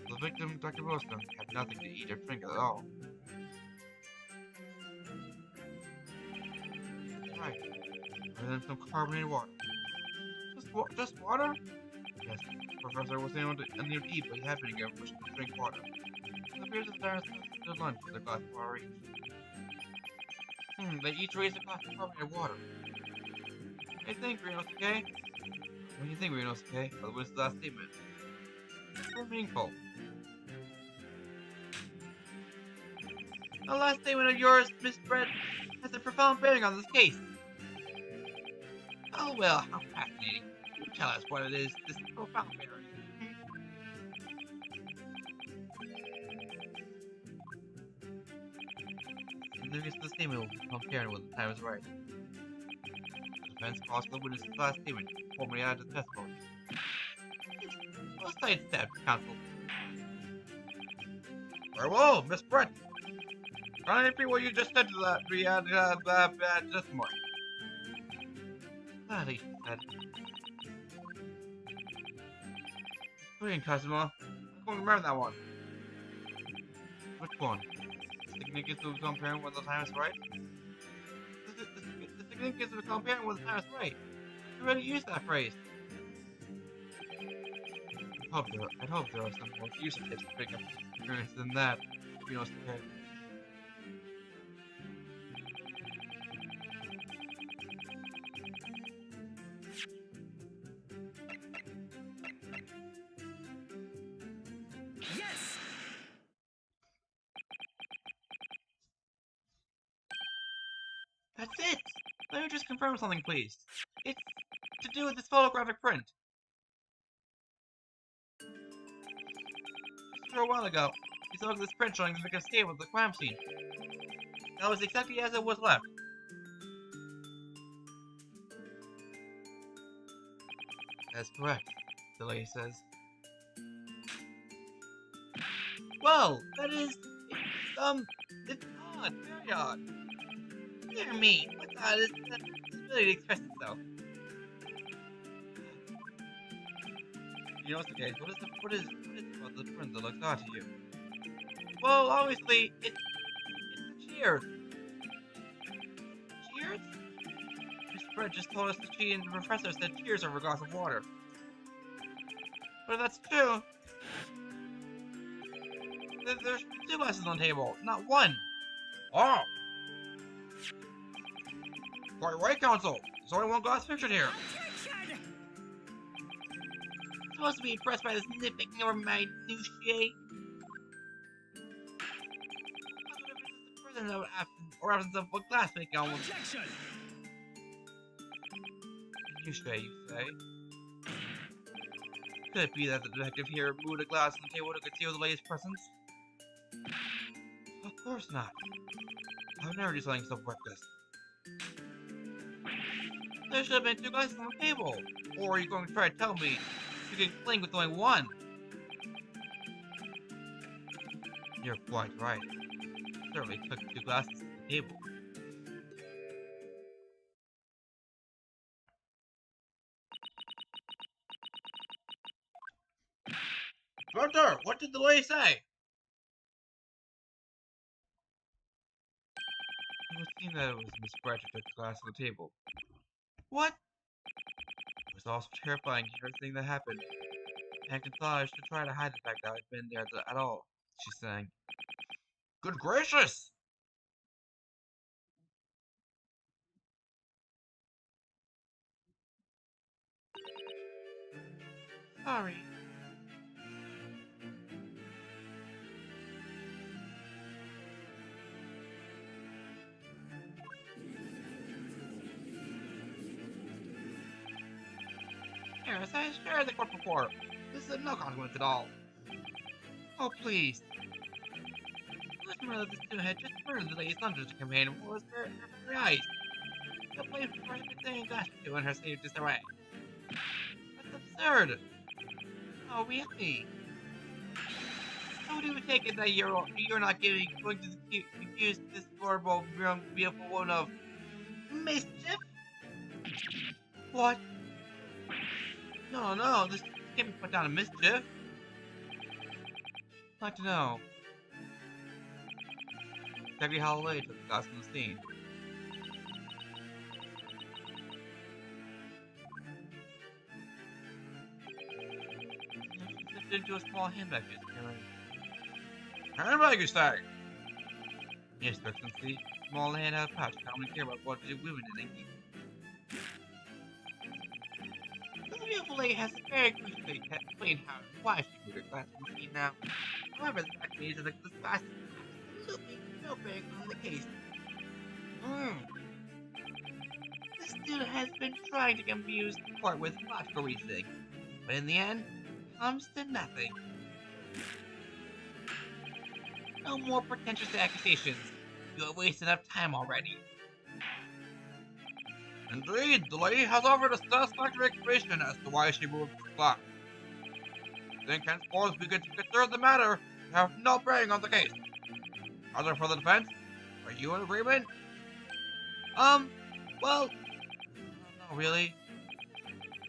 The victim, Dr. Wilson, had nothing to eat or drink at all. Right. Other than some carbonated water. Just water? Yes. The professor was unable to eat, but he had been given permission to drink water. It appears that the dinosaurs stood lunch with a glass of water each. They each raised a glass of carbonated water. What do you think, Renosuke? What do you think, Renosuke? What was the last statement? So meaningful. The last statement of yours, Miss Brett, has a profound bearing on this case. Oh well, how fascinating. You tell us what it is, this profound bearing. The significance of the statement will become apparent when the time is right. The defense calls for the witness's last statement formally added to the testimony. Well sidestepped, counsel. Very well, Miss Brett. Try to repeat what you just said to that testimony. Gladly, she said. Brilliant, Kazuma. I'm going to remember that one. Which one? The significance of comparing when the time is right? The significance of comparing when the time is right. You already used that phrase. I'd hope there are some more useful tips to pick up experience than that. You know, okay. Yes! That's it! Let me just confirm something, please. It's to do with this photographic print. Just a while ago, we saw this print showing the victim's table at the crime scene. That was exactly as it was left. That's correct, the lady says. Well, that is... it's odd, very odd. Dear me, what's odd is that its ability to express itself. You know what's okay? What is about the print that looks odd to you? Well, obviously, it's cheers. Cheers? Mr. Brett just told us that she and the professor said cheers over a glass of water. But if that's true, then there should be 2 glasses on the table, not 1. Oh! Quite right, Council. There's only 1 glass pictured here. Supposed to be impressed by this nitpicking over my minutiae. The presence of absence of what glass making almost. Minutiae, you say? Could it be that the detective here moved a glass on the table to conceal the lady's presence? Of course not. I would never do something so reckless. There should have been 2 glasses on the table. Or are you going to try to tell me you can cling with only 1? You're quite right. Certainly took 2 glasses to the table. Inspector, what did the lady say? It would seem that it was Miss Brett who took the glass from the table. What? It was also terrifying everything that happened. And I thought I should try to hide the fact that I'd been there at all, she sang. Good gracious! Sorry. Here, as I shared the court before, this is no consequence at all. Oh, please. Let's remember that this student had just murdered the lady's Thunder's companion was her very eyes. The place for everything and glass to in her state of disarray. That's absurd. Oh, really? How do we take it that you're not going to accuse this horrible, young, beautiful woman of mischief? What? No, this can't be put down to mischief. I'd like to know exactly how late took the glass from the scene. She slipped into a small handbag, Handbag, you say? Yes, Your Excellency. Small handheld pouch. I only care about what the women in it. The beautiful lady has very clearly explained how and why she moved her glass from the scene now. However, the fact is that this glass is absolutely no bearing on the case. This student has been trying to confuse the court with logical reasoning, but in the end, comes to nothing. No more pretentious accusations. You have wasted enough time already. Indeed, the lady has offered a satisfactory explanation as to why she moved the clock. I think henceforth we can consider the matter to have no bearing on the case. Other for the defense? Are you in agreement? Well, I don't know really.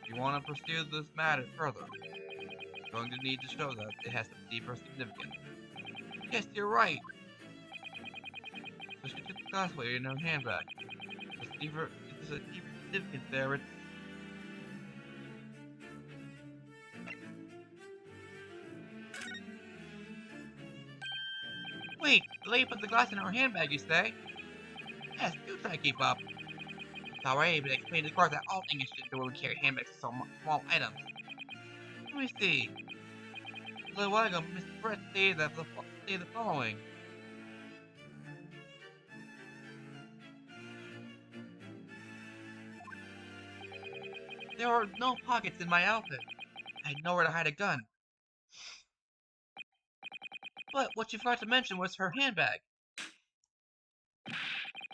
If you want to pursue this matter further, you're going to need to show that it has a deeper significance. Yes, you're right. So she took the glass away in her handbag. There's a deeper significance there. It's... Wait, the lady put the glass in her handbag, you say? Yes, do try to keep up. It's alright, but explain to the court that all English students will carry handbags with so small items. Let me see. A little while ago, Mr. Brett stated the following. There were no pockets in my outfit. I had nowhere to hide a gun. But what you forgot to mention was her handbag.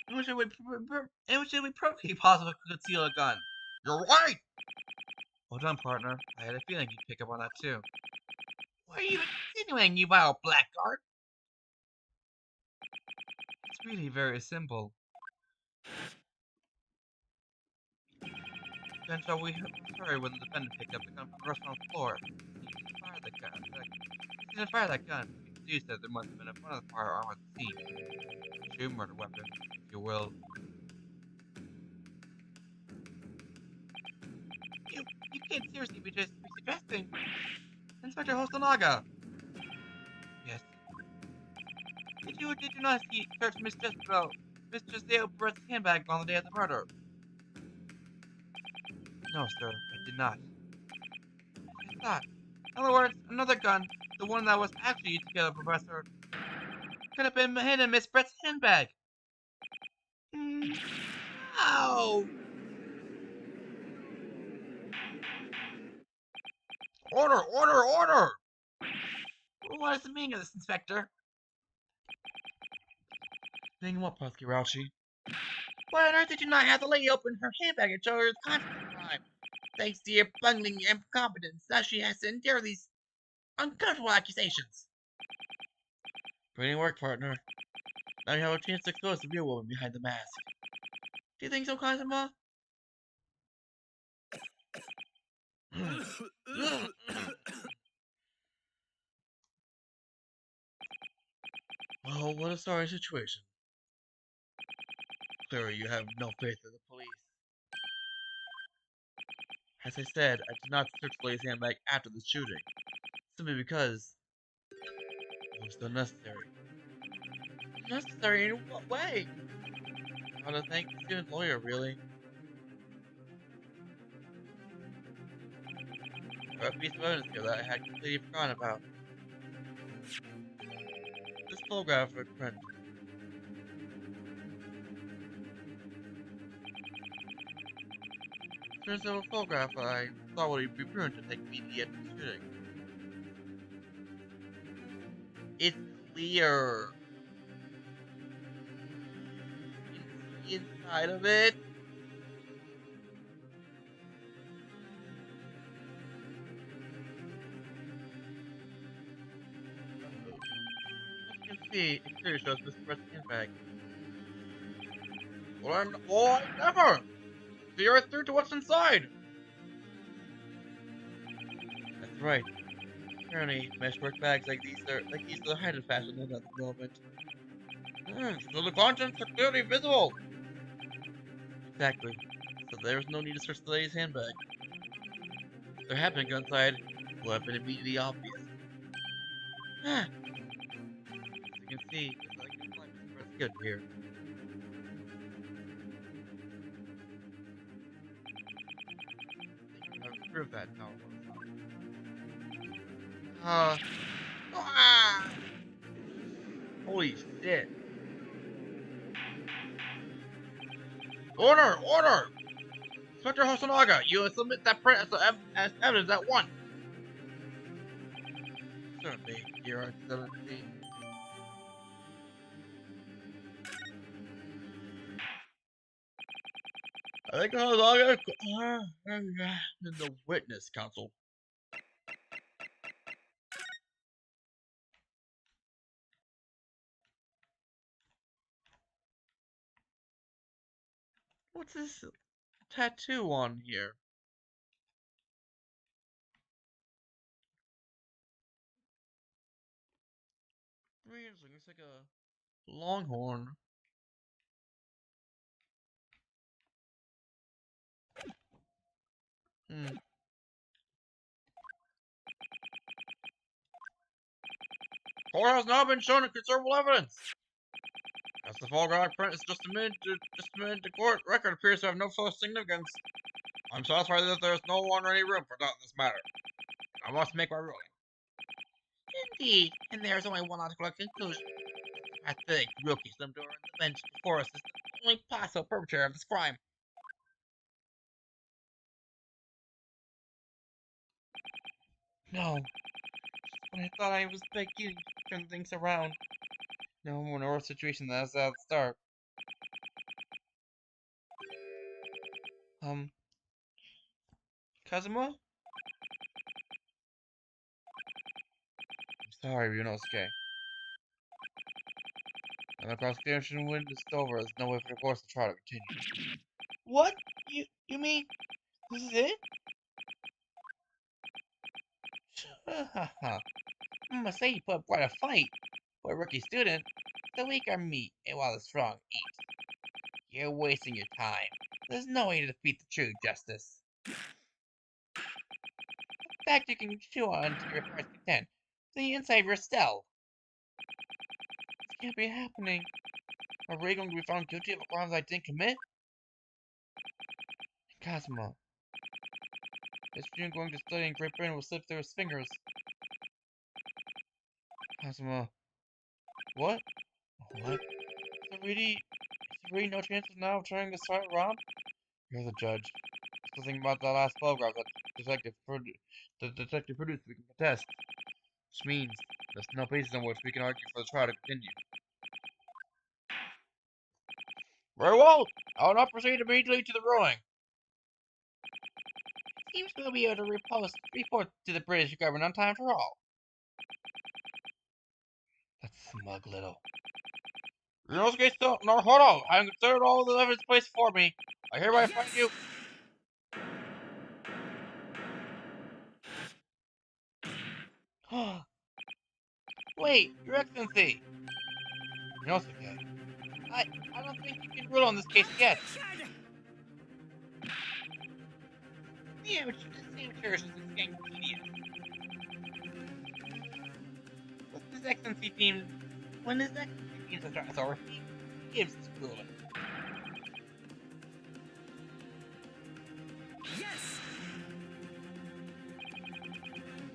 In which it would be perfectly possible to conceal a gun. You're right! Well done, partner. I had a feeling you'd pick up on that too. What are you insinuating, you vile blackguard? It's really very simple. Then shall we hurry when the defendant picked up the gun from the restaurant floor? He didn't fire that gun. He said there must have been one of the firearm at the scene. A true murder weapon, if you will. You can't seriously be suggesting Inspector Hosonaga! Yes. Did you not search Miss Jezebel Brett's handbag on the day of the murder? No, sir, I did not. I thought. In other words, another gun, the one that was actually used to kill the professor, could have been hidden in Miss Brett's handbag. Ow! Order! Order! Order! What is the meaning of this, Inspector? Meaning what, Prosecutor Rauchi? Why on earth did you not have the lady open her handbag and show her the content of the crime? Thanks to your bungling incompetence, now she has to endure these uncomfortable accusations. Brilliant work, partner. Now you have a chance to expose the real woman behind the mask. Do you think so, Kazuma? Well, what a sorry situation. Clearly, you have no faith in the police. As I said, I did not search the lady's handbag after the shooting, simply because it was unnecessary. Necessary in what way? I want to thank the student lawyer, really. For a piece of evidence here that I had completely forgotten about. This photograph of a print. Turns out a photograph I thought would be pruned to take immediate shooting. It's clear. You can see inside of it. As you can see, it clearly shows Mr. Brett's handbag. Well, never! See right through to what's inside! That's right. Apparently, meshwork bags like these are the height of fashion at the moment. So the contents are clearly visible! Exactly. So there's no need to search the lady's handbag. If there had been guns inside, it would have been immediately obvious. As you can see, it's like Mr. Brett's good here. I've proved that now. Holy shit. Order! Order! Inspector Hosonaga, you submit that print as evidence at once. Certainly, Your Excellency. I think Hosonaga in the witness council. What's this tattoo on here? Looks like a longhorn. Court has now been shown in considerable evidence. As the photograph print is just submitted to court, record appears to have no such significance. I'm satisfied that there is no longer any room for doubt in this matter. I must make my ruling. Indeed, and there is only one logical conclusion. I think Rookie slimmed over the bench before us is the only possible perpetrator of this crime. No. When I thought I was beginning to turn things around. Now I'm in a worse situation than I was at the start. Kazuma? I'm sorry, Ryunosuke. And the prosecution win is over, there's no way for the course to try to continue. What? You mean this is it? I must say you put up quite a fight. For a rookie student, the weak are meat, and while the strong eat. You're wasting your time. There's no way to defeat the true justice. In fact, you can chew on to your heart's content. The inside of your cell. This can't be happening. Are Ray going to be found guilty of crimes I didn't commit? Cosmo. Is June going to study in Great Britain will slip through his fingers? Cosmo. What? What? Is there really no chance of now turning this fight around? You're the judge. There's nothing about that last photograph that the detective produced we can contest. Which means there's no basis on which we can argue for the trial to continue. Very well. I will not proceed immediately to the ruling. Seems we'll be able to report to the British government on time for all. That smug little. Inosuke still. No, hold on. I have considered all the evidence placed before me. I hereby find you. Wait, Your Excellency. Inosuke. I don't think you can rule on this case yet. The amateur is getting tedious. When His Excellency deems the authority, he gives his ruling. Yes!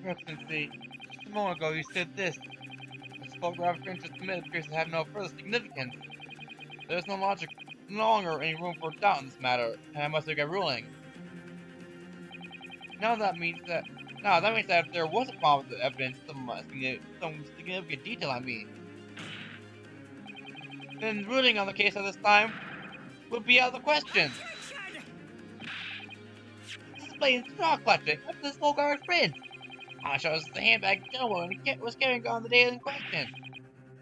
Your Excellency, just a moment ago you said this. This photographic interest committed appears to have no further significance. There is no longer any room for doubt in this matter, and I must make a ruling. That means that if there was a problem with the evidence, some significant detail, then ruling on the case at this time would be out of the question. This is blatant straw clutching up to this Volgar's friend. I'll show us the handbag gentleman was carrying on the day in question.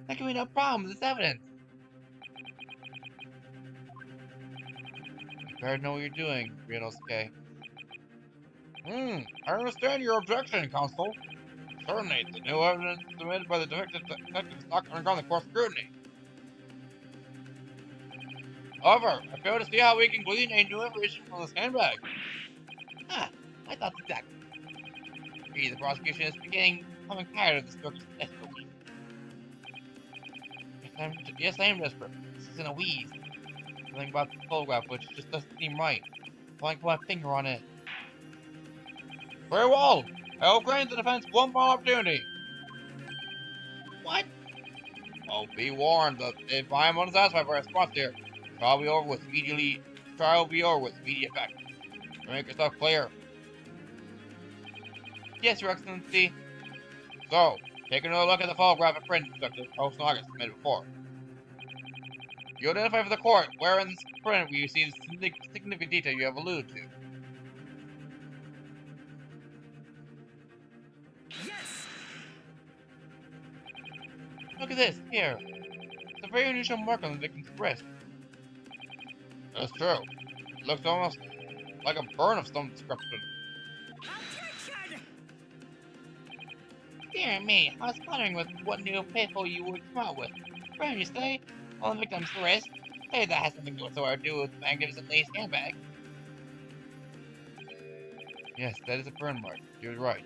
There can be no problem with this evidence. You better know what you're doing, Ryunosuke. I understand your objection, Counsel. Certainly, the new evidence submitted by the detective is not undergone the court scrutiny. However, I fail to see how we can glean any new information from this handbag. I thought exactly. The prosecution is becoming tired of this circus desperately. Yes, I am desperate. This is in a wheeze. Something about the photograph which just doesn't seem right. I want to put my finger on it. Very well. I will grant the defense one final opportunity. What? Oh, be warned that if I am unsatisfied by a response here, trial will be over with immediate effect. Make yourself clear. Yes, Your Excellency. So, take another look at the photographic print Inspector Post August submitted before. You identify for the court where in this print you see the significant detail you have alluded to. Yes! Look at this, here. It's a very unusual mark on the victim's breast. That's true. It looks almost like a burn of some description. Objection! Dear me, I was wondering what new paper you would come out with. Burn, you say? On the victim's wrist? Hey, that has nothing whatsoever to do with the magnificent lace handbag. Yes, that is a burn mark. You're right.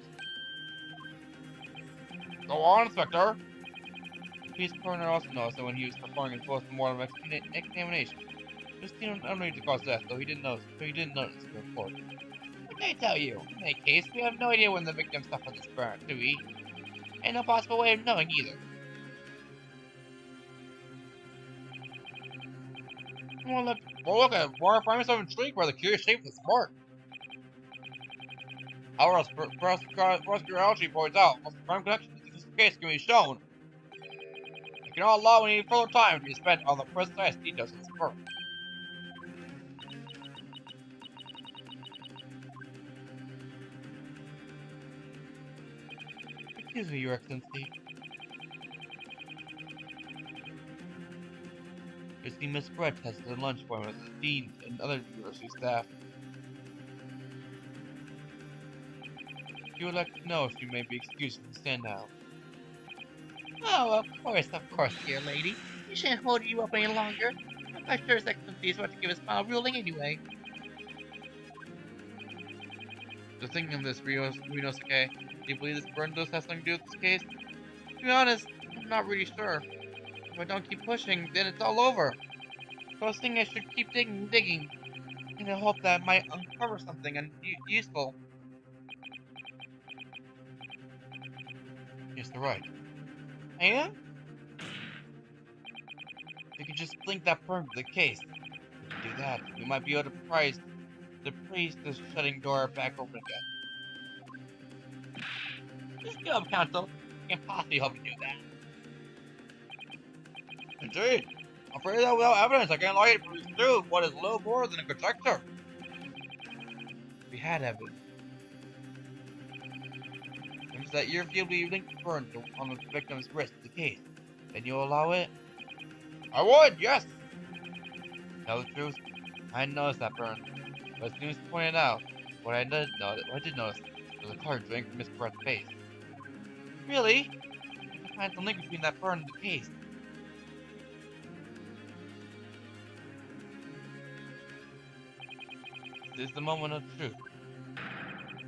Go on, Inspector! The police coroner also noticed that when he was performing his post-mortem examination, he was seen unable to cause death, though he didn't notice the report. What can I tell you? In any case, we have no idea when the victim suffered this burn, do we? And no possible way of knowing either. Well, look at it. Why I find myself intrigued by the curious shape of this mark. However, as Prosecutor Alchi points out, once the crime connection to this case can be shown, we cannot allow any further time to be spent on the precise details of this burn. Excuse me, Your Excellency. You see, Miss Brett has the lunch appointment with the dean and other university staff. You would like to know if you may be excused from the stand now. Oh, of course, dear lady. We shan't hold you up any longer. I'm quite sure His Excellency is about to give his final ruling anyway. Just thinking of this, Ryunosuke, do you believe this burn dose has something to do with this case? To be honest, I'm not really sure. If I don't keep pushing, then it's all over. So I was thinking I should keep digging and digging, in the hope that I might uncover something useful. Yes, you're right. I am? If you could just link that burn to the case. If you do that, we might be able to prize the shutting door back open again. Just give up, Council. I can't possibly help you do that. Indeed. I'm afraid that without evidence, I can't allow you to pursue what is little more than a conjecture. We had evidence. It that irrefutably linked the burn on the victim's wrist to the case. Then you'll allow it? I would, yes! Tell the truth, I hadn't noticed that burn. But as soon as you pointed out, what I did notice was a color draining from Miss Brett's face. Really? I can find some link between that burn and the case. This is the moment of truth.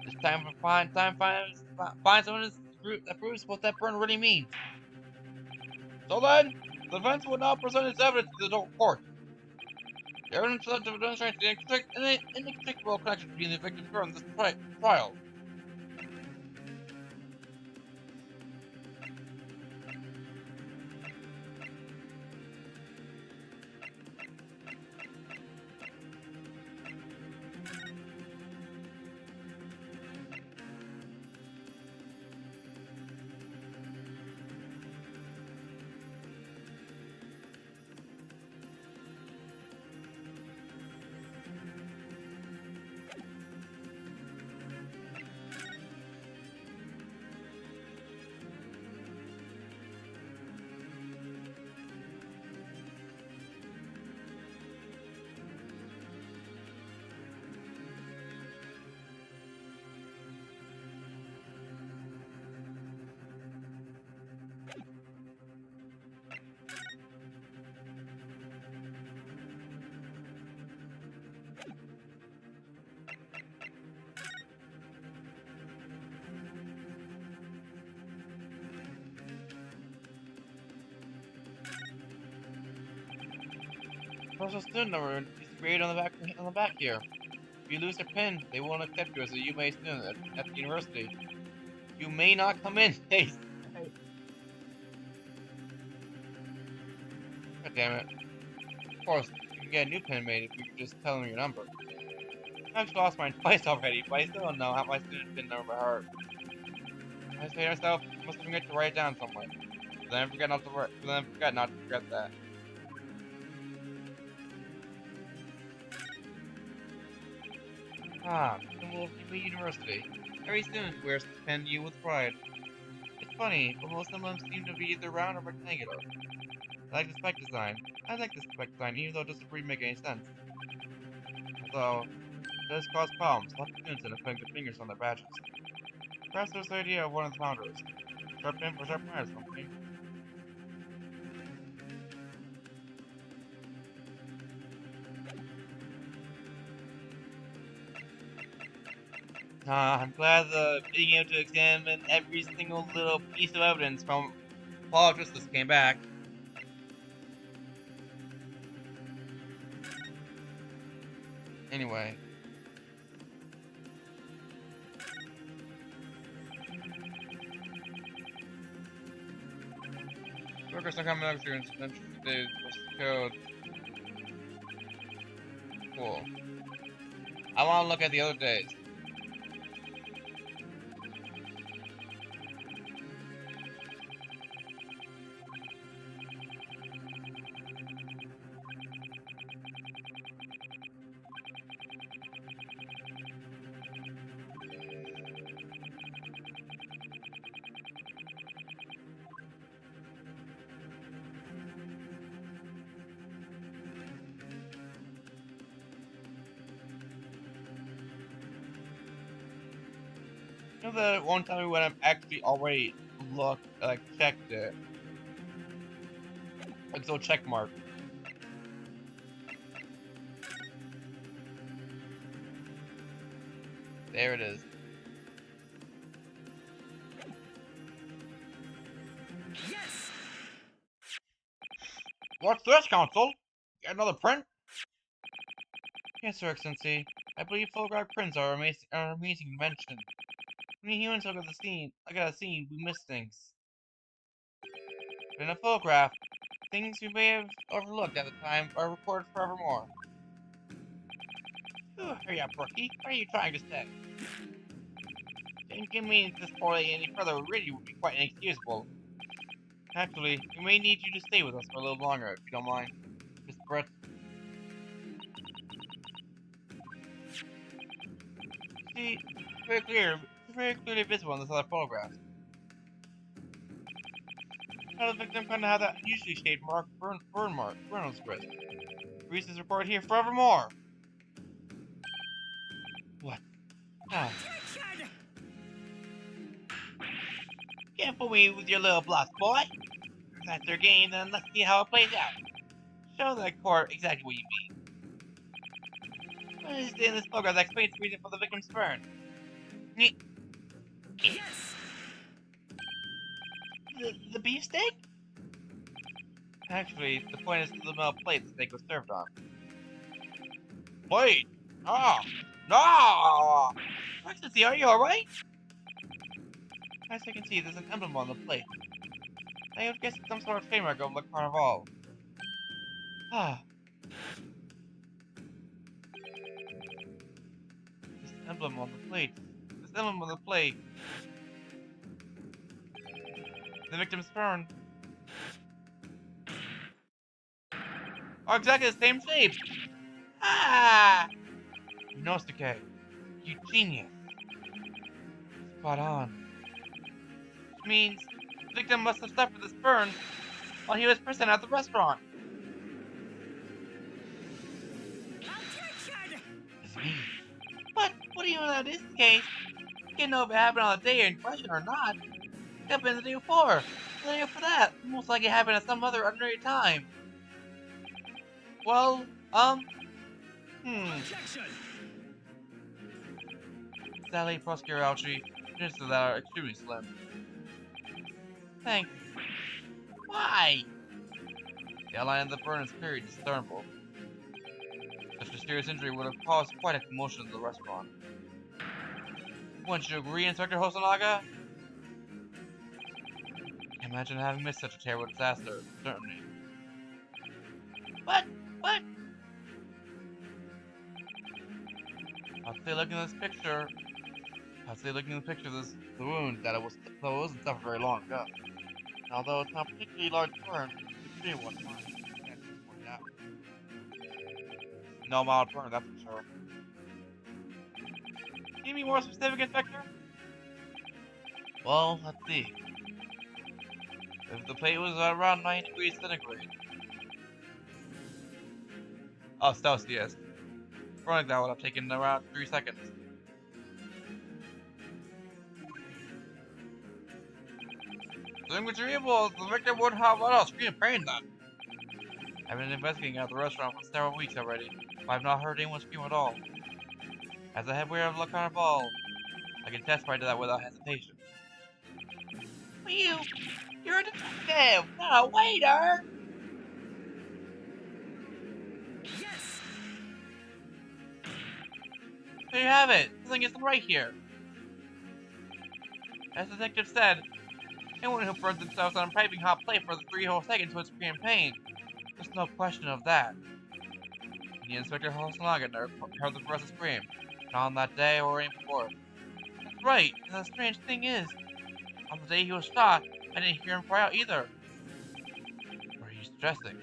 It's time to find someone that proves what that burn really means. So then, the defense will now present its evidence to the court. The evidence demonstrates the inextricable connection between the victim's burn and this trial. Social student number is created on the back here. If you lose a pin, they won't accept you as a UMA student at the university. You may not come in. Hey. God damn it. Of course, you can get a new pin made if you just tell them your number. I've lost mine twice already, but I still don't know how my student pin number by heart. I say to myself, I must forget to write it down somewhere. Then I forget not to forget that. Ah, symbol of the university. Every student wears this pen with pride. It's funny, but most of them seem to be either round or rectangular. I like the spec design. I like the spec design, even though it doesn't really make any sense. Although, it does cause problems. Lots of students end up putting their fingers on their badges. Perhaps there's the idea of one of the founders. Sharp pin for sharp iron or something. I'm glad being able to examine every single little piece of evidence from Paul Justice came back. Anyway. Workers are coming up here and today was code. Cool. I want to look at the other days. You know that one time when I've actually already checked it. Like, so check mark. There it is. What's this, Council? Get another print? Yes, Your Excellency. I believe photograph prints are an amazing invention. When we humans look at a scene, we miss things. But in a photograph, things we may have overlooked at the time are recorded forevermore. Oh, hurry up, Rookie. What are you trying to say? Inconvenience this poor lady any further really would be quite inexcusable. Actually, we may need you to stay with us for a little longer, if you don't mind. Miss Brett. See, it's very clearly visible in this other photograph. Now the victim kind of had that unusually shaped burn on his wrist. Reese is recorded here forevermore. What? Ah. Can't fool me with your little bluff, boy. If that's your game, then let's see how it plays out. Show the court exactly what you mean. What is in this photograph that explains the reason for the victim's burn? Yes! The beefsteak? Actually, the point is the metal plate the steak was served on. Plate? Ah! No! Excellency, are you alright? As I can see, there's an emblem on the plate. I would guess it's some sort of trademark of Le Carnival. Ah. This emblem on the plate. This emblem on the plate. The victim's burn. Are exactly the same shape. Ah! Inosuke, you genius. Spot on. Which means the victim must have suffered this burn while he was present at the restaurant. It's me. But what do you know that is the case? You can't know if it happened on the day in question or not. It happened the day before. The day after that. Most likely it happened at some other ordinary time. Well, Sadly, Prosecutor Alchi, chances of that are extremely slim. Thanks. Why? The outline of the burn is clearly discernible. Such a serious injury would have caused quite a commotion in the restaurant. Wouldn't you agree, Inspector Hosonaga? Can't imagine having missed such a terrible disaster, certainly. What? I'll say looking at this picture. The wound that wasn't suffered very long ago. Although it's not a particularly large burn, it's a one fine. Can't just point out. No mild burn, that's for sure. Can you be more specific, Inspector? Well, let's see. If the plate was around 9 degrees centigrade. Oh, Celsius. Running that would have taken around 3 seconds. Doing retrievable, the victim would have let us scream pain then. I've been investigating at the restaurant for several weeks already, but I've not heard anyone scream at all. As a head waiter of Le Carnival, I can testify to that without hesitation. You're a detective, not a waiter! Yes! There you have it. Something isn't right here. As the detective said, anyone who burns themselves on a piping hot plate for 3 whole seconds would scream pain. There's no question of that. The Inspector Hosonaga never heard the person scream, not on that day or any before. That's right, and the strange thing is, on the day he was shot, I didn't hear him cry out either. What are you suggesting?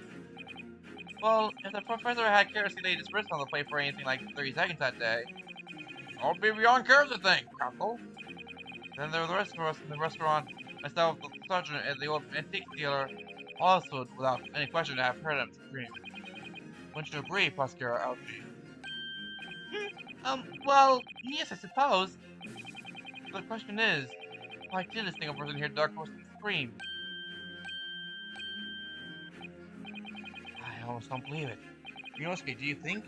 Well, if the professor had carelessly laid his wrist on the plate for anything like 30 seconds that day, I'll be beyond care to think, Counsel. Then there were the rest of us in the restaurant, myself, the sergeant, and the old antique dealer, also, without any question, have heard him scream. Wouldn't you agree, Prosecutor Alchi? Well, yes, I suppose. But the question is, why did this single person hear Dark Horse scream? I almost don't believe it. Inosuke, do you think?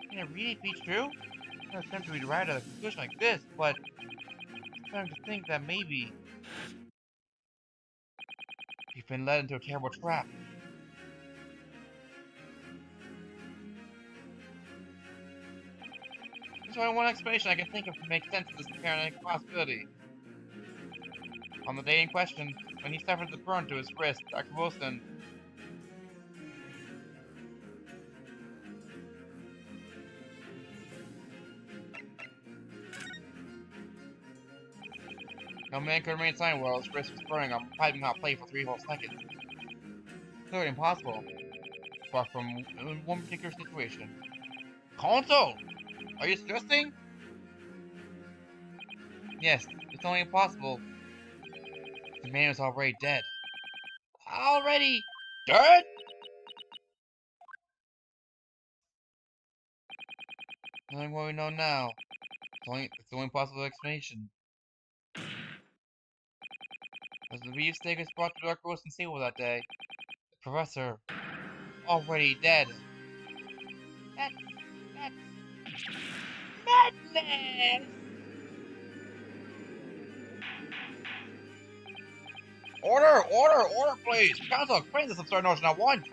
Can it really be true? I'm not tempted to arrive at a conclusion like this, but I'm starting to think that maybe been led into a terrible trap. There's only one explanation I can think of to make sense of this apparent possibility. On the day in question, when he suffered the burn to his wrist, Dr. Wilson no man could remain silent while his wrist was burning on piping hot plate for 3 whole seconds. Clearly impossible, apart from one particular situation. Console! Are you suggesting? Yes, it's only impossible. The man is already dead. Already dead? Knowing what we know now, it's the only possible explanation. As the beefsteak is brought to Dr. Wilson's table that day, the professor, already dead. That's madness! Order, please! Council, explain this absurd notion at once!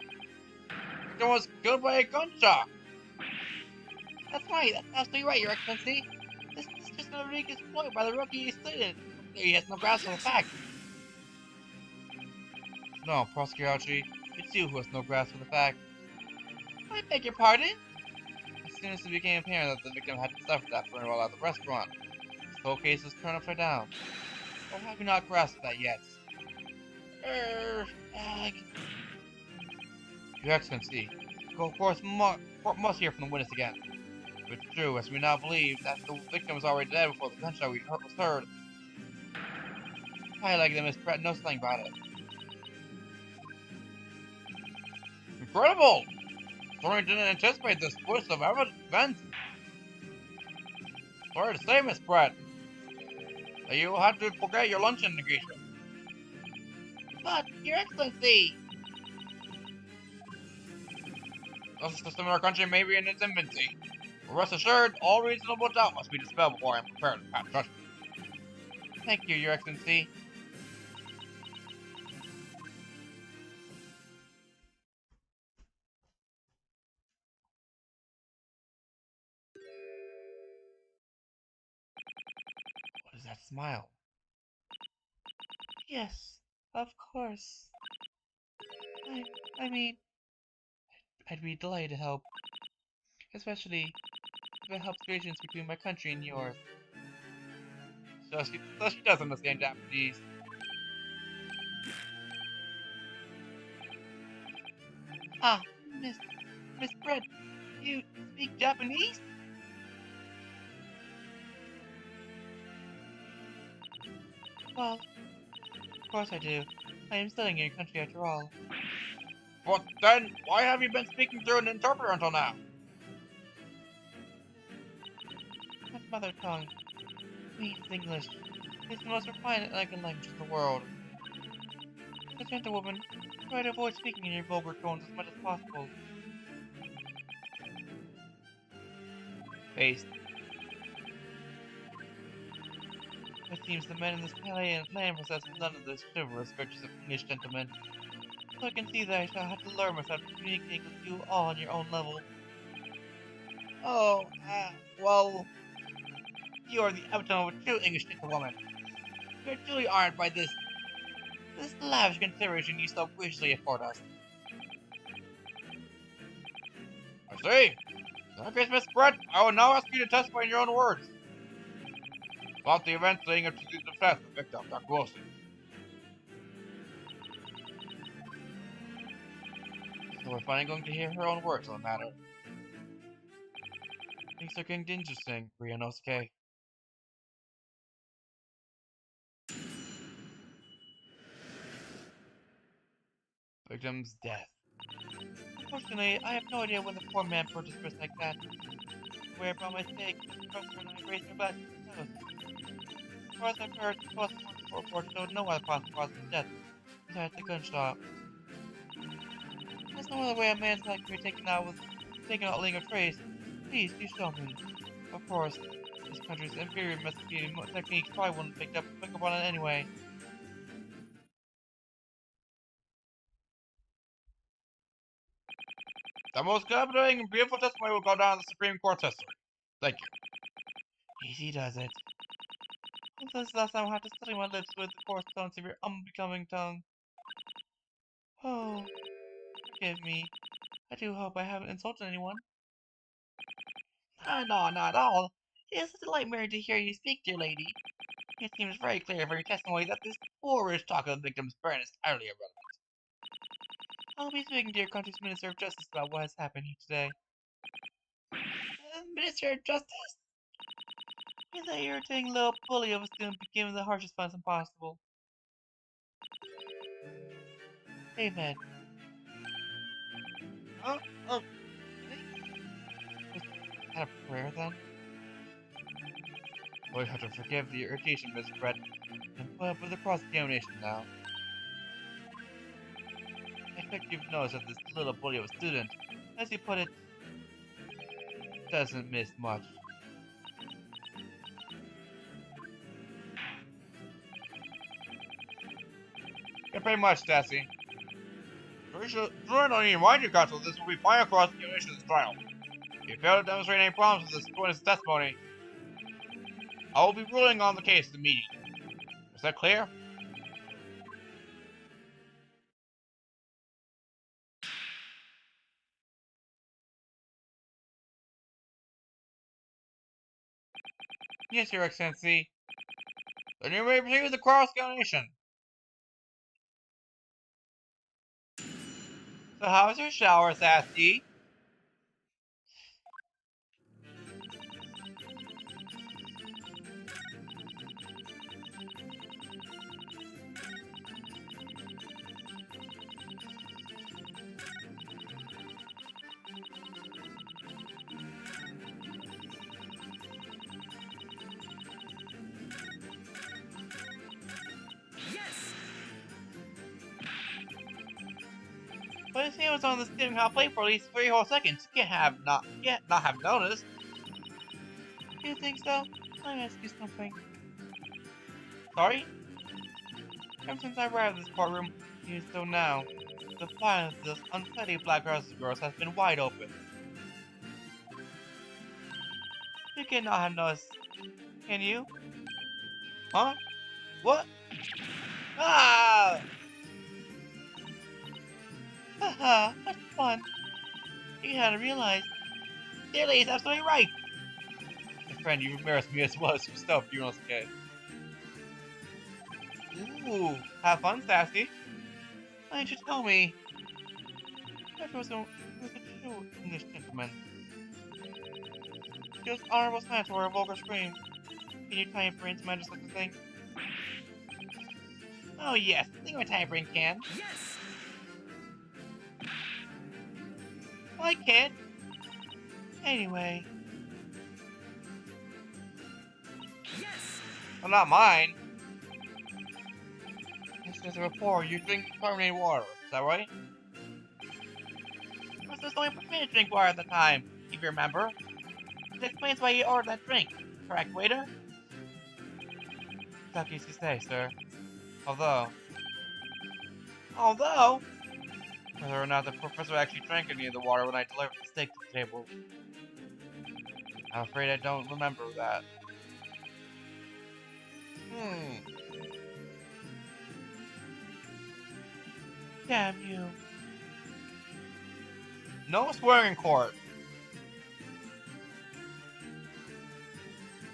Victim was killed by a gunshot! That's right, that's absolutely right, Your Excellency. This is just another weak exploit by the rookie student. He has no grasp of the facts. No, Prosecutor Archie, it's you who has no grasp of the fact. I beg your pardon? As soon as it became apparent that the victim had suffered that burn while at the restaurant, this whole case was turned upside down. Or have you not grasped that yet? Your Excellency, of course must hear from the witness again. If it's true, as we now believe, that the victim was already dead before the gunshot was heard. I like that Miss Brett knows something about it. Incredible! Sorry didn't anticipate this twist of events. Sorry to say, Miss Brett, that you had to forget your lunch engagement. But, Your Excellency! Justice system in our country may be in its infancy. But rest assured, all reasonable doubt must be dispelled before I am prepared to pass judgment. Thank you, Your Excellency. What is that smile? Yes, of course. I mean, I'd be delighted to help. Especially if it helps relations between my country and yours. So she does understand Japanese. ah, Miss Brett, you speak Japanese? Well, of course I do. I am studying in your country after all. But then, why have you been speaking through an interpreter until now? My mother tongue means English. It's the most refined and elegant language in the world. As a gentlewoman, try to avoid speaking in your vulgar tones as much as possible. Paste. It seems the men in this land possess none of the chivalrous virtues of English gentlemen. So I can see that I shall have to learn myself to communicate with you all on your own level. Oh, well, you are the epitome of a true English gentlewoman. We are truly honored by this lavish consideration you so graciously afford us. I see. In that case, Miss Brett, I will now ask you to testify in your own words about the events leading up to the death of the victim, Dr. Wilson. So we're finally going to hear her own words on the matter. Things are getting interesting, Ryunosuke. Victim's death. Unfortunately, I have no idea when the poor man purchased wrist like that. Where by mistake, the professor and I raised her back to the house. As far as I've heard, the post-mortem report showed no other possible cause of death besides the gunshot. There's no other way a man's life can be taken out leaving a trace. Please, do show me. Of course, this country's inferior investigating techniques probably wouldn't pick up on it anyway. The most captivating and beautiful testimony will go down in the Supreme Court's history. Thank you. Easy does it. Since last time I have to study my lips with the correspondence of your unbecoming tongue. Oh, forgive me. I do hope I haven't insulted anyone. No, not at all. It is a delight, Mary, to hear you speak, dear lady. It seems very clear from your testimony that this boorish talk of the victim's burn is utterly irrelevant. I'll be speaking to your country's Minister of Justice about what has happened here today. Minister of Justice? He's that irritating little bully of a student given the harshest punishment possible. Amen. Oh, Was that a prayer then? we'll have to forgive the irritation, Mr. Brett, and put up with the cross-examination now. I expect you've noticed that this little bully of a student, as you put it, doesn't miss much. Yeah, pretty much, Stacy. Sure, don't need to remind you, Counsel, this will be final cross-examination of this trial. If you fail to demonstrate any problems with this witness testimony, I will be ruling on the case at the meeting. Is that clear? Yes, Your Excellency. Then you may proceed with the cross-examination. So how's your shower, Sassy? But his hand was on the steering hot plate for at least 3 whole seconds. You can't not have noticed. You think so? Let me ask you something. Sorry? Ever since I arrived at this courtroom, even so now, the file of this unsteady black girls has been wide open. You cannot have noticed, can you? Huh? What? Ah! Haha, what fun. You had to realize. Dilly is absolutely right. My friend, you embarrassed me as well as yourself, you know, okay? Ooh, have fun, Sassy. Why didn't you tell me? That was a true English gentleman. Just honorable silence or a vulgar scream. Can you try and brain to manage such a thing? Oh yes, I think my tiny brain can. Yes! I can't. Anyway. Yes! Well, not mine. As I said before, you drink carbonated water. Is that right? It was just only for me to drink water at the time, if you remember. It explains why you ordered that drink. Correct, waiter? Stuck easy to say, sir. Although, whether or not the professor actually drank any of the water when I delivered the steak to the table, I'm afraid I don't remember that. Damn you. No swearing in court.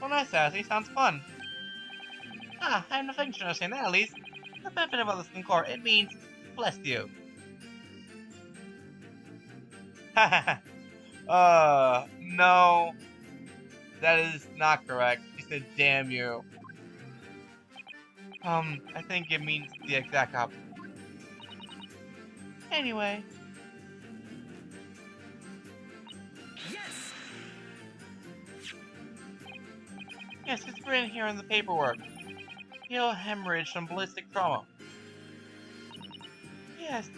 Well, nice, Sassy. Sounds fun. Ah, I have nothing to understand that, at least. The benefit about this in court, it means, bless you. No. That is not correct. He said, damn you. I think it means the exact opposite. Anyway. Yes! Yes, it's written here in the paperwork. He'll hemorrhage from ballistic trauma. Yes.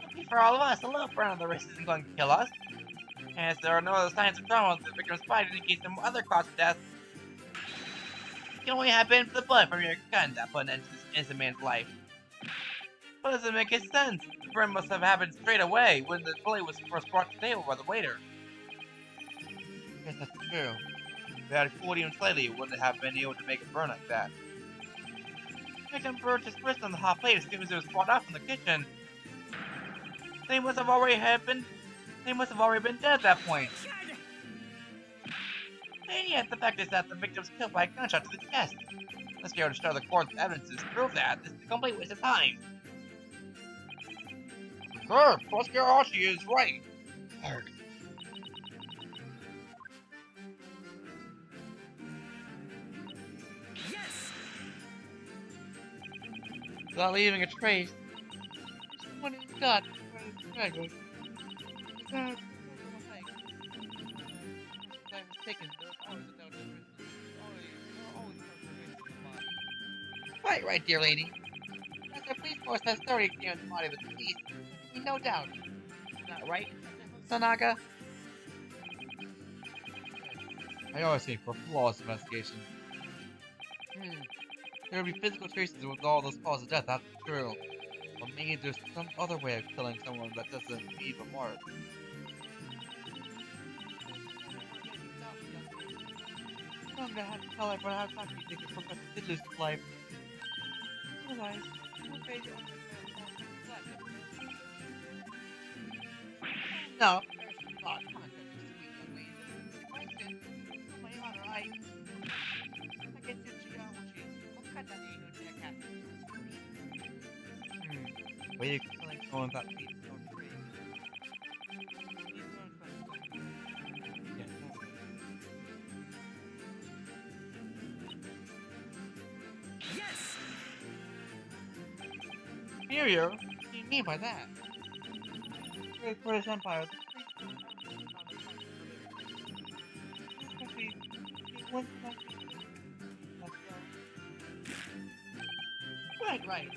Lucky for all of us, a little burn on the wrist isn't going to kill us. And as there are no other signs of trauma the victim's body to indicate some other cause of death, it can only happen for the blood from your gun that put an end to this innocent man's life. That doesn't make any sense. The burn must have happened straight away when the plate was first brought to the table by the waiter. Yes, that's true. If it had cooled even slightly, it wouldn't have been able to make it burn like that. Chicken burnt his wrist on the hot plate as soon as it was brought out from the kitchen. They must have already been dead at that point. And yet, the fact is that the victim was killed by a gunshot to the chest. Unless you were to start the court's evidences to prove that, this is a complete waste of time. Sir, Prosecutor Archie is right. Hard. Without leaving a trace, someone is got dragon. Right, dear lady. As the police force has thoroughly examined the body of the deceased, no doubt. Not right, Sanaga? I always think for flawless investigation. There would be physical traces with all those causes of death, that's true. But maybe there's some other way of killing someone that doesn't leave a mark. I'm gonna have to tell everyone how Saki thinks the professor did lose his life. Otherwise, I'm afraid you'll No. Why are you killing someone that needs no tree? Yes! Superior? What do you mean by that? Great British Empire. Right.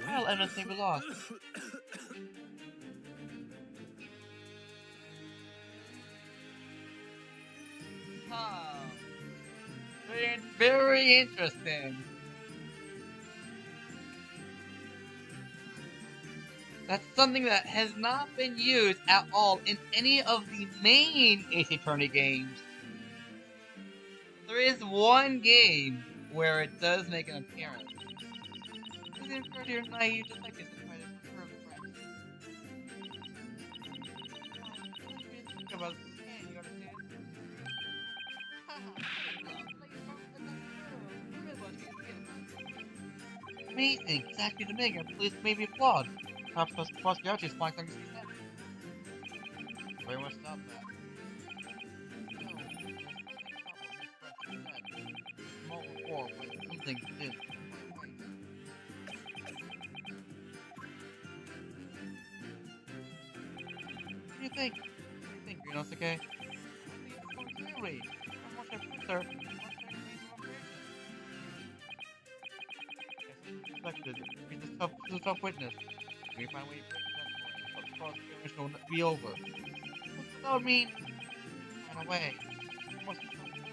Well, everything we lost. Very interesting. That's something that has not been used at all in any of the main Ace Attorney games. There is one game where it does make an appearance. It's in pretty naive detectives that try to confirm the Think about this can, you understand? Amazing, exactly the mega police may be flawed. Perhaps Prosecutor is flying something to that. Very much stop that. Something did. What do you think? Ryunosuke? I think it's going clearly. I'm more sure, suspected. He's a tough witness. We find a way to break the testimony, but the prosecution will be over. What's that would mean? Run away. You must be somewhere.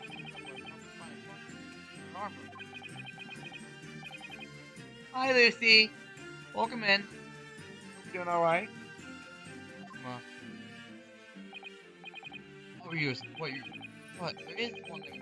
Hi, Lucy. Welcome in. Hope you're doing alright. What? There is one thing.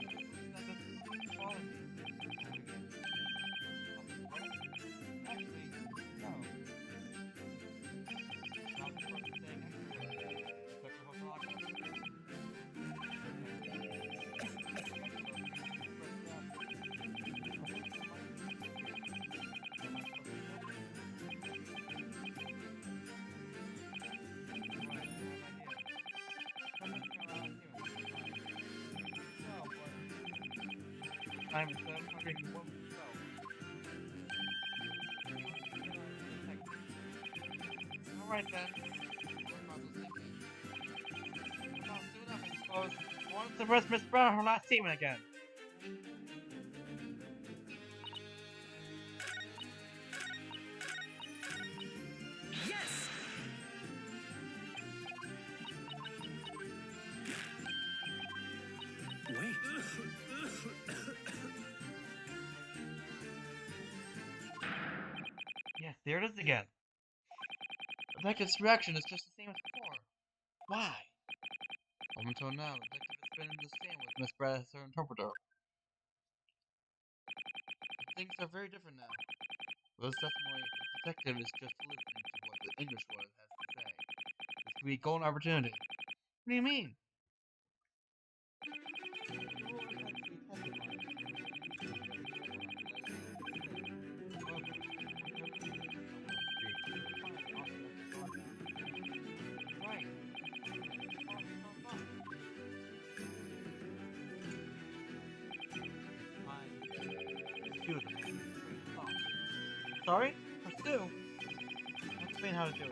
Time is 701 Alright then. Want to press Miss Brown her last statement again. Yes! Wait. there it is again. Detective's reaction is just the same as before. Why? Up until now, the detective has been the same with Miss Brett as her interpreter. Things are very different now. This testimony of the detective is just listening to what the English one has to say. This could be a golden opportunity. What do you mean? Right. Sorry? Pursue? I'll explain how to do it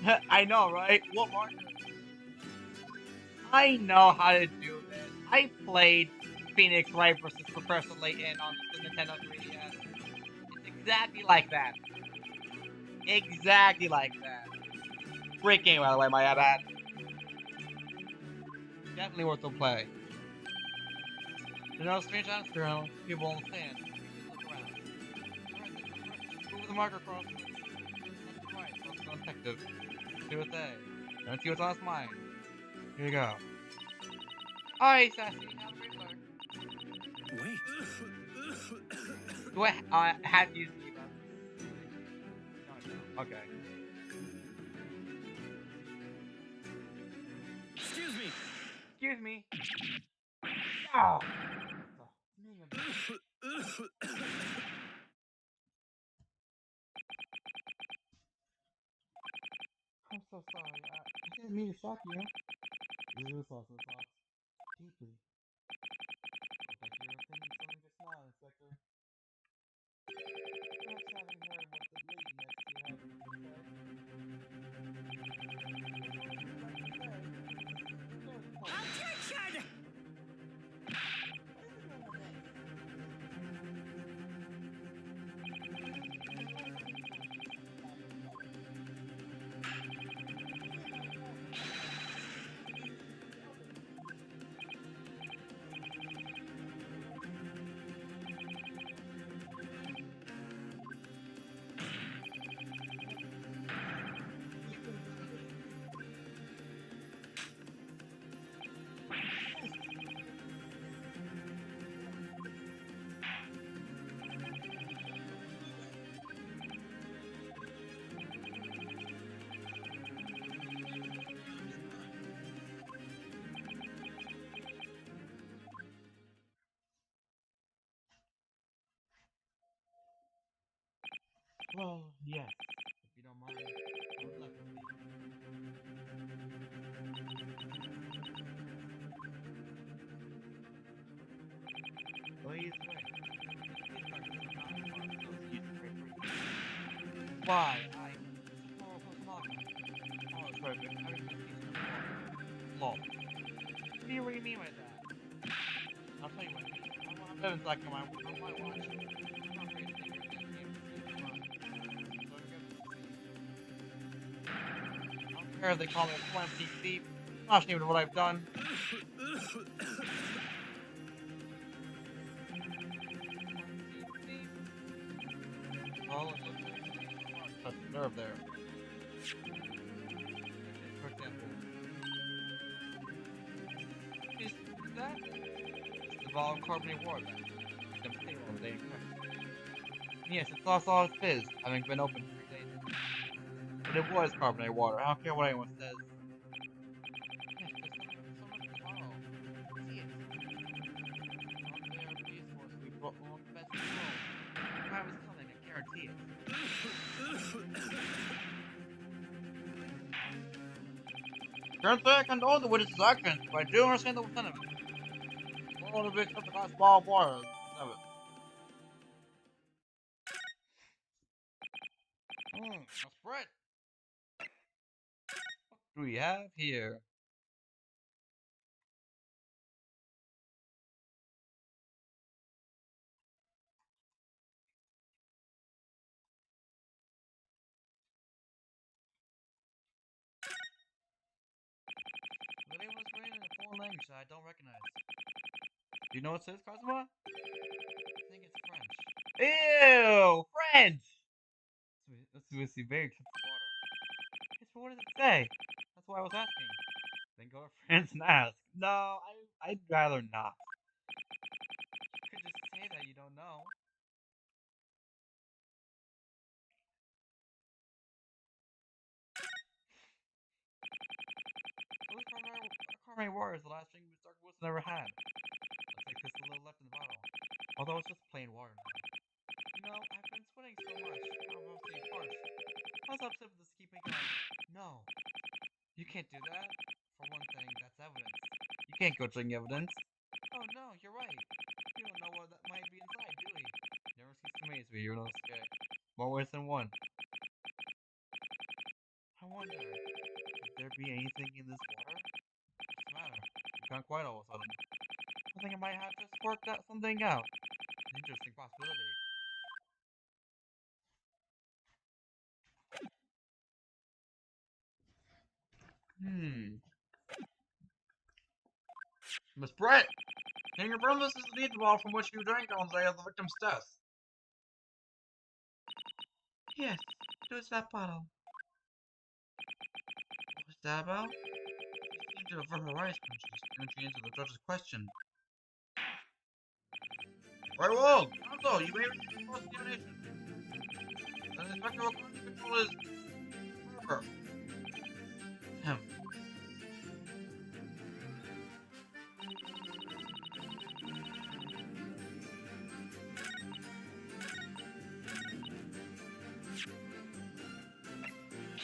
now. I know, right? What marker? I know how to do this. I played Phoenix Wright versus Professor Layton on the Nintendo 3DS. It's exactly like that. Exactly like that. Great game, by the way, my bad. Definitely worth the play. You know, strange answer, how people understand. Look around. Move the marker across. Left to right, so it's detective. See what they. Don't see what's on his mind. Here you go. Alright, Sassy, have a great learn. Wait. Do I have you see them? No. Okay. Excuse me. Excuse me. Oh. I'm so sorry. I didn't mean to shock you. This is also thoughts deeply. But your opinion is something just now, Inspector. Perhaps having heard what the lady next to you had to say. Attention! Well, yes. If you don't mind, I would like to speak. Well, he's right. Why? Oh, sorry, but I was just lol. What do you really mean by that? I'll tell you what. I'm having like on my watch. I don't care if they call me a clumsy thief. I'm not ashamed of what I've done. Oh, touch the nerve there. For example, is that the volatile carbonate water that makes them stable on the dating process? Yes, it's lost all its fizz, having been open for 3 days. But it was carbonated water. I don't care what anyone says. Yes, there's so much tomorrow. See it. On their police force, we brought along the best in the world. Time is coming, I guarantee it. Can't say I condone the witness's actions, but I do understand the sentiment. All of it except the last ball of water. Never. That's Brett. What do we have here? The name was written in a foreign language that I don't recognize. Do you know what it says, Kazuma? I think it's French. Ew! French! This is very expensive water. Yes, but what does it say? That's why I was asking. Then go to France and ask. No, I'd rather not. You could just say that you don't know. Carmine water is the last drink Miss Dark Wilson ever had. Looks like there's a little left in the bottle. Although it's just plain water now. You know, I've been sweating so much. I'm mostly harsh. I was upset with this keeping going. No. You can't do that. For one thing, that's evidence. You can't go drinking evidence. Oh no, you're right. You don't know what that might be inside, do we? Never cease to amaze me, Yunosuke. More ways than one. I wonder, could there be anything in this water? What's the matter? You can't quite all of a sudden. I think I might have just worked out something out. An interesting possibility. Miss Brett! Can you confirm this is the needle ball from which you drank on the day of the victim's death? Yes, it was that bottle. What was that about? She seemed to avert her eyes when she answered the judge's question. Very well, counsel, you may receive cross-examination. The inspector will control his worker.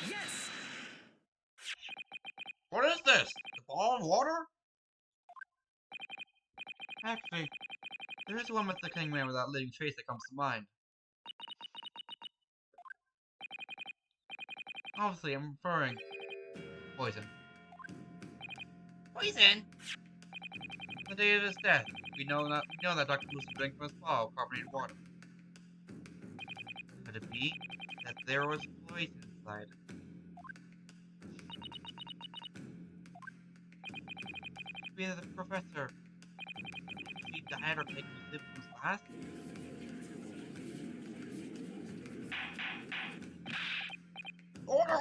Yes! What is this? The ball of water? Actually, there is one mystical man without living trace that comes to mind. Obviously, I'm referring poison. Poison? The day of his death, we know that Dr. Wilson drank from his bottle of carbonated water. Could it be that there was poison inside? Could it be that the professor she died or taken his symptoms last? Order!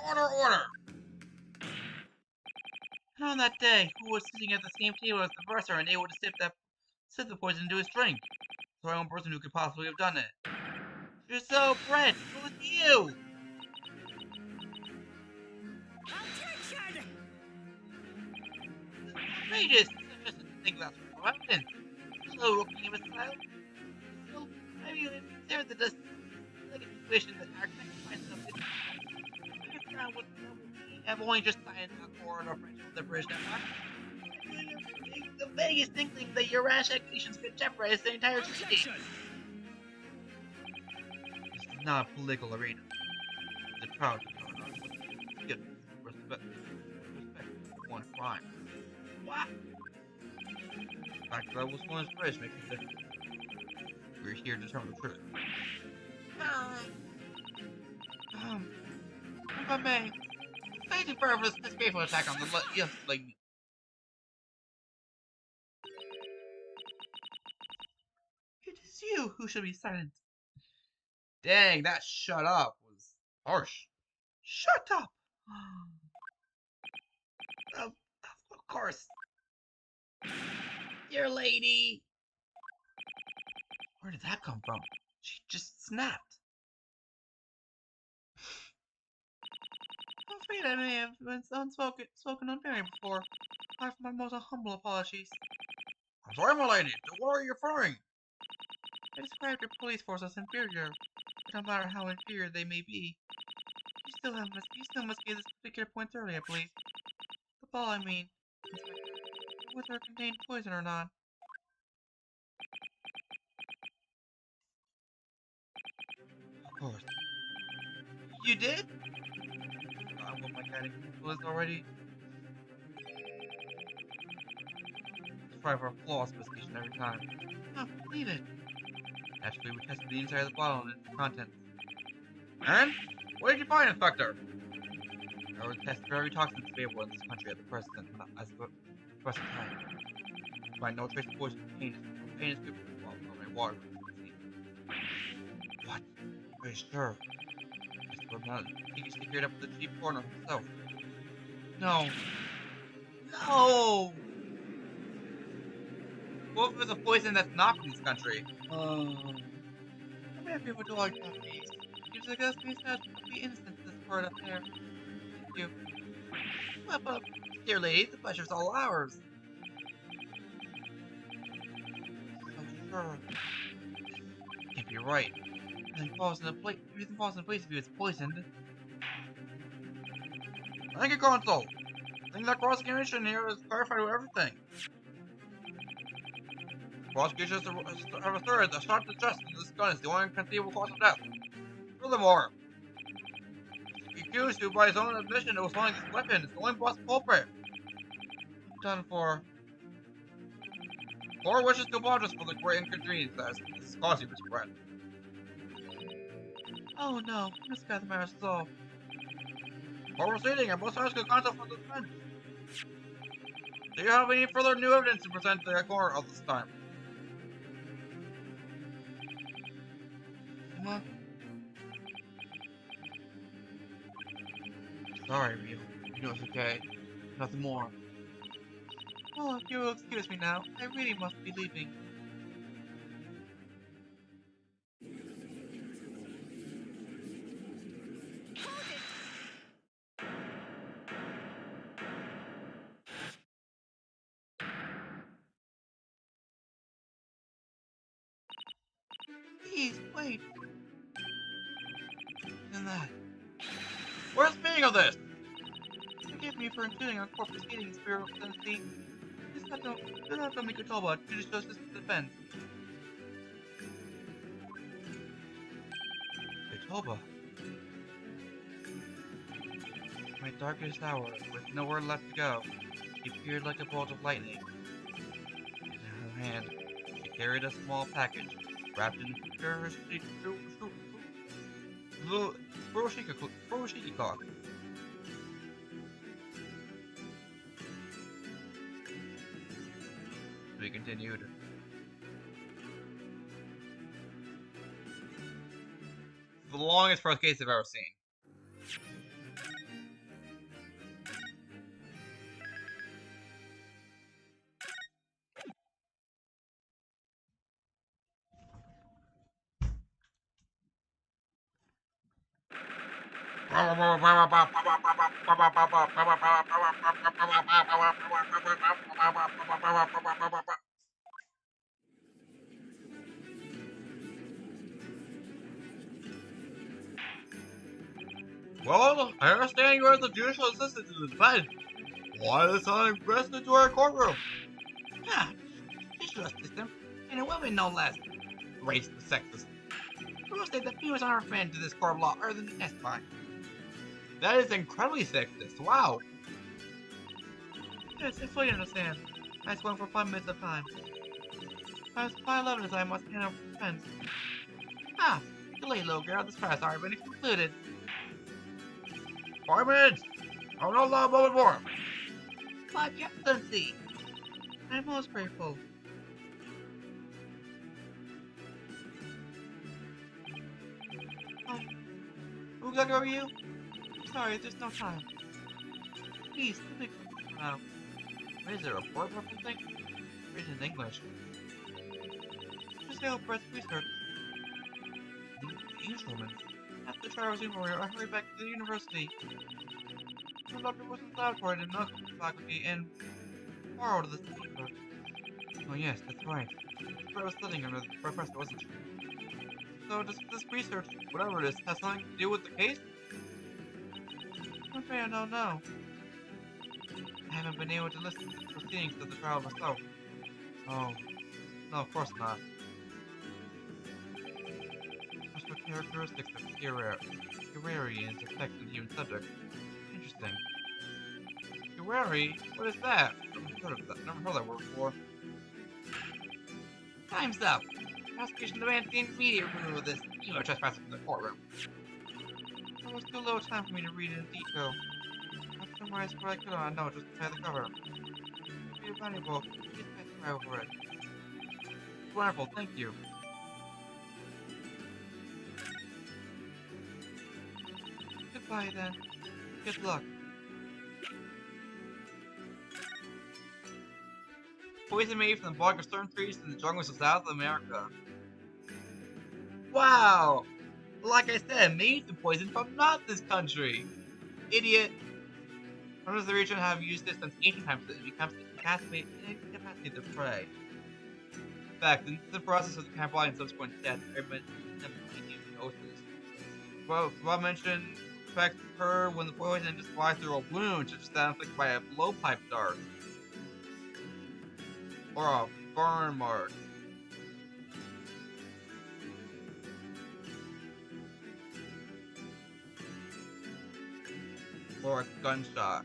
And on that day, who was sitting at the same table as the professor and able to sip the poison into his drink? The only person who could possibly have done it. You're so Brett! It was you! Objection! Outrageous! Just to think that's for evidence. Hello, looking at Mr. So, I mean, there the dust. Like a situation that our find something. I found what I've only just signed a corridor of the British Empire. The vaguest inkling that your rash accusations could jeopardize the entire city. Objection! This is not a political arena. It's a proud good respect for one crime. What? The fact that I was one of British makes a difference. We're here to determine the truth. If I may, thank you for this faithful attack on the yes, like. It is you who should be silent. Dang, that shut up was harsh. Shut up! Of course. Dear lady. Where did that come from? She just snapped. I'm afraid I may have been spoken unfairly before. I offer my most humble apologies. I'm sorry, my lady. To what are you referring? I described your police force as inferior, but no matter how inferior they may be, you still must give this particular point thoroughly, I believe. The ball, I mean, Inspector, whether it contained poison or not. Of course. You did? I what my guiding principle is already. Strive for a flawless investigation every time. Oh, believe it. Naturally, we tested the inside of the bottle and its contents. And? What did you find, Inspector? I would test for every toxin available in this country at the present time. Find no trace of poison contained in pain is good for my water. What? Are you sure? Mr. Mountain, he secured up the cheap corner himself. No. No! Wolf is a poison that's not from this country. How many people do like Japanese? You suggest me that be innocent in this part up there. Thank you. But, dear lady, the pleasure's all ours. So sure. Can't be right. Everything falls into place if he was poisoned. Thank you, Consul. I think that cross-examination here is clarified with everything. Prosecutors have asserted that shot to chest in this gun is the only conceivable cause of death. Furthermore, the accused who, by his own admission, was holding this weapon is the only possible culprit. Done for. Four wishes to apologize for the great inconvenience that this caused you, Mr. Brett. Oh no, this got the matter solved. Before proceeding, I must ask a counsel for the defense. Do you have any further new evidence to present to the court at this time? Emma? Sorry, Rio. You know it's okay. Nothing more. Well, if you will excuse me now, I really must be leaving. Please, wait. And that. Where's the meaning of this? Forgive me for intruding on court proceedings, Bureau of Tennessee. Do not tell me Kotoba, Judicial Assistant Defense. Kotoba? My darkest hour, with nowhere left to go, she appeared like a bolt of lightning. In her hand, she carried a small package, wrapped in furoshiki cloth. We continued. The longest first case I've ever seen. Well, I understand you are the judicial assistant to the defense. Why this uningressed into our courtroom? Yeah, judicial assistant, and a woman no less. Racist, sexist. Who said that females aren't a friend to this court of law other than the S-Spine? That is incredibly sexist. Wow. Yes, I fully understand. I was going for 5 minutes of time. Past 5:11 as I must hand over defense. Ah, too late, little girl. This trial's already been concluded. 5 minutes! I'll not allow a moment more! 5 Excellency! I'm most grateful. Who exactly are you? Sorry, there's no time. Please, please, now. What is it, a report or something? Written in English. Just help press research. The instruments. After the trial was over, I hurried back to the university. The doctor wasn't allowed for it in medical faculty and borrowed this paper. Oh yes, that's right. I was studying under the professor, wasn't she? So does this research, whatever it is, have something to do with the case? I'm afraid I don't know. I haven't been able to listen to the proceedings of the trial myself. Oh. No, of course not. Special characteristics of curare and its effects on human subjects. Interesting. Curare? What is that? Never heard of that. Never heard that word before. Time's up! Prosecution demands the immediate removal of this email trespasser from the courtroom. There was too little time for me to read it in detail. I summarized what I could on a note just beside the cover. If you're valuable, please pass right over it. wonderful, thank you. Goodbye then. Good luck. Poison made from the bark of certain trees in the jungles of South America. Wow! Like I said, made the poison from not this country! Idiot! Runners of the region have used this since ancient times to become incapacitated to prey. In fact, the process of the cannibalizing and subsequent death, everyone well, Rob mentioned effects occur when the poison just flies through a wound, such as that inflicted by a blowpipe dart. Or a burn mark. Or a gunshot.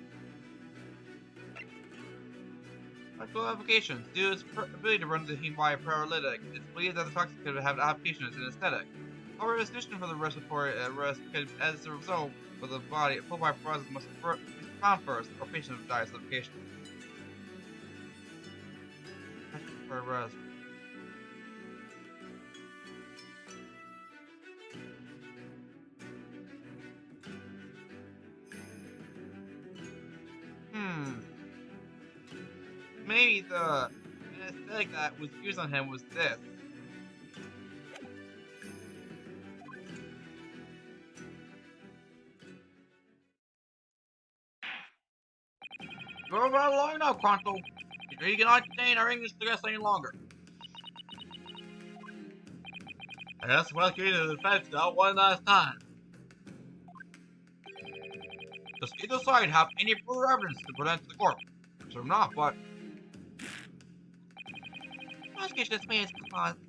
Practical applications. Due to its ability to run the heme via paralytic, it's believed that the toxic could have application as an aesthetic. However, its solution for the respiratory arrest could, as a result of the body, a full body process must be found first, or patient would die of suffocation. For arrest. Maybe the aesthetic that was used on him was this. Go right along now, Kronto. You cannot contain our English success any longer. I just rescued the defense now one last time. Does either side have any further evidence to present to the court? Or not, but prosecution has made its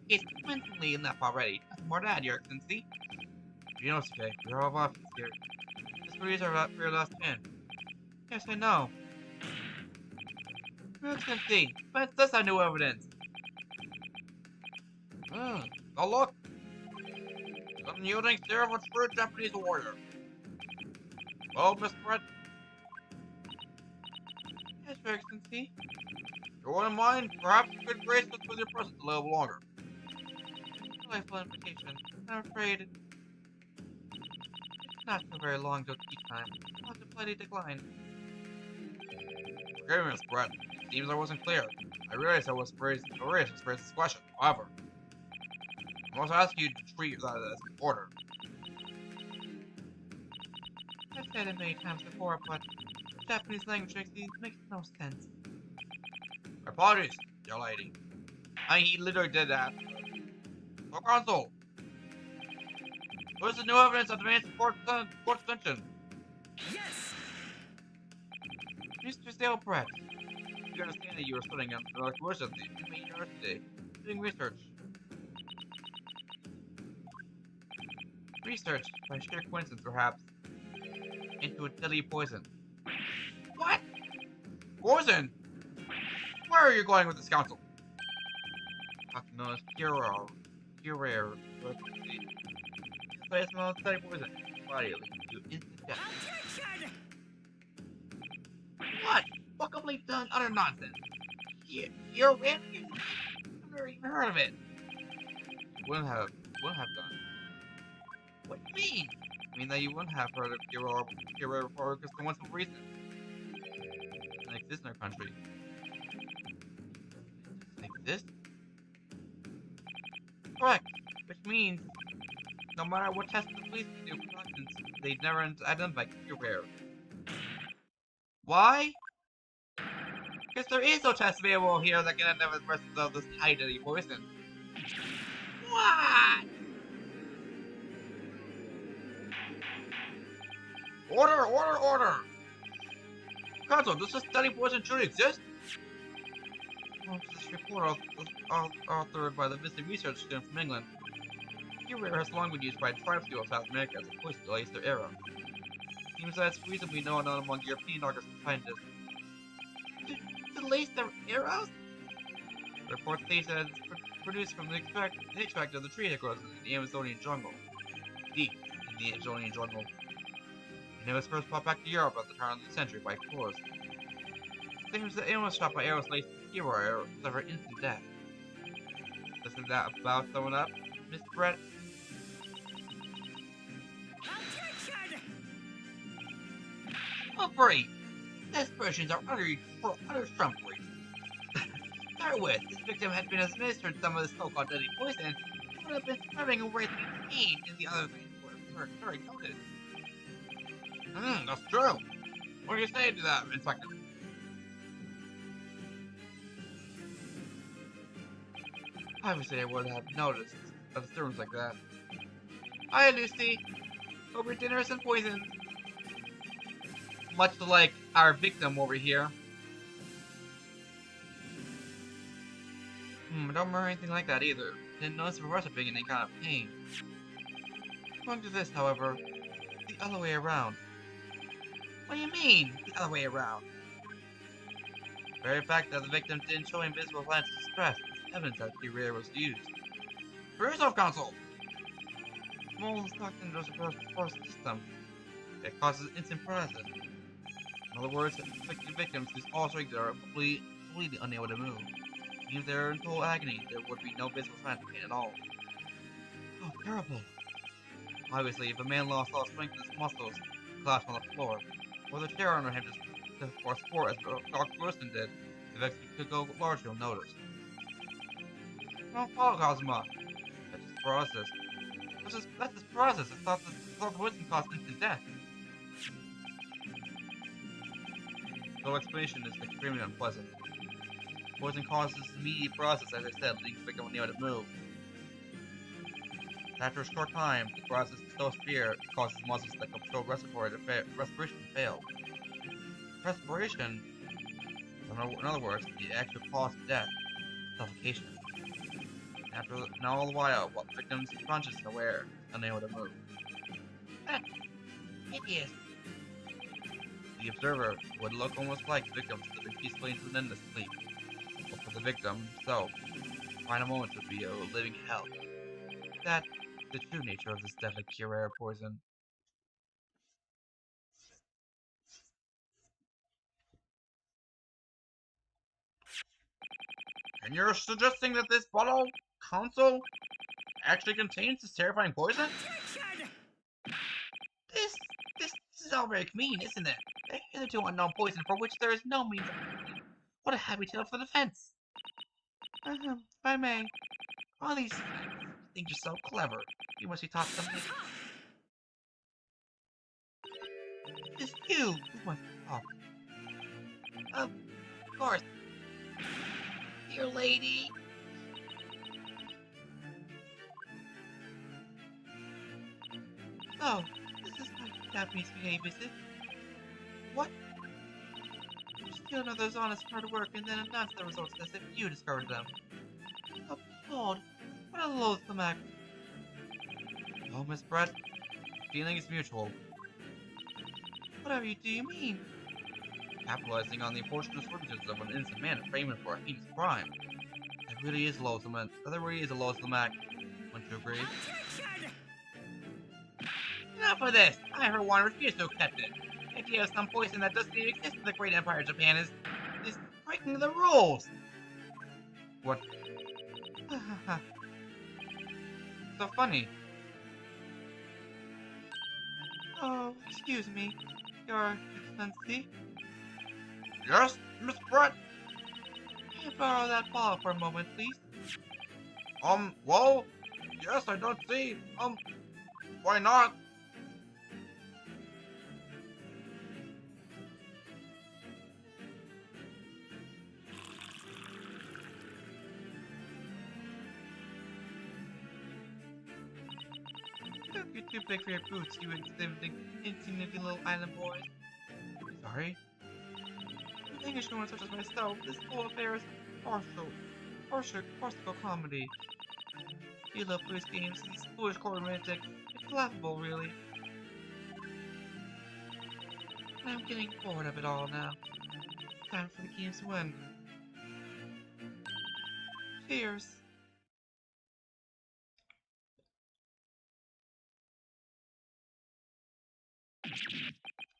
case convincingly enough already. Nothing more to add, Your Excellency. You know, Sasuke, we're all officers here. This police are for your last stand. Yes, I know. Your Excellency, but it does have new evidence. Oh look! Some yielding stare of a true Japanese warrior. Well, Mr. Brett. Yes, Your Excellency. You wouldn't mind? Perhaps you could grace us with your presence a little longer. Delightful invitation. I'm afraid it's not so very long till tea time. I'll have to politely decline. Forgive me, Miss Brett. It seems I wasn't clear. I realized I was raised this question. However, I must ask you to treat that as an order. I've said it many times before, but Japanese language makes no sense. My apologies, young lady. He literally did that. For counsel, what is the new evidence that demands court attention? Yes! Mr. Salebrecht, you understand that you are studying at the University doing research. Research, by sheer coincidence perhaps, into a deadly poison. What? Poison? Where are you going with this counsel? Takano's hero. Let's see. But it's not deadly poison. Body leads to instant death. What? What complete done utter nonsense? You're ranting? I've never even heard of it. Wouldn't have done. What do you mean? I mean that you wouldn't have heard of hero before because for one simple reason. It doesn't exist in our country. It doesn't exist? Correct. Which means no matter what tests the police can do for toxins, they've never identified hero. Why? Because there is no test available here that can identify the presence of this high deadly poison. What? Order! Counsel, does this deadly poison truly exist? Well, this report authored by the visiting research student from England. Hero has long been used by tribes of South America as a poison to lace their arrow. Seems that it's reasonably known among European artists and scientists. To lace their arrows? The report states that it's produced from the extract of the tree that grows in the Amazonian jungle. Deep in the Amazonian jungle. And it was first brought back to Europe at the turn of the century by explorers. It seems that anyone shot by arrows laced with hero arrows suffer instant death. Doesn't that about sum it up, Miss Brett? Oh, great! These versions are utter trumpery. Start with, this victim had been administered some of the so-called deadly poison, and would have been spreading and writhing in pain, and the other things were very noted. That's true. What do you say to that, Inspector? Obviously, I would have noticed a disturbance like that. Hi, Lucy. Hope your dinner isn't poisoned. Much like our victim over here. I don't remember anything like that either. Didn't notice the professor being in any kind of pain. According to this, however, it's the other way around. What do you mean, the other way around? The very fact that the victim didn't show invisible signs of distress is evidence that Curie was used. For yourself, Counsel! Small stuck into the system. It causes instant paralysis. In other words, affected victims whose all strength are completely unable to move. Even if they're in total agony, there would be no visible signs of pain at all. Oh, terrible. Obviously, if a man lost all strength in his muscles, collapsed on the floor, or the chair under him for support as Dr. Wilson did, the victim could go largely unnoticed. Don't follow, Cosma. That's just paralysis. That's just paralysis. It's thought that poison caused instant death. No explanation is extremely unpleasant. Poison causes immediate paralysis, as I said, leaving the victim unable to move. After a short time, the paralysis is so severe it causes muscles that control respiration to fail. Respiration, in other words, the actual cause of death, suffocation. And all the while, the victim is conscious and aware, unable to move. Hideous. The observer would look almost like the victim slipping peacefully into an endless sleep. But for the victim himself, final moments would be a living hell. That's the true nature of this deadly Curare poison. And you're suggesting that this bottle, Counsel, actually contains this terrifying poison? This is all very mean, isn't it? A hitherto unknown poison for which there is no means of remedy. What a happy tale for the fence. If I may, all these things are so clever. You must be taught something. It's you who must talk. Of course. Dear lady. Oh, this is my Japanese behavior, is it? What? You steal another's honest hard work and then announce the results as if you discovered them. Appalled. What a loathsome act. Oh, Miss Brett, feeling is mutual. Whatever do you mean? Capitalizing on the unfortunate circumstances of an innocent man and framing him for a heinous crime. That really is loathsome. That really is a loathsome act. Wouldn't you agree? Enough of this! I, for one, refuse to accept it. The idea of some poison that doesn't even exist in the great empire of Japan is breaking the rules! What? So funny. Oh, excuse me, Your Excellency. Yes, Miss Brett? Can you borrow that ball for a moment, please? Well, yes, I don't see, why not? You're too big for your boots, you insignificant little island boys. Sorry? With Englishmen such as myself, this whole affair is farcical comedy. You love police games, these foolish court romantic. It's laughable, really. I'm getting bored of it all now. Time for the games to end. Cheers.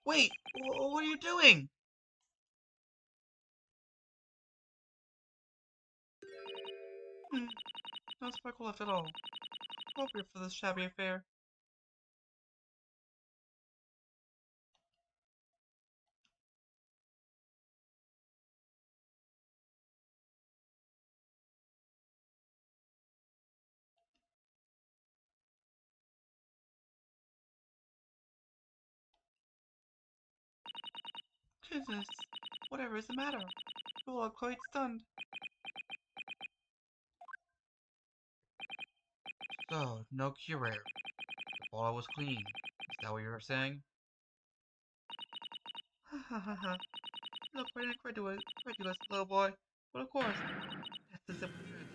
Wait, what are you doing? No sparkle left at all. Appropriate for this shabby affair. Goodness, whatever is the matter? You all are quite stunned. So, no curator. The bottle was clean. Is that what you were saying? Ha ha ha ha. You look quite incredulous, little boy. But of course, that's the simple truth.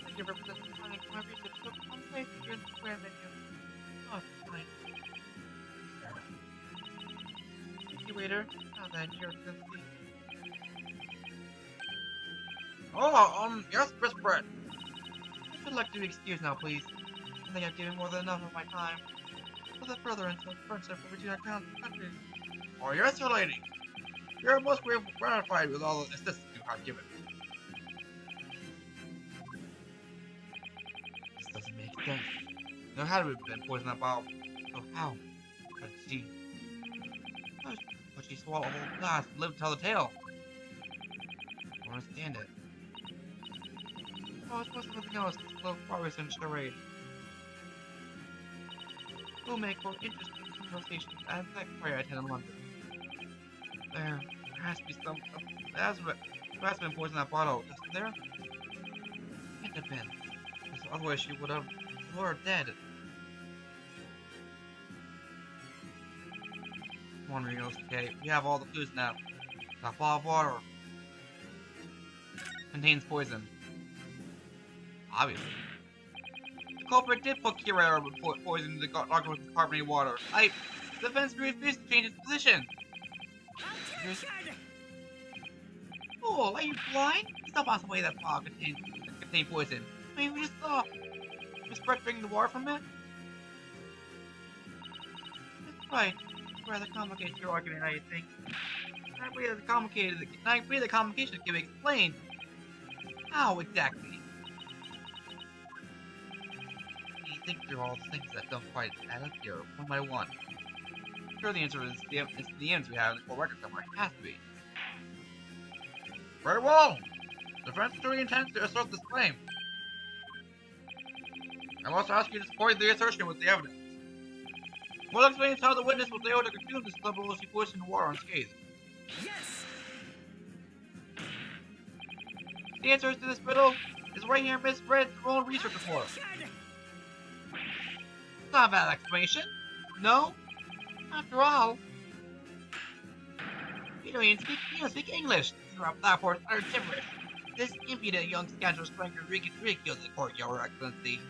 Thank you for presenting my research. So, I'm safe here in the square menu. Oh, it's fine. Thank you, waiter. Now then, your excellency. Oh, yes, Miss Brett. If you'd like to be excused now, please. I think I've given more than enough of my time. Without further ado, friendship between our countries. Oh, yes, Your Lady. We are most gratified with all the assistance you have given. This doesn't make sense. Now, how did we poison that bottle? So how? But she... But she swallowed a whole glass and lived to tell the tale. I don't understand it. Oh, it's supposed to be something else. This little progress and charade. We'll make for interesting conversations at the next prayer I attend in London. There has to be some... There has been poison in that bottle, isn't there? Can't have been. Because otherwise she would have... Laura dead. Come on, Ryunosuke. We have all the clues now. That bottle of water contains poison. Obviously. The culprit did put Kirara with poison into the locker with carbonated water. The defense refused to change its position. Fool, are you blind? It's not possible that bottle contained poison. I mean, we just saw Miss Brett drinking the water from it. That's right. Rather complicated your argument, I think. I believe the complication can be explained. How exactly? You think through all the things that don't quite add up here, one by one. Sure, the answer is the evidence we have in the court record somewhere. It has to be. Very well. The defense attorney intends to assert this claim. I must ask you to support the assertion with the evidence. What explains how the witness was able to consume this level she poisoned water unscathed? Yes! The answer to this riddle is right here in Miss Brett's own research report. Not a bad explanation. No? After all, you don't even speak English. That report's utter gibberish. This impudent young scoundrel is trying to ridicule the court, Your Excellency.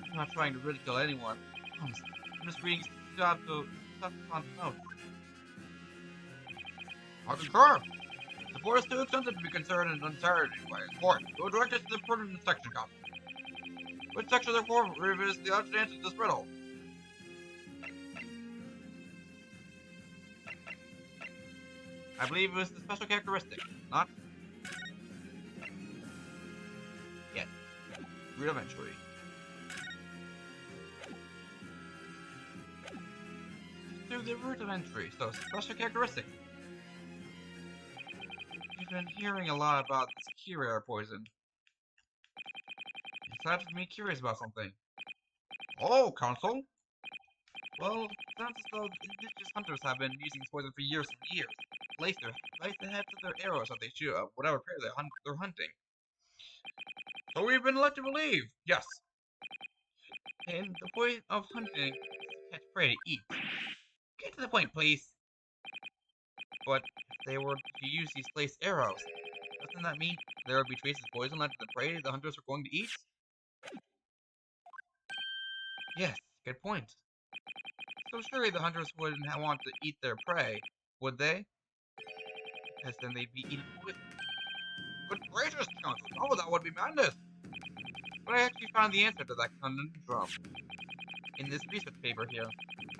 I'm not trying to ridicule anyone. I'm just reading stuff on notes. I concur. The board is too extensive to be considered an entirety by a court. Go direct us to the pertinent section copy. Which section of the court revisits the answer to this riddle? I believe it was the special characteristic, not? Yes. Rudimentary. Through the rudimentary, so special characteristic. You've been hearing a lot about this Kirara poison. It's left me curious about something. Oh, counsel. Well, it sounds as though indigenous hunters have been using this poison for years and years. Lace the heads of their arrows that they shoot at whatever prey they're hunting. So we've been led to believe. Yes. And the point of hunting is to catch prey to eat. Get to the point, please. But if they were to use these laced arrows, doesn't that mean there would be traces of poison left in the prey the hunters are going to eat? Yes, good point. So surely the hunters wouldn't want to eat their prey, would they? Because then they'd be eaten with. Good gracious, counsel. Oh, that would be madness. But I actually found the answer to that conundrum in this research paper here.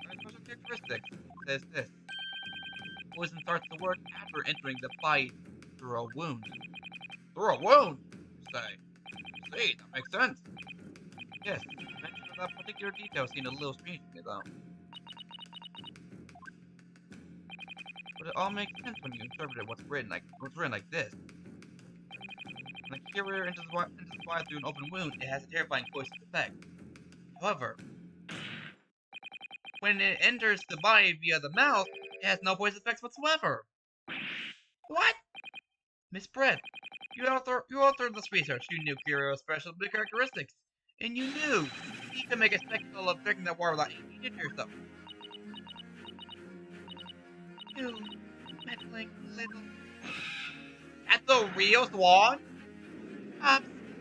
My special characteristics says this. Poison starts to work after entering the body through a wound. Through a wound, you say? See, that makes sense. Yes, the mention of that particular detail seemed a little strange to me, though. But it all makes sense when you interpret what's written like this. When a carrier enters the body through an open wound, it has a terrifying poison effect. However, when it enters the body via the mouth, it has no poison effects whatsoever. What? Miss Brett, you authored this research. You knew Kirio's special characteristics. And you knew he could make a spectacle of drinking that water without anything to yourself. You meddling little... At the real Swan?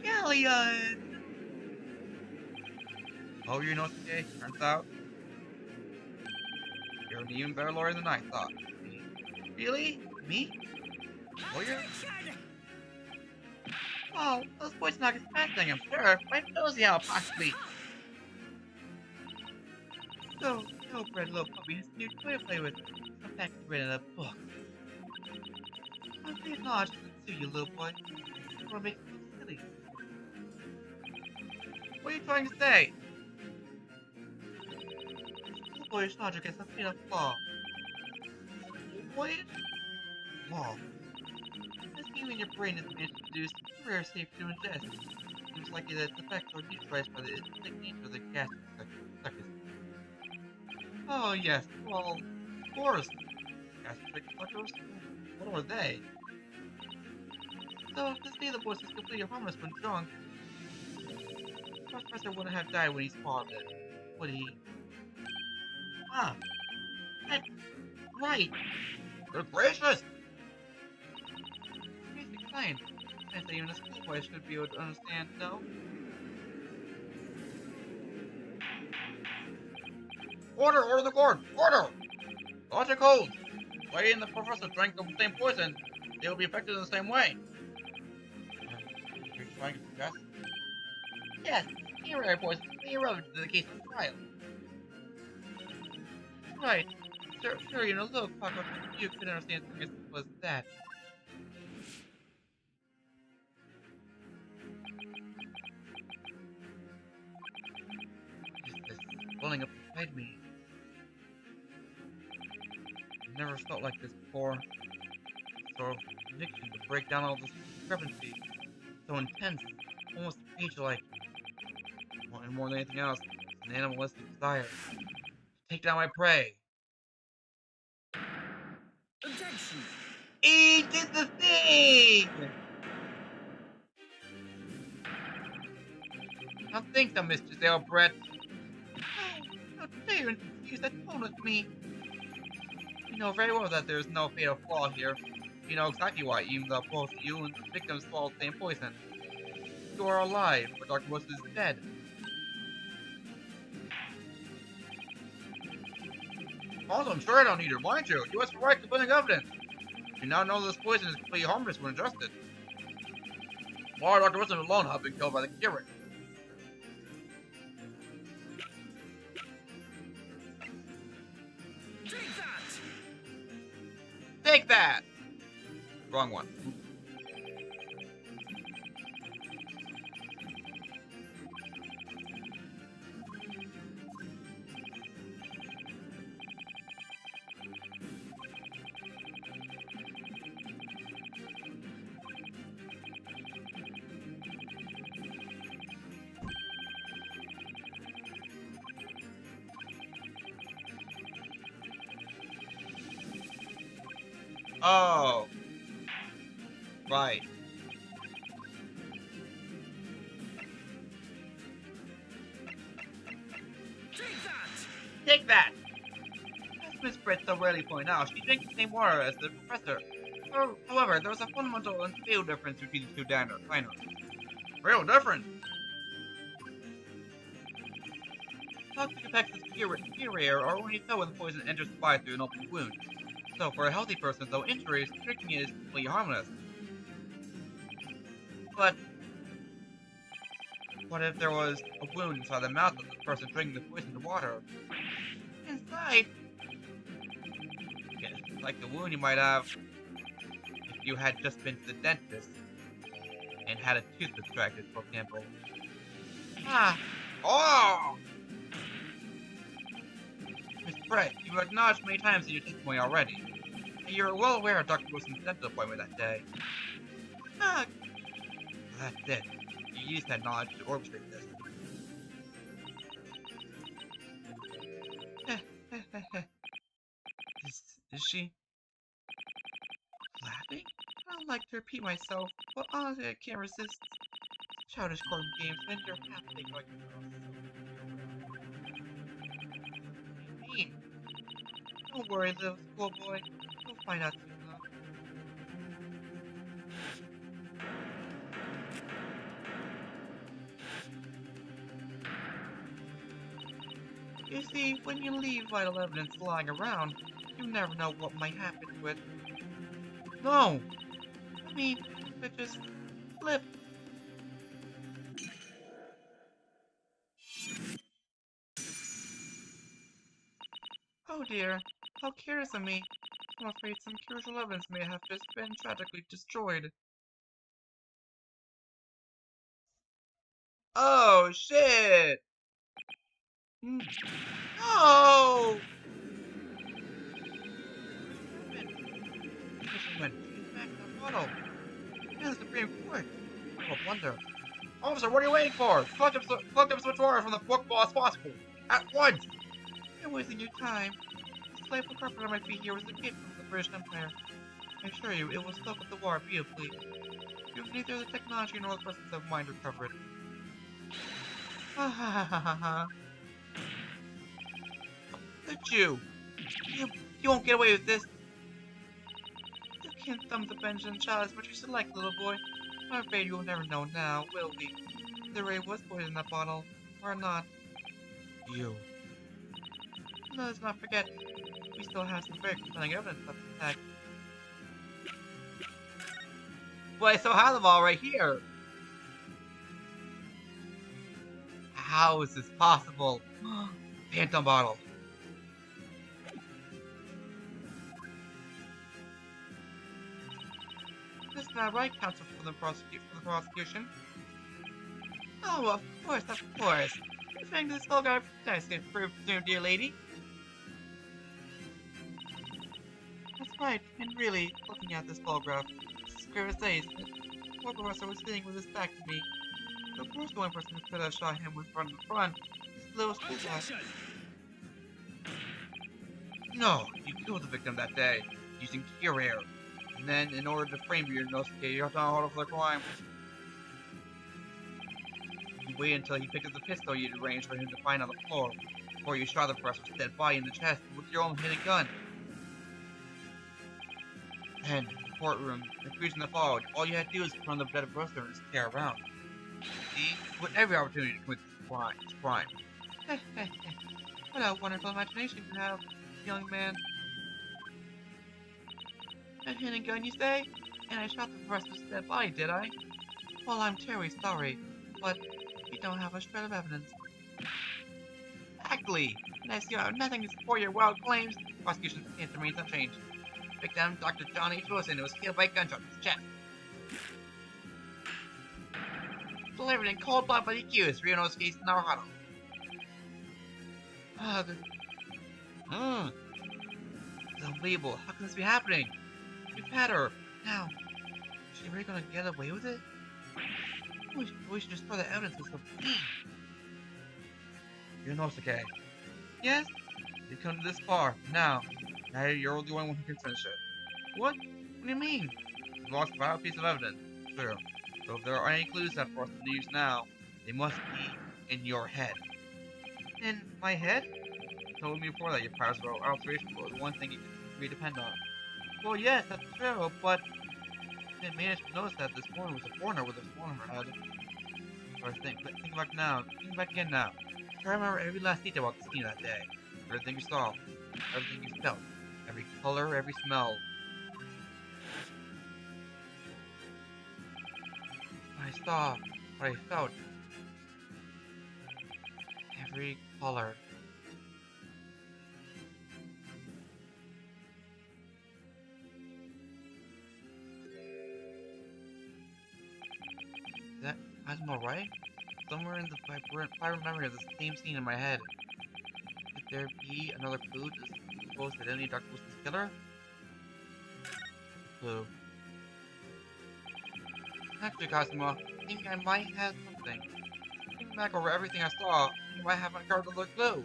Scallion! Oh, you know today, turns out. You're an even better lawyer than I thought. Really? Me? Lawyer? Oh, those boys knock is fascinating, I'm sure. But I don't see how possibly. So, no-bred little puppy has a new toy to play with. In fact, it's written in a book. I'm pretty large to sue you, little boy. Or make you look silly. What are you trying to say? Boyish logic is a fatal flaw. Boyish? Flaw. This game in your brain is managed to produce rare safe to ingest. Seems likely that its effects are neutralized by the instinct nature of the gas suckers. Oh yes, well, of course. Gas suckers? What are they? So, to say the voice is completely harmless when drunk, the professor wouldn't have died when he swallowed it, would he? Ah, that's right. Good gracious! Basic science. Science that even a schoolboy should be able to understand, no? Order the guard! Order! Logic holds. Lady and the professor drank the same poison. They will be affected in the same way. You're trying to suggest? Yes, rare poison will be eroded in the case of trial. Right. Sure, you know, look, Paco, you could understand something as simple as that. What is this welling up inside me? I've never felt like this before. Sort of conviction to break down all this discrepancy. So intense, almost page-like. And more than anything else, it's an animalistic desire. To take down my prey. Objection! He did the thing! Now think so, Mr. Zalebret. How dare you use that tone with me? You know very well that there's no fatal flaw here. You know exactly why, even though both you and the victim swallowed the same poison. You are alive, but Dr. Woods is dead. Also, I'm sure I don't need to remind you. You have the right to putting evidence. You now know this poison is completely harmless when ingested. Why Dr. Wilson alone have been killed by the curate. Take that! Take that! Wrong one. Oh. Right. Take that! Take that! As Miss Britt so rarely pointed out, she drinks the same water as the professor. However, there was a fundamental and fatal difference between the two diners. Real difference? Toxic effects of superior are only felt when the poison enters the body through an open wound. So, for a healthy person, though injuries, drinking it is completely harmless. But what if there was a wound inside the mouth of the person drinking the poisoned water? Inside? Yes, like the wound you might have if you had just been to the dentist. and had a tooth extracted, for example. Ah! Oh! Miss Brett, you acknowledged many times in your testimony already. And you're well aware of Dr. Wilson's dental appointment that day. Ah! That's it. You used that knowledge to orchestrate this. Is she laughing? I don't like to repeat myself, but honestly I can't resist childish court games and you're half-baked like mean. Don't worry, little schoolboy. You'll find out soon enough. You see, when you leave vital evidence lying around, you never know what might happen to it. No! I mean, it just slipped. Oh dear, how careless of me. I'm afraid some crucial evidence may have just been tragically destroyed. Oh shit! No! Fisherman, get back the bottle. This is the Supreme Court. Oh, blunder. Officer, what are you waiting for? Collect up switch water from the book ball as possible. At once! You're wasting your time. This playful carpenter might be here was a gift from the British Empire. I assure you, it will soak up the water beautifully. You have neither the technology nor the presence of mind to recover it. Ha ha ha ha ha. The Jew! You won't get away with this! You can't thumb the Benjamin chalice, but you select, little boy. I'm afraid you will never know now, will we? The ray was poison in that bottle, or not. You. Let's not forget, we still have some very compelling evidence of the attack. Well, I still have them all right here! How is this possible? Phantom bottle. This is not right, counsel for the prosecution. Oh, of course, of course. Referring to this vulgar test, presumed, dear lady. That's right, and really, looking at this photograph, Mrs. Griffith says that the poor professor was sitting with his back to me. Of course, the one person who could have shot him was front in front. This little school class. No, you killed the victim that day, using cure air. And then, in order to frame your Inosuke, you have to hold for the crime. You waited until he picked up the pistol you'd arranged for him to find on the floor, before you shot the professor's dead body in the chest with your own hidden gun. Then, in the courtroom, the confusion that followed, all you had to do was run the dead professor and stare around. See? With every opportunity to commit this crime. What a wonderful imagination you have, young man. A hidden gun, you say? And I shot the professor's dead body, did I? Well, I'm terribly sorry, but you don't have a shred of evidence. Exactly! And as you have nothing to support your wild claims, the prosecution's case remains unchanged. Victim, Dr. John H. Wilson, was killed by a gunshot in his chest. Delivered in cold blood by the accused, Ryunosuke Naruhito. It's unbelievable. How can this be happening? We've had her. Now, is she really gonna get away with it? We should destroy the evidence with some pain. Ryunosuke. Yes? You've come this far. Now you're the only one who can finish it. What? What do you mean? You've lost a vital piece of evidence. True. So if there are any clues left for us to use now, they must be in your head. In my head? You told me before that your powers were observation were the one thing you could depend on. Well, yes, that's true, but I didn't manage to notice that this woman was a foreigner with a swan on her head. So think back now. Think back again now. Try to remember every last detail about the scene that day. Everything you saw. Everything you felt. Every color, every smell. What I saw. What I felt. Every color. I don't know, right? Somewhere in the vibrant memory of the same scene in my head. Could there be another clue to suppose that any Dr. Wilson's killer? Clue. Actually, Cosmo, I think I might have something. Thinking back over everything I saw, I might have uncovered another clue.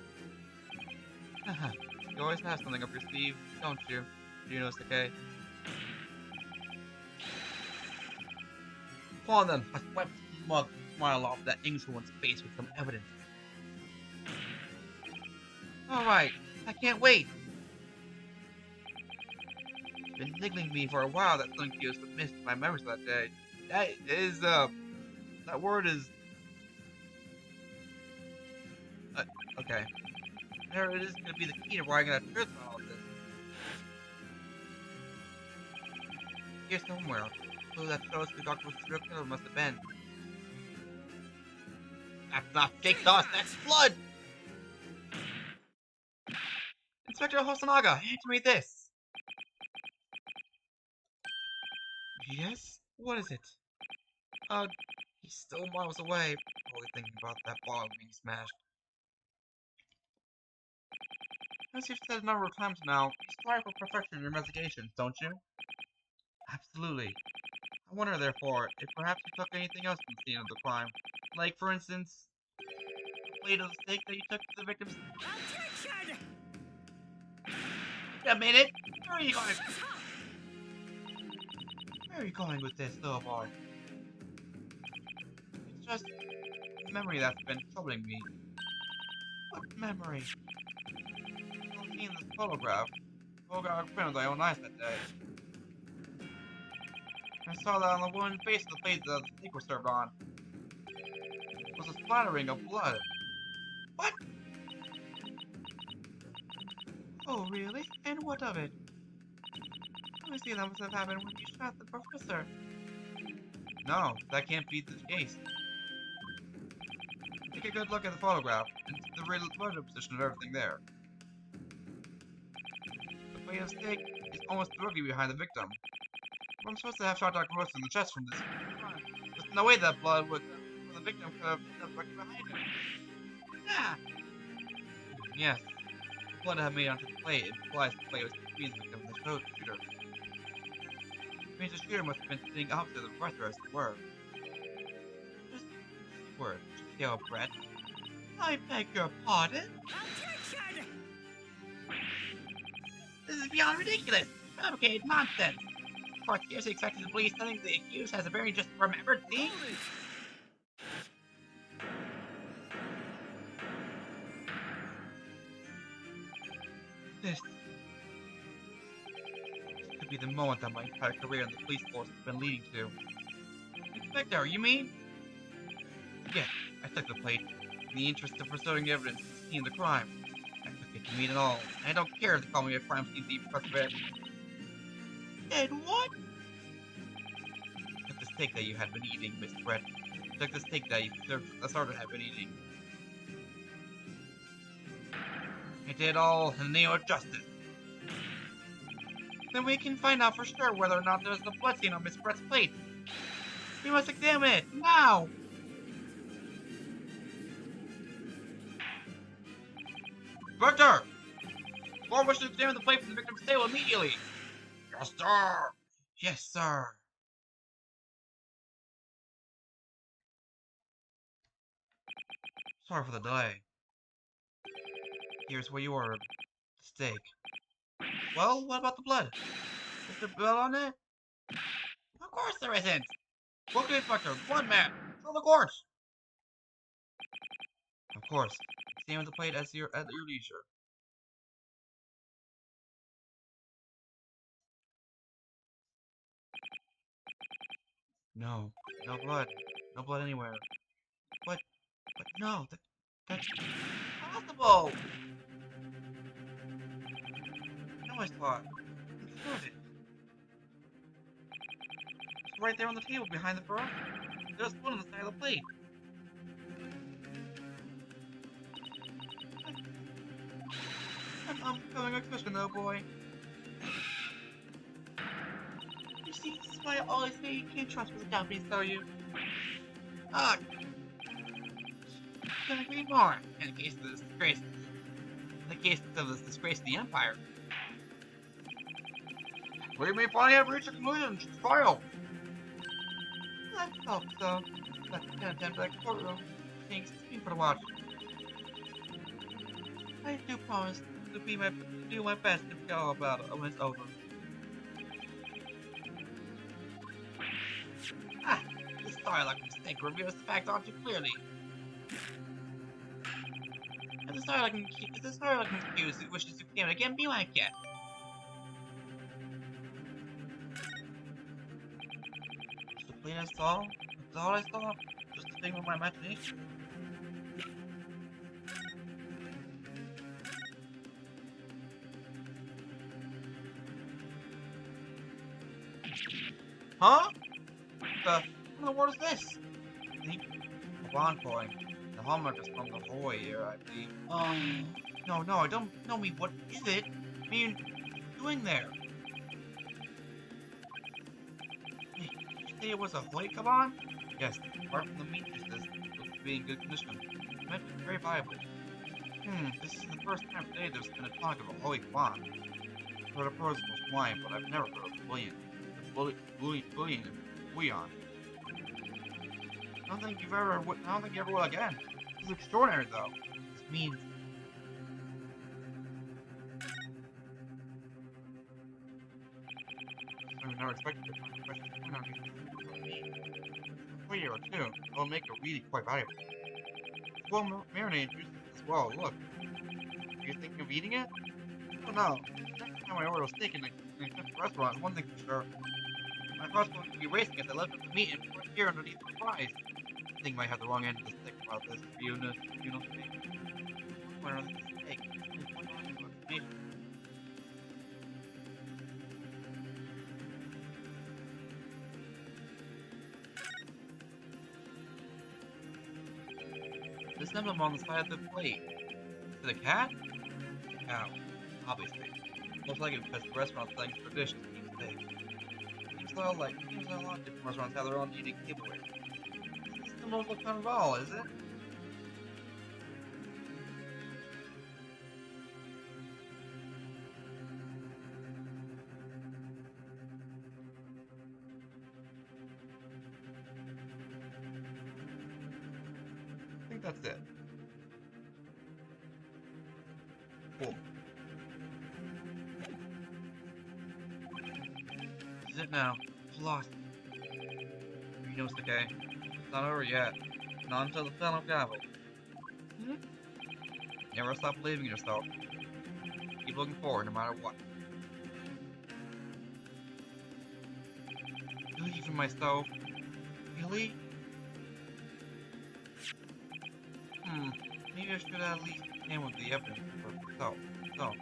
You always have something up your sleeve, don't you? Do you know, Sakai? Come on then, I swept the smug smile off that Englishwoman's face with some evidence. Alright, I can't wait! It's been niggling me for a while that Slinky was missed in my memories that day. That is, that word is... okay. There it is gonna be the key to why I got truth about all this. Here somewhere, so that shows who Dr. Wilson's real killer must have been. That's not fake dust, that's blood! Inspector Hosonaga, answer me this! Yes? What is it? He's still miles away, probably thinking about that bottle being smashed. As you've said a number of times now, you strive for perfection in your investigations, don't you? Absolutely. I wonder, therefore, if perhaps you took anything else from the scene of the crime. Like, for instance, the plate of steak that you took to the victim's... Attention! Wait a minute! Where are you going? Where are you going with this, little boy? It's just a memory that's been troubling me. What memory? I've seen this photograph. Photograph of criminals I own eyes that day. I saw that on the woman's face of the plate that the steak was served on. It was a splattering of blood. What? Oh, really? And what of it? Let me see, that must have happened when you shot the professor. No, that can't be the case. Take a good look at the photograph, and the relative position of everything there. The plate of steak is almost directly behind the victim. I'm supposed to have shot Dr. Wilson in the chest from this crime. There's no way that blood would the victim could have ended up directly behind him. Yeah. Yes. The blood had made onto the plate. It implies the plate was between the victim and the shooter. It means the shooter must have been sitting opposite the professor as it were. Just word, stale Brett. I beg your pardon? Attention! This is beyond ridiculous! Fabricated nonsense! The court seriously expected to believe something the accused has a very just remembered thing? This could be the moment that my entire career in the police force has been leading to. Inspector, you mean? Yes, I took the plate in the interest of preserving evidence to the scene of the crime. I took it to mean it all, and I don't care if they call me a crime scene thief because of it. And what? I took the steak that you had been eating, Miss Brett. I took the steak that the sergeant had been eating. I did all in the name of justice. Then we can find out for sure whether or not there's a blood stain on Miss Brett's plate. We must examine it, now! Inspector! Board wishes to examine the plate from the victim's table immediately! Yes, sir! Yes, sir! Sorry for the delay. Here's what you ordered. Steak. Well, what about the blood? Is there blood on it? Of course there isn't! Look at the inspector, blood man! Show the court! Of course. Examine the plate at your leisure. No. No blood. No blood anywhere. But no, that's impossible! No, I thought. I'm sure of it. It's right there on the table behind the barometer. There's one on the side of the plate. I'm becoming a Christian, though, boy. You see, this is why I always say you can't trust with the Japanese, though, you. Ah, couldn't agree more. In the case of this disgrace, to the Empire. What do you mean finally have reached a conclusion? Trial! I hope so. Let's attend that courtroom. Being seen for the watch. I do promise to do my best to forget all about it when it's over. Ah, this Starlock mistake reveals the fact all too clearly. If the Starlock accused who wishes to claim it again, be my guest. Just the plain I saw? That's all I saw? Just a thing of my imagination? Huh? What is this? The bond point. The hallmark is from the Hoy here, I believe. No, I don't know me. What is it? I mean, what are you doing there? Wait, did you say it was a Hoy Kaban? Yes, apart from the meat dishes, it looks to be in good condition. It meant to be very viable. This is the first time today there's been a talk of a Hoy Kaban. I've heard of pearls of wine, but I've never heard of bullion. Bullion and bouillon. I don't think you ever will again. This is extraordinary, though. This means... I never expected to find a question on for a year or two. It'll make it really quite valuable. Well, marinated juices as well. Look. Are you thinking of eating it? Oh no. Next time I order a steak in a restaurant, one thing for sure. My thoughts will be racing as I left up the meat and put it here underneath the fries. I think I might have the wrong end of the stick about this. You know me. Where are the steak? This emblem on the side of the plate. Is it a cat? Cow. Obviously. Most likely because the restaurant's selling traditions to eat steak. Seems a lot of different restaurants have their own unique tableware. This is the local carnival, is it? I think that's it. Cool. This is it now. It's lost. You know, Sakai. It's not over yet. Not until the final gavel. Never stop believing in yourself. Keep looking forward no matter what. Believe in myself. Really? Maybe I should at least examine the evidence for myself. So,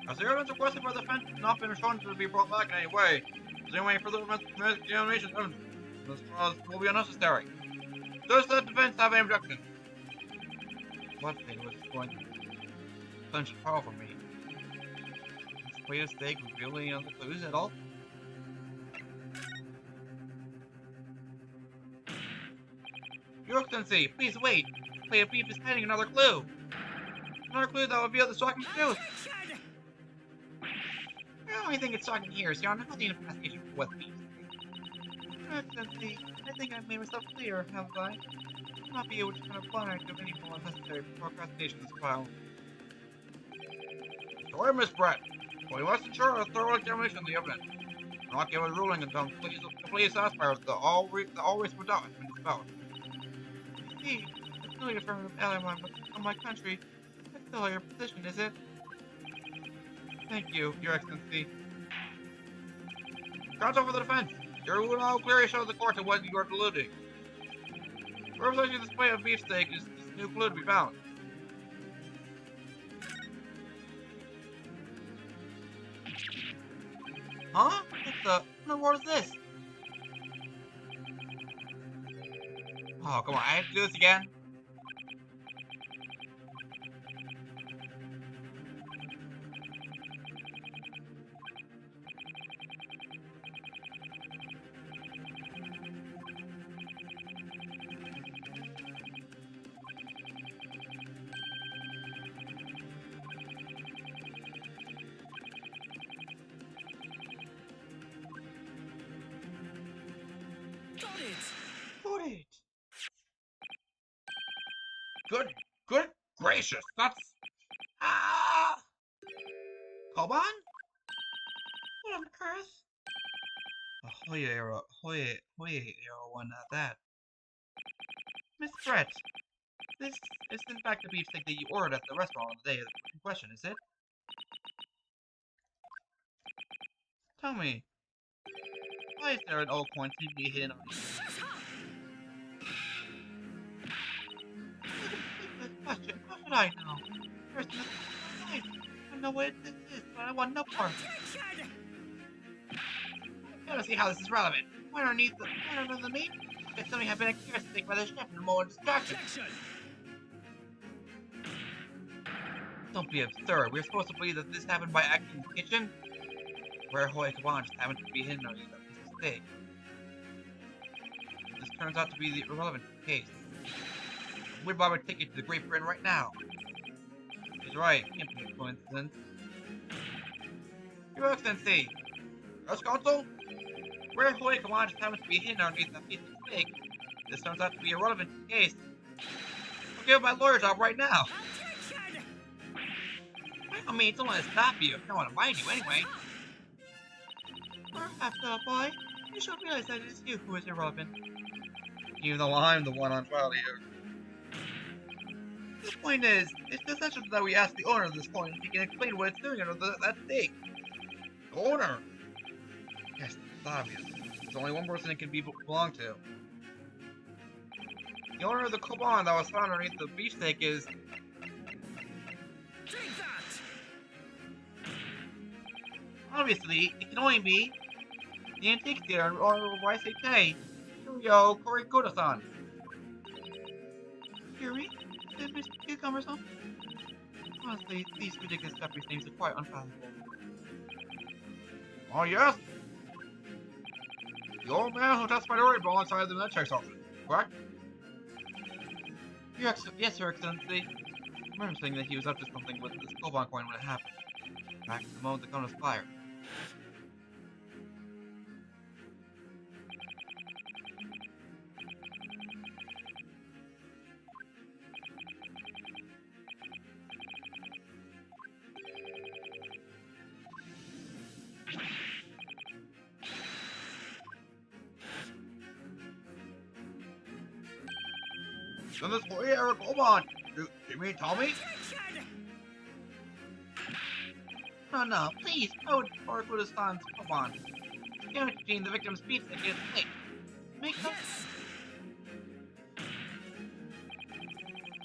as the evidence requested by the defense has not been shown to be brought back in any way, is there any further examination of this will be unnecessary? Does the defense have any objection? What thing was going to clinch power for me? This way of stake reveal any other clues at all? Your Excellency, please wait! Play of Beef is hiding another clue! Another clue that will reveal the shocking truth! Richard! The only thing that's shocking here is your unhealthy investigation for what beef is. Your Excellency, I think I've made myself clear, haven't I? I'll not be able to kind of blind of any more unnecessary procrastination in this trial. Sorry, Miss Brett. We must ensure a thorough examination of the evidence. Not give a ruling until complete satisfied that all risk of doubt has been dispelled. See, it's really affirmative ally of my country. That's still your position, is it? Thank you, Your Excellency. Counsel for the defense. Your rule now clearly shows the court to what you are deluding. Purpose of display of beefsteak is this new clue to be found. Huh? What is this? Oh, come on, I have to do this again? Got it! Got it! Good gracious, that's... Ah! Koban? What on earth? A Hoya Arrow 1 at that. Miss Brett, this is in fact the beefsteak that you ordered at the restaurant on the day in question, is it? Tell me, why is there an old coin seemingly hidden on you? Good question. How should I know? There's nothing in my life. I know what this is, but I want no part of it. Objection! I don't see how this is relevant. Why underneath the meat? If something had been a careless mistake by the chef in a moment of distraction. Objection! Don't be absurd. We're supposed to believe that this happened by accident in the kitchen? Where Hoya Kaban just happened to be hidden on you, that piece of steak. This turns out to be the irrelevant case. We'd bother take you to the Great Britain right now. He's right. Can't be a coincidence. Your Excellency! Yes, Consul? Where Hoya Kaban just happened to be hidden underneath that piece of steak. This turns out to be a relevant case. I'll give my lawyer job right now. Objection! I mean, don't want to stop you. I don't want to mind you anyway. Perhaps, little boy, you should realize that it is you who is irrelevant. Even though I'm the one on trial here. The point is, it's essential that we ask the owner of this coin if he can explain what it's doing under that steak. The owner? Yes, it's obvious. There's only one person it can belong to. The owner of the koban that was found underneath the beefsteak is... Take that! Obviously, it can only be the antique dealer or YCK, Yurio Korikoto-san. Yuri? Did Mr. Cucumber-san? Honestly, these ridiculous Japanese names are quite unfathomable. Oh yes? The old man who testified earlier alongside the military sergeant, correct? Yes, Your Excellency. I remember saying that he was up to something with this koban coin when it happened. Back at the moment the gun was fired. Then this boy Eric Koban, you mean Tommy? Objection! No, please, code Korikoto-san's koban. Guaranteeing the victim's pizza is late. Make sense? Yes!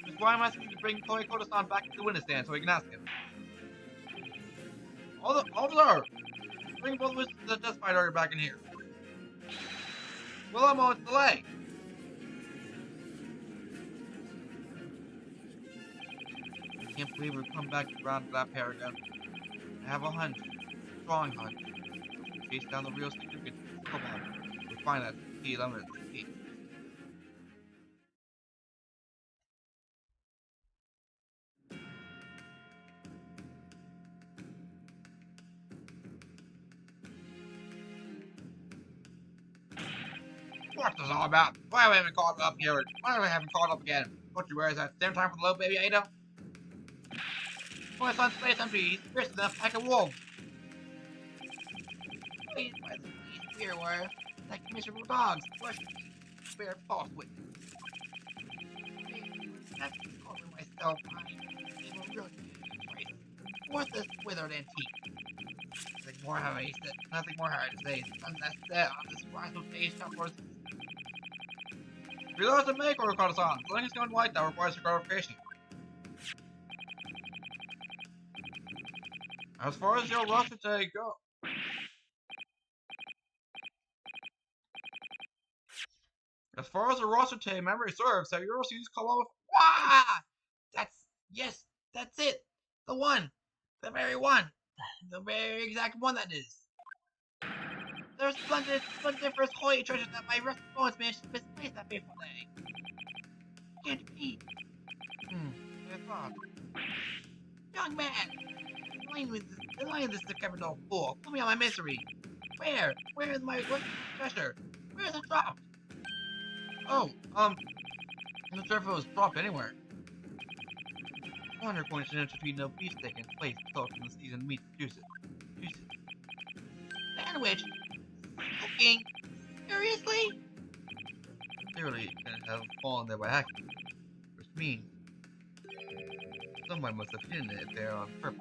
That's why I'm asking you to bring Korikoto-san back to the witness stand so we can ask him. Officer! Bring both witnesses to the testified area back in here. We'll have a moment's delay. I can't believe we've come back around to that pair again. I have a hunch, a strong hunch. Chase down the real significance of the koban. We'll find that key element of the key. What's this all about? Why have I haven't called up here? Why have I haven't called up again? Don't you realize that same time for the little baby Ada? My son's face empty. He's fierce enough like a wolf. Please, by the police here were like miserable dogs. What? Bear false witness. That's calling myself. I'm a real choice. Worthless, withered antique. Nothing more have I said. Nothing more have I to say. Unless said on this rival stage for Reload to make or Koto-san. Something is going white that requires your clarification. As far as your roster today go. As far as the roster today memory serves, have you ever seen this come up? Wow! That's it! The one! The very one! The very exact one that is! There's splendiferous holy treasures that my rusty bones managed to misplace that fateful day. Can't be. I thought. Young man! The lion this decrepit old fool! Put me on my misery! Where? Where is my treasure? Where is it dropped? Oh, I'm not sure if it was dropped anywhere. Wonder coincidence between no beefsteak and place soaked in the seasoned meat juices. Sandwich? Cooking? Seriously? Clearly, it couldn't have fallen there by accident, which means someone must have hidden it there on purpose.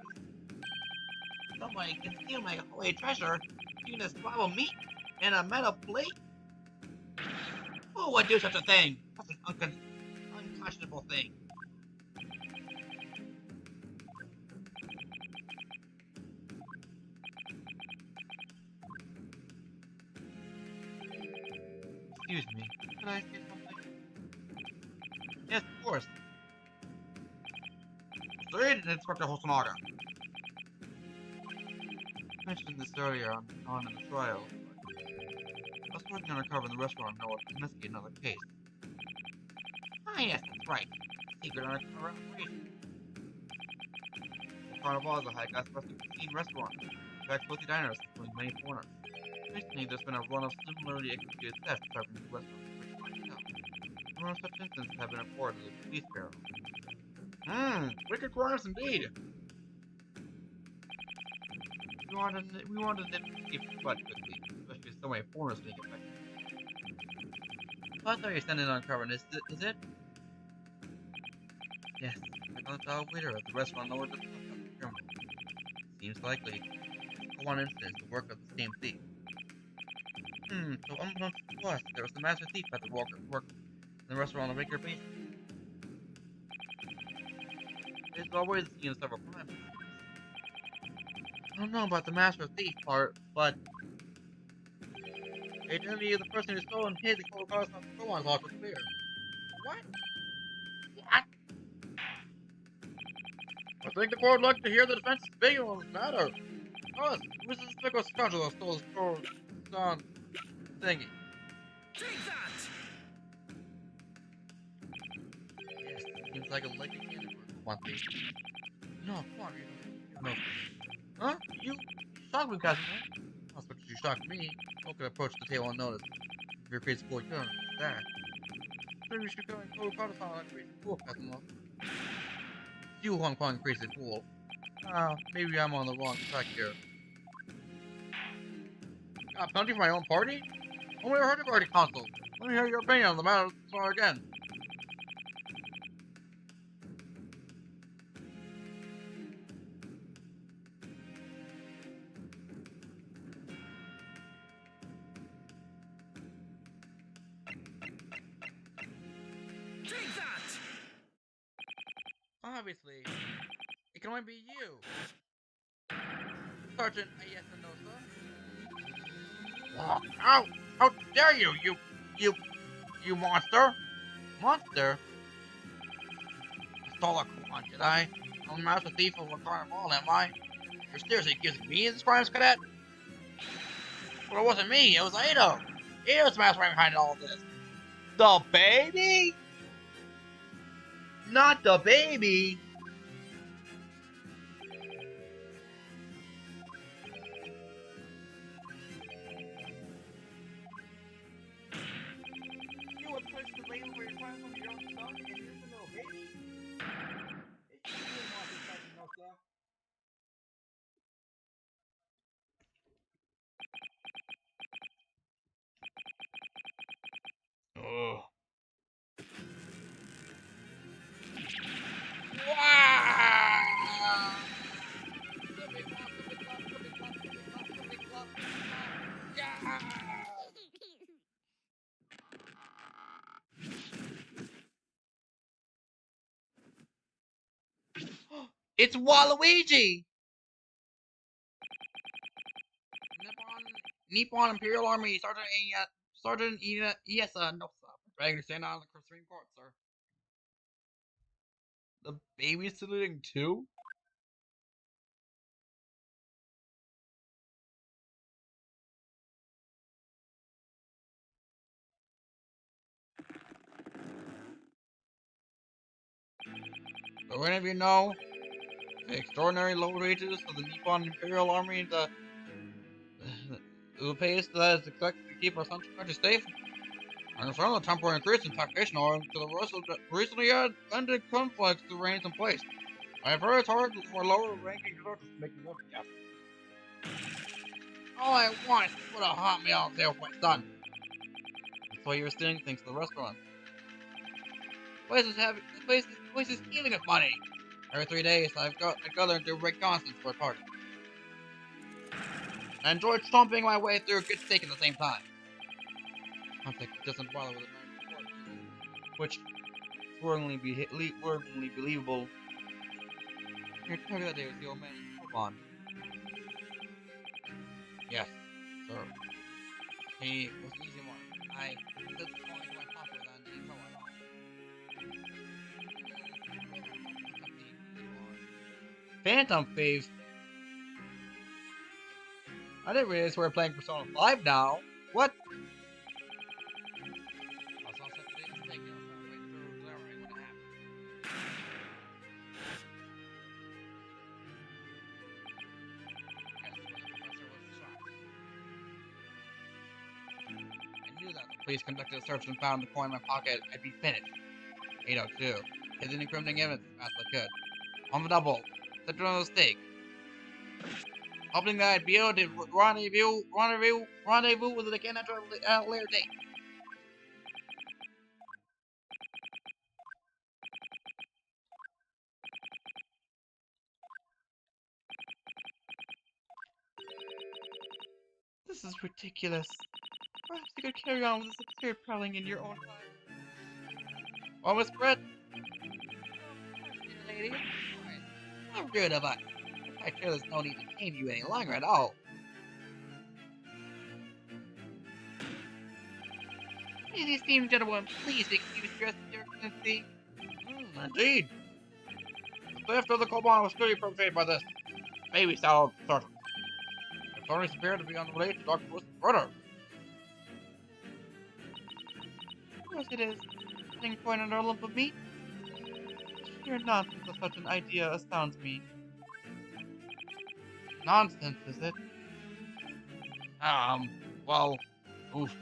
Somebody concealed my holy treasure using a slab of meat in a metal plate? Who would do such a thing? Such an unconscionable thing. Excuse me, could I say something? Yes, of course. Read, Inspector Hosonaga. I mentioned this earlier on in the trial. I was working undercover in the restaurant and I was investigating another case. Ah, yes, that's right. Secret undercover operation. The Carnival is a high-class cuisine restaurant. In fact, wealthy diners, including many foreigners. Recently, there's been a run of similarly executed thefts serving the restaurant in which myself. A run of such incidents have been reported to the police bureau. Wicked corners indeed. We wanted them to escape the butt quickly, especially with so many foreigners being affected. So I thought you're standing on cover, is it? Yes, I found the waiter at the restaurant lowered the stuff at the terminal. Seems likely. For one instance, the work of the same thief. So unbeknownst to us, there was a master thief at the work in the restaurant on a regular basis. It's always seen several crimes. I don't know about the master thief part, but the identity of the person who stole and hid the cold cards on the Gowan's lost was clear. What? I think the court would like to hear the defense's opinion on this matter. Us, who's this fickle scoundrel that stole his gold son thingy? Take that! Yes, seems like a likely candidate for one thing. No, come on, you know. Huh? You shocked me, cousin. That's what you shocked me. How could I approach the table unnoticed? If your crazy fool, you don't understand. Sure, you should go and go protest on that crazy fool, cousin. You Hong Kong crazy fool. Maybe I'm on the wrong track here. Got a penalty for my own party? Only heard of party council. Let me hear your opinion on the matter again. Take that! Obviously, it can only be you. Sergeant Ayesanosa. Ow! How dare you, you monster! Monster? I stole a coupon, did I? I'm a master thief of a carnival, am I? You're seriously accusing me of this crimes, cadet? Well, it wasn't me, it was Ado. Ado's the mastermind behind all of this. The baby? Not the baby! You would push the label for your crimes on your own son and you're the little baby? It should be a monster, Sergeant Nosa. Ugh. It's Waluigi! Nippon Imperial Army, Sergeant Iesa Nosa. Ready to stand on the Supreme Court, sir. The baby's saluting too? So any of you know the extraordinary low wages of the Nippon Imperial Army, who pays that is expected to keep our country safe? I understand the temporary increase in taxation owing to the recently ended conflicts that reigns in place. I have heard it's hard for lower ranking clerks to make the work. Yes. All I want is to put a hot meal out there with my son. That's why you're stealing things from the restaurant. The place is healing with money. Every 3 days, I gather into Rick Johnson's for a party. I enjoy stomping my way through a good steak at the same time. Contact doesn't bother with American court. Which is worryingly believable. Your party that day was the old man. Come on. Yes, sir. He was an easy one. I said the point to my pocket and he fell off. Phantom Thieves? I didn't realize we were playing Persona 5 now. What? I saw such a mistake, I was halfway through delivering when it happened. Yes, when the professor was shot. I knew that the police conducted a search and found the coin in my pocket. I'd be finished. 802. Hid the incriminating evidence as fast as I could. On the double. Set on a mistake. Hoping that I'd be able to rendezvous with the candidate at a later date. This is ridiculous. Perhaps you could carry on with this absurd prowling in your own time. Oh, Miss Brett? Lady, how good of us. I feel there's no need to tame you any longer at all. May these esteemed gentlemen please excuse your Excellency? Indeed. The theft of the Koban was clearly perpetrated by this baby style sergeant. It authorities appear to be unrelated to Dr. Bruce's murder. Of course it is. Putting coin under a lump of meat? Sheer nonsense of such an idea astounds me. Nonsense, is it? Well, oof.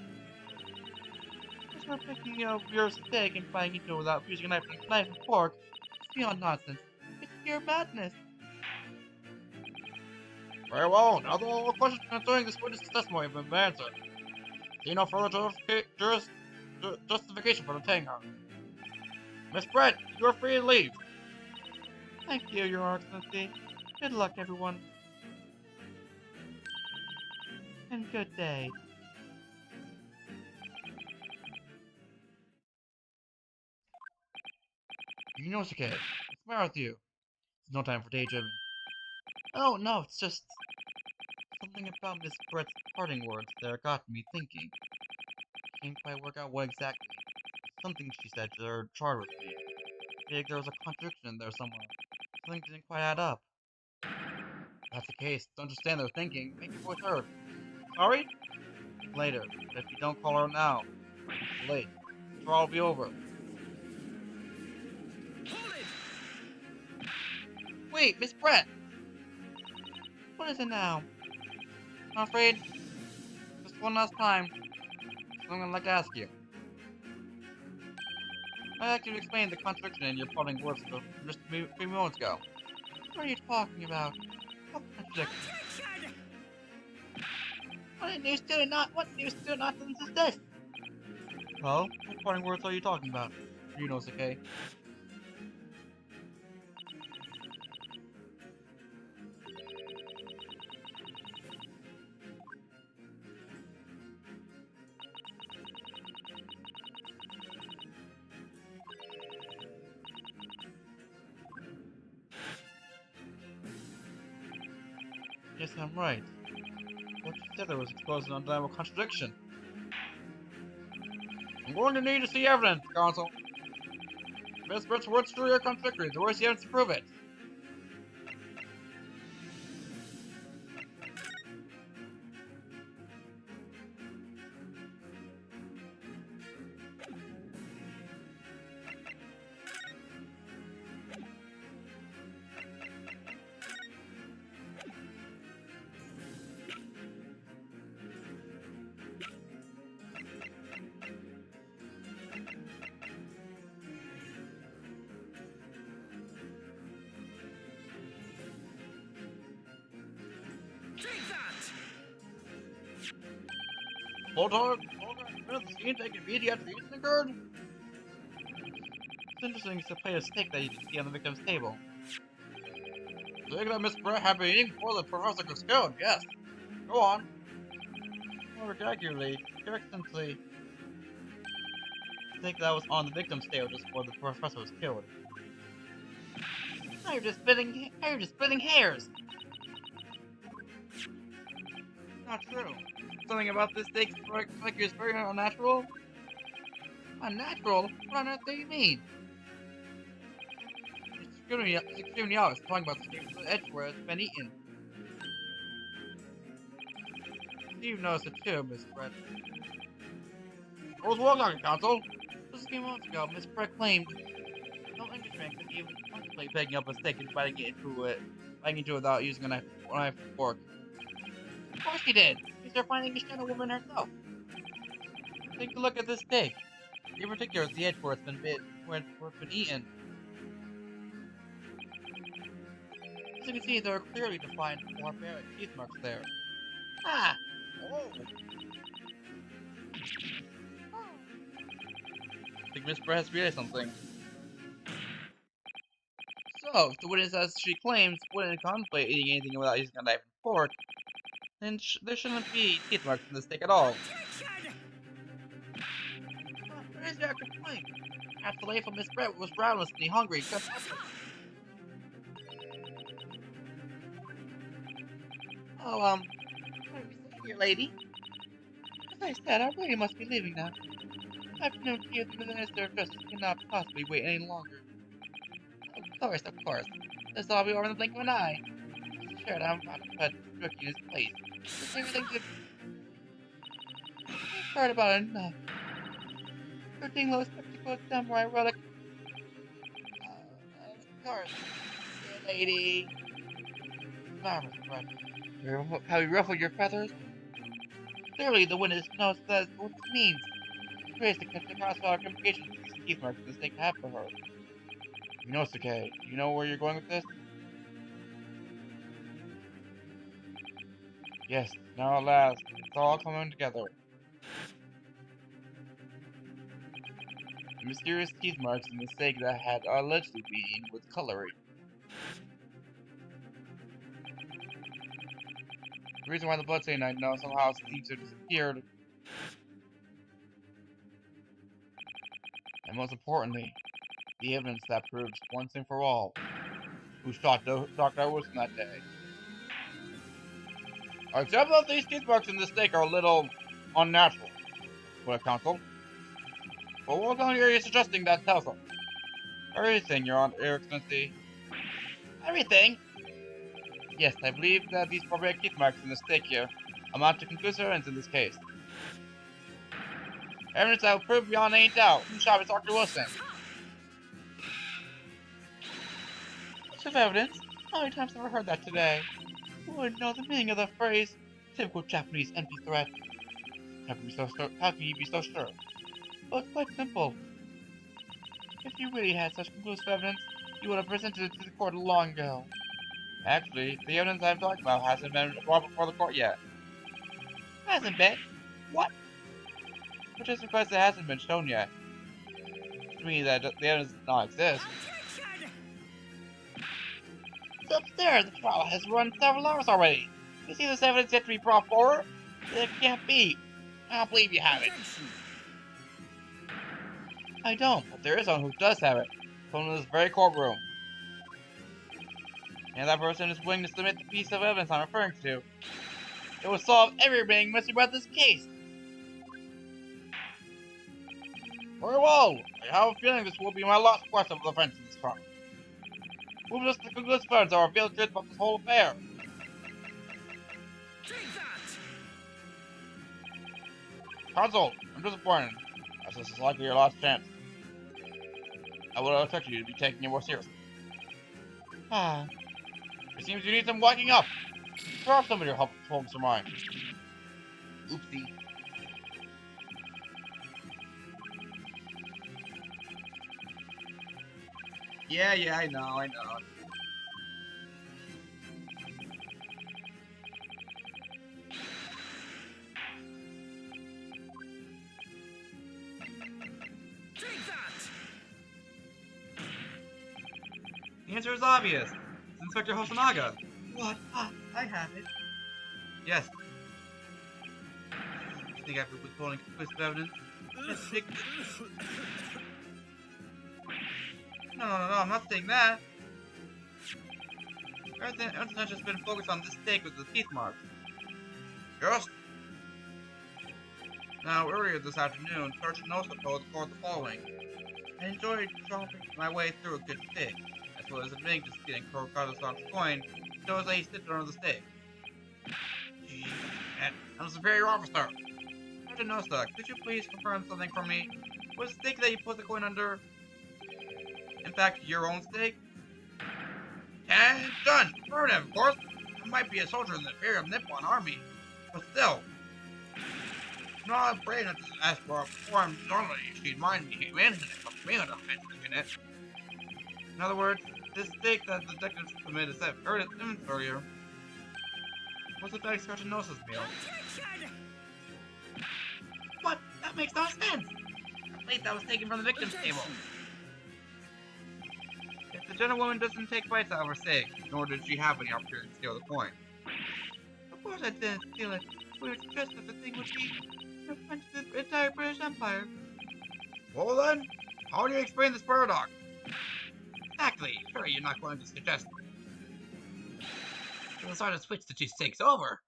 As for picking up your steak and frying into it without using a knife and fork, it's beyond nonsense. It's pure madness. Very well, now that all the questions concerning this witness's testimony have been answered. See no further justification for detaining her. Miss Brett, you are free to leave. Thank you, Your Excellency. Good luck, everyone. And good day. Inosuke, what's the matter with you? It's no time for daydreaming. Oh, no, it's just something about Miss Brett's parting words there got me thinking. Can't quite work out what exactly. Something she said to her charred with me. I think there was a contradiction in there somewhere. Something didn't quite add up. If that's the case, to understand their thinking, make your voice heard. Sorry? Later, but if you don't call her now, it's late. The trial will be over. Hold it! Wait, Miss Brett! What is it now? I'm afraid, just one last time, something I'd like to ask you. I actually explained the contradiction in your parting words just a few moments ago. What are you talking about? What contradiction? Attention! What new student nonsense is this? Well, what parting words are you talking about? Inosuke. Yes, I'm right. What you said there was exposed an undeniable contradiction. I'm going to need to see evidence, Counsel. Miss Brett's words truly are contradictory. There is evidence to prove it. Bulldog the scene taking beauty after eating occurred? It's interesting to play a steak that you can see on the victim's table. Steak that Miss Brett had been eating before the professor was killed, yes. Go on. More regularly, simply steak that was on the victim's table just before the professor was killed. Now you're just splitting hairs. Not true. Something about this steak like is very unnatural. Unnatural? What on earth do you mean? It's extremely obvious talking about the steak to the edge where it's been eaten. You've noticed it too, Miss Brett. I was working on it, Counsel. Just a few months ago, Miss Brett claimed no Englishman could even contemplate picking up a steak and biting into it without using a knife or fork. Of course he did. She's a fine English gentlewoman herself. Take a look at this steak. In particular, the edge where it's been eaten. As you can see, there are clearly defined barbaric teeth marks there. Ah! Oh! I think Miss Brett has realized something. So, if the witness, as she claims, wouldn't contemplate eating anything without using a knife and fork, then there shouldn't be teeth marks in the steak at all. Where is your complaint? Perhaps the life of Miss Brett was ravenously hungry. Oh, what are we saying here, lady? As I said, I really must be leaving now. I've no fear that the Minister of Justice cannot possibly wait any longer. Of course. This will all be over in the blink of an eye. Sure, I'm about to put Rookie in his place. Just everything to... I've heard about it enough. Routine low spectacle samurai relic. Of course. Yeah, lady. Marvelous, right? How you ruffle your feathers? Clearly, the witness knows what it means. Praise to cut the crossfire complications with these teeth marks the mistake have for her. Inosuke, do you know where you're going with this? Yes, now at last, it's all coming together. The mysterious teeth marks in the steak that had allegedly been eaten with cutlery. The reason why the bloodstain I know somehow seems to have disappeared. And most importantly, the evidence that proves once and for all who shot Dr. Wilson that day. Except that these teeth marks in the steak are a little unnatural, for a counsel. But what are you suggesting that tells us? Everything, Your Excellency. Everything? Yes, I believe that these barbaric teeth marks in the steak here amount to conclusive evidence in this case. Evidence that will prove beyond any doubt who shot Dr. Wilson. Of evidence? How many times have I heard that today? Who would know the meaning of the phrase, typical Japanese empty threat? How can you be so sure? Well, it's quite simple. If you really had such conclusive evidence, you would have presented it to the court long ago. Actually, the evidence I'm talking about hasn't been brought before the court yet. Hasn't been? What? But just because it hasn't been shown yet, to me that the evidence does not exist. It's upstairs. The trial has run several hours already. You see this evidence yet to be brought forward? It can't be. I don't believe you have it. I don't, but there is someone who does have it. Someone in this very courtroom. And that person is willing to submit the piece of evidence I'm referring to. It will solve everything missing about this case. Very well. I have a feeling this will be my last question of the offense in this crime. Who just the conclusive evidence are revealed truth about this whole affair? Take that! Counsel, I'm disappointed, as this is likely your last chance. I would have expected you to be taking it more seriously. It seems you need some waking up. Perhaps somebody will help hold your mind. Oopsie. Yeah, I know. The answer is obvious. It's Inspector Hosonaga. What? Ah, I have it. Yes. I think after withholding conclusive evidence, let's take this. No, I'm not saying that. Everything has just been focused on this steak with the teeth marks. Yes. Now, earlier this afternoon, Sergeant Nosa told the court the following. I enjoyed chopping my way through a good steak, as well as admitting to stealing Carlos-san's coin, shows that he slipped under the steak. Gee, I'm a superior officer. Sergeant Nosa, could you please confirm something for me? Was the steak that you put the coin under, in fact, your own steak? And done! Affirmative, of course! I might be a soldier in the Imperial Nippon Army, but still. Not brave enough to ask for a form normally she'd mind me managing it, but me on the it. In other words, this steak that the detectives committed a set earlier was the Detective Sergeant Nosa's meal. Objection! What? That makes no sense! A plate that was taken from the victim's table. If the gentlewoman doesn't take bites out of her steak, nor did she have any opportunity to steal the coin. Of course I didn't steal it. We were stressed that the thing would be a friend to the entire British Empire. Well then, how do you explain this paradox? Exactly. Sure, you're not going to suggest. We'll sort of switch the two steaks over.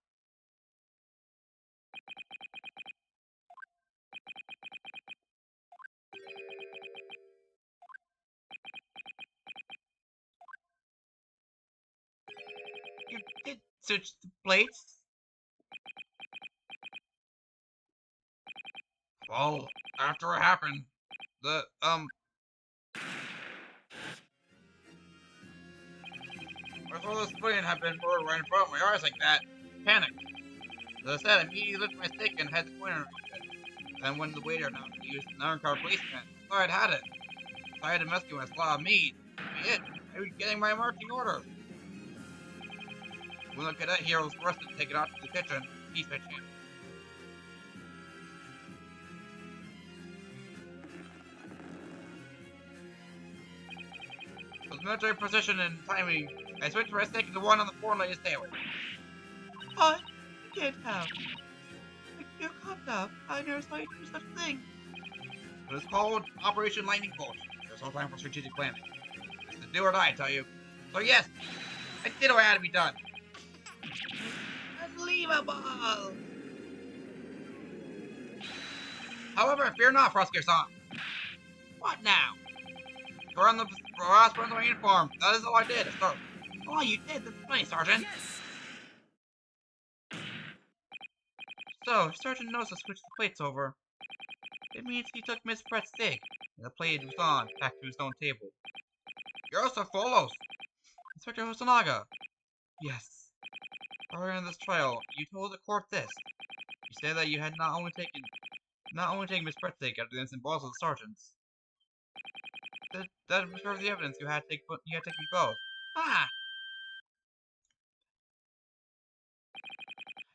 You did switch the plates? Well, after it happened, I saw this plane had been murdered right in front of my eyes like that. Panicked. As I said, I immediately lifted my stick and had the coin underneath it. Then when the waiter announced he used an iron car policeman, I thought I'd had it. So I had to rescue my slaw of meat. Be it. I was getting my marching orders. When the cadet here was arrested and taken out to the kitchen, he's pitching it. With military precision and timing, I switched my stick to the one on the floor and laid his tail. What? You can't have. You can't have. I never saw you do such a thing. It was called Operation Lightning Bolt. There's no time for strategic planning. It's to do or die, I tell you. So yes, I did what had to be done. Unbelievable! However, fear not, Prosecutor-san. What now? You're on the last part of my uniform. That is all I did, sir. All you did? That's funny, Sergeant. Yes! So, Sergeant Nosa switched the plates over. It means he took Miss Brett's steak, and the plate was on, back to his own table. Yes, it follows. Inspector Hosonaga. Yes. Earlier in this trial, you told the court this. You said that you had not only taken Miss Brett's steak out of the innocent balls of the sergeants. That was part of the evidence you had taken both. Ah!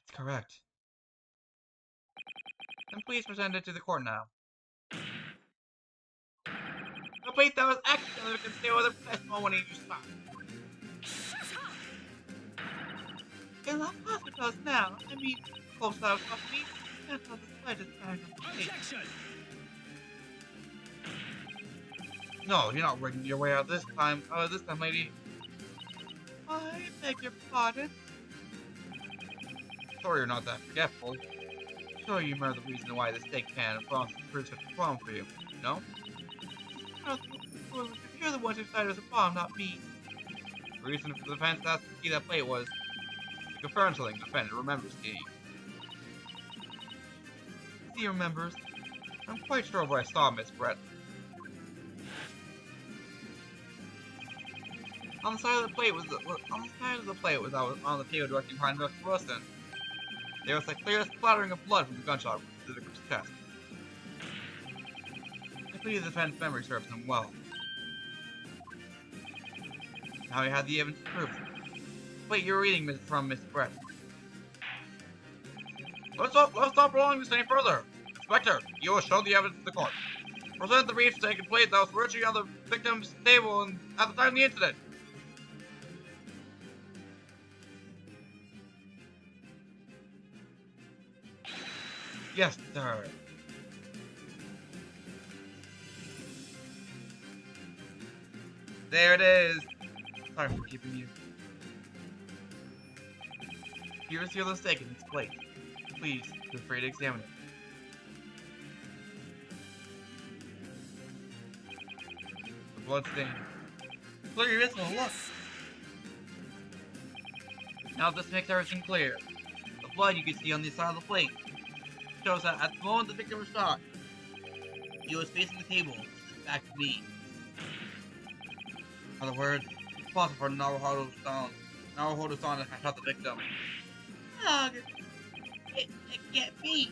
That's correct. Then please present it to the court now. The plate that was accidentally concealed with a decimal when he just stopped. Shut up! In the hospitals now, I mean, close out of me, and not the slightest sign of mistake. Objection! No, you're not rigging your way out this time, lady. I beg your pardon? Sorry you're not that forgetful. Sure you remember the reason why the steak pan and prawns proved such a problem for you, no? You're the one who decided it was a problem, not me. The reason for the defense asked to see that plate was to confirm something the defendant remembers seeing. He remembers. I'm quite sure of what I saw, Miss Brett. On the side of the plate was on the table directly behind Dr. Wilson. There was the clear splattering of blood from the gunshot to the victim's chest. I believe the defense memory serves him well. Now he had the evidence to prove. Wait, you were reading from Miss Brett. Let's not prolong this any further. Inspector, you will show the evidence to the court. Present the reach taken plate that was originally on the victim's table at the time of the incident. Yes, sir. There it is. Sorry for keeping you. Here's your steak in its plate. Please, feel free to examine it. The blood stain. Clear your missile, look! Now this makes everything clear. The blood you can see on the side of the plate shows that at the moment the victim was shot, he was facing the table, back to me. In other words, it's possible for Naruhodo-san to have shot the victim. Ugh. It can't be.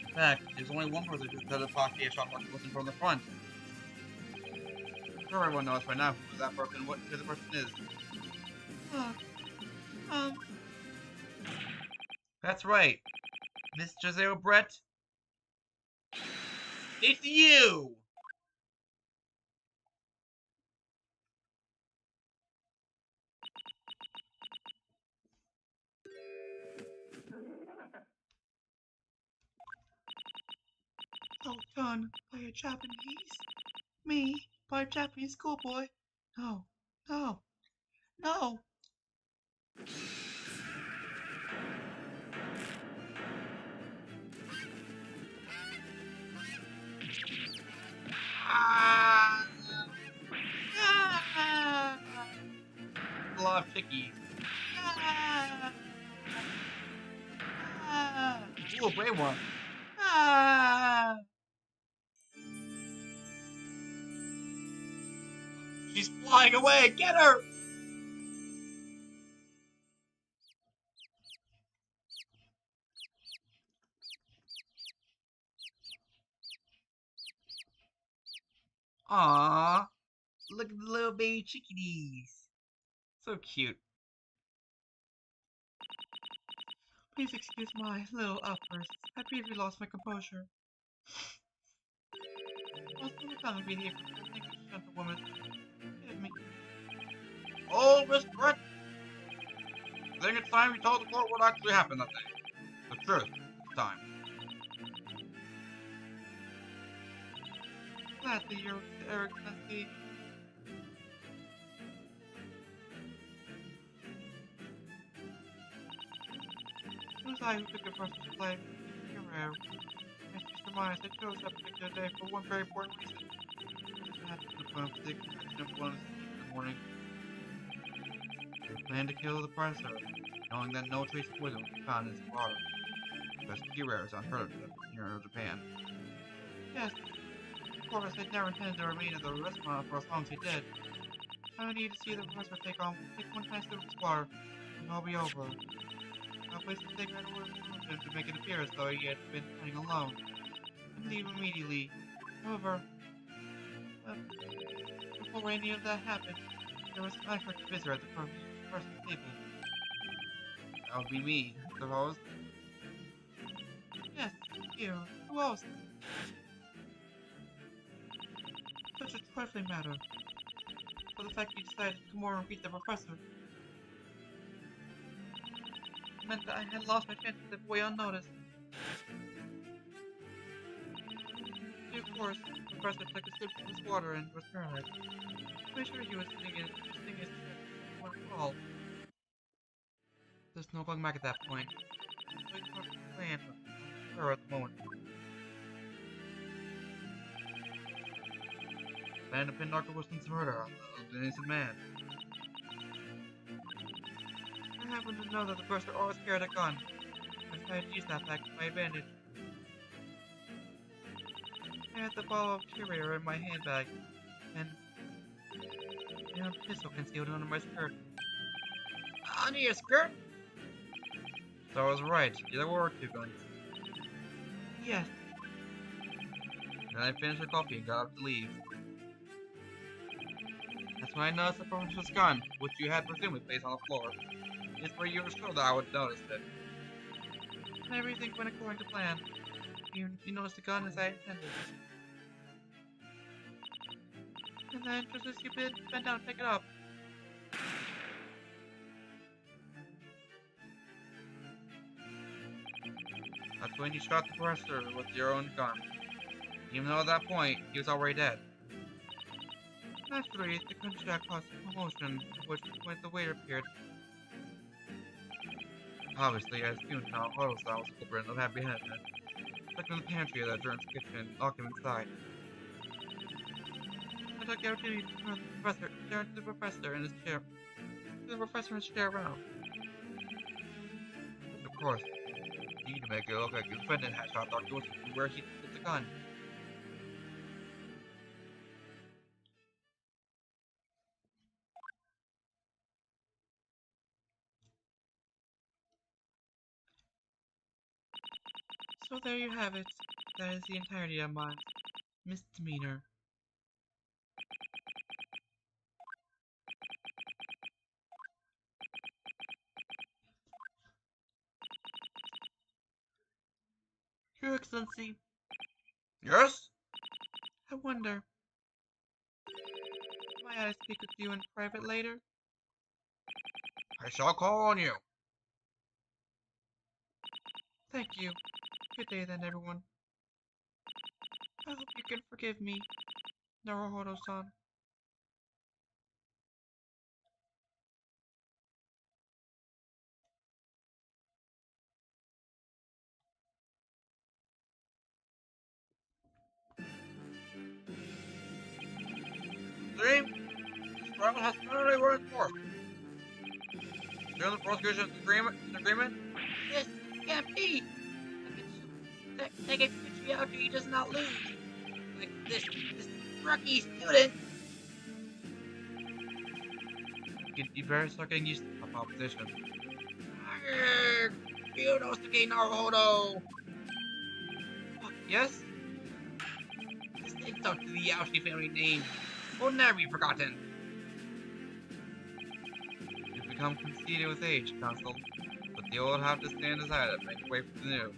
In fact, there's only one person who could have possibly have shot Martin from the front. Sure, everyone knows by now who that person, who the person is. That's right, Miss Giselle Brett. It's you! Oh, done by a Japanese? Me, by a Japanese schoolboy? No, no, no! Ah! Ah! A lot of chickies. Ah! Ah! Ooh, a brave one. Ah! She's flying away! Get her! Aww! Look at the little baby chickadees. So cute. Please excuse my little outburst. I briefly lost my composure. Most of the time I've been here for thank you, gentlewoman. Forgive me. Oh, Miss Brett! I think it's time you told the court what actually happened that day. The truth. It's time. Gladly, Your Excellency. It was I who took your first life. You're rare. My sister Maya, I chose that particular day for one very important reason. I had to confirm the conviction of one in the morning. I planned to kill the professor, knowing that no trace of poison would be found in his water. Because Kira is unheard of in Japan. Yes, of course, I'd never intended to remain at the restaurant for as long as he did. I need to see the professor take one nice sip of his water, and I'll be over. I placed the thing right over to make it appear as though he had been playing alone, and leave immediately. However, before any of that happened, there was an unexpected visitor at the first table. That would be me, I suppose. Yes, you. Who else? Such a trifling matter. For the fact you decided to come over and greet the professor. It meant that I had lost my chance to slip away unnoticed. Of course, the professor took a sip of his water and was paralyzed. I'm sure he was thinking his one call. There's no going back at that point. Wait for the plan for her at the moment. Plan to pin Dr. Wilson's murder on the innocent man. I happen to know that the professor always carried a gun. I decided to use that fact to my advantage. I had the bottle of Kyria in my handbag, and a pistol concealed under my skirt. Under your skirt? So I was right. There were two guns. Yes. Then I finished the coffee and got up to leave. That's when I noticed the professor's gun, which you had presumably placed on the floor. It's where you were sure that I would notice it. And everything went according to plan. You noticed the gun as I intended. And then, just as you bent down to pick it up, That's when you shot the professor with your own gun. Even though at that point, he was already dead. Naturally, the gunshot caused a commotion, at which point the waiter appeared. Obviously, I assumed now Auto Style was the culprit and the happy head. Took him to the pantry of that Durant's kitchen and locked him inside. I took the opportunity to turn to the professor in his chair. To the professor in his chair around. And of course, you need to make it look like the defendant had shot Dr. Wilson from where he took the gun. So there you have it. That is the entirety of my misdemeanor. Your Excellency. Yes? I wonder. Might I speak with you in private later? I shall call on you. Thank you. Good day then, everyone. I hope you can forgive me, Naruhodo-san. See? This trial has finally run its course. During the prosecution's agreement? This can't be! Takemichi does not lose! Like this rookie student! You better start getting used to my opposition. Arrgh! Ryunosuke Naruhodo! Yes? This insult to the Yaoshi family name will never be forgotten. You've become conceited with age, Consul. But the old have to stand aside and make way for the new.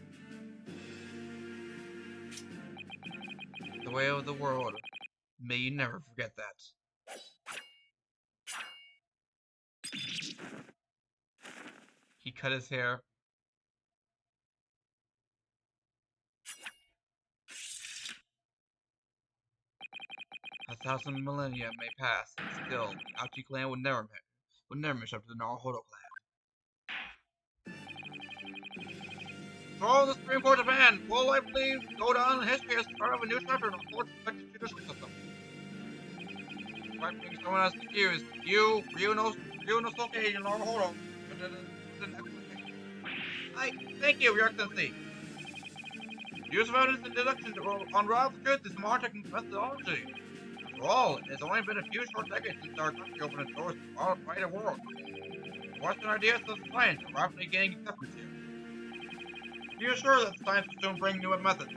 The way of the world. May you never forget that. He cut his hair. A thousand millennia may pass, still, the Aochi clan would never match up to the Naruhodo clan. So the Supreme Court of Japan will likely go down in history as part of a new chapter of the court's judicial system. Despite being someone else accused, you, Ryunosuke Naruhodo, did an excellent case. Thank you, Your Excellency. Use of evidence and deduction to unravel the truth is more methodology. After all, it has only been a few short decades since our country opened its doors to the wider world. The Western ideas of science are rapidly gaining acceptance here. Be assured that science will soon bring new methods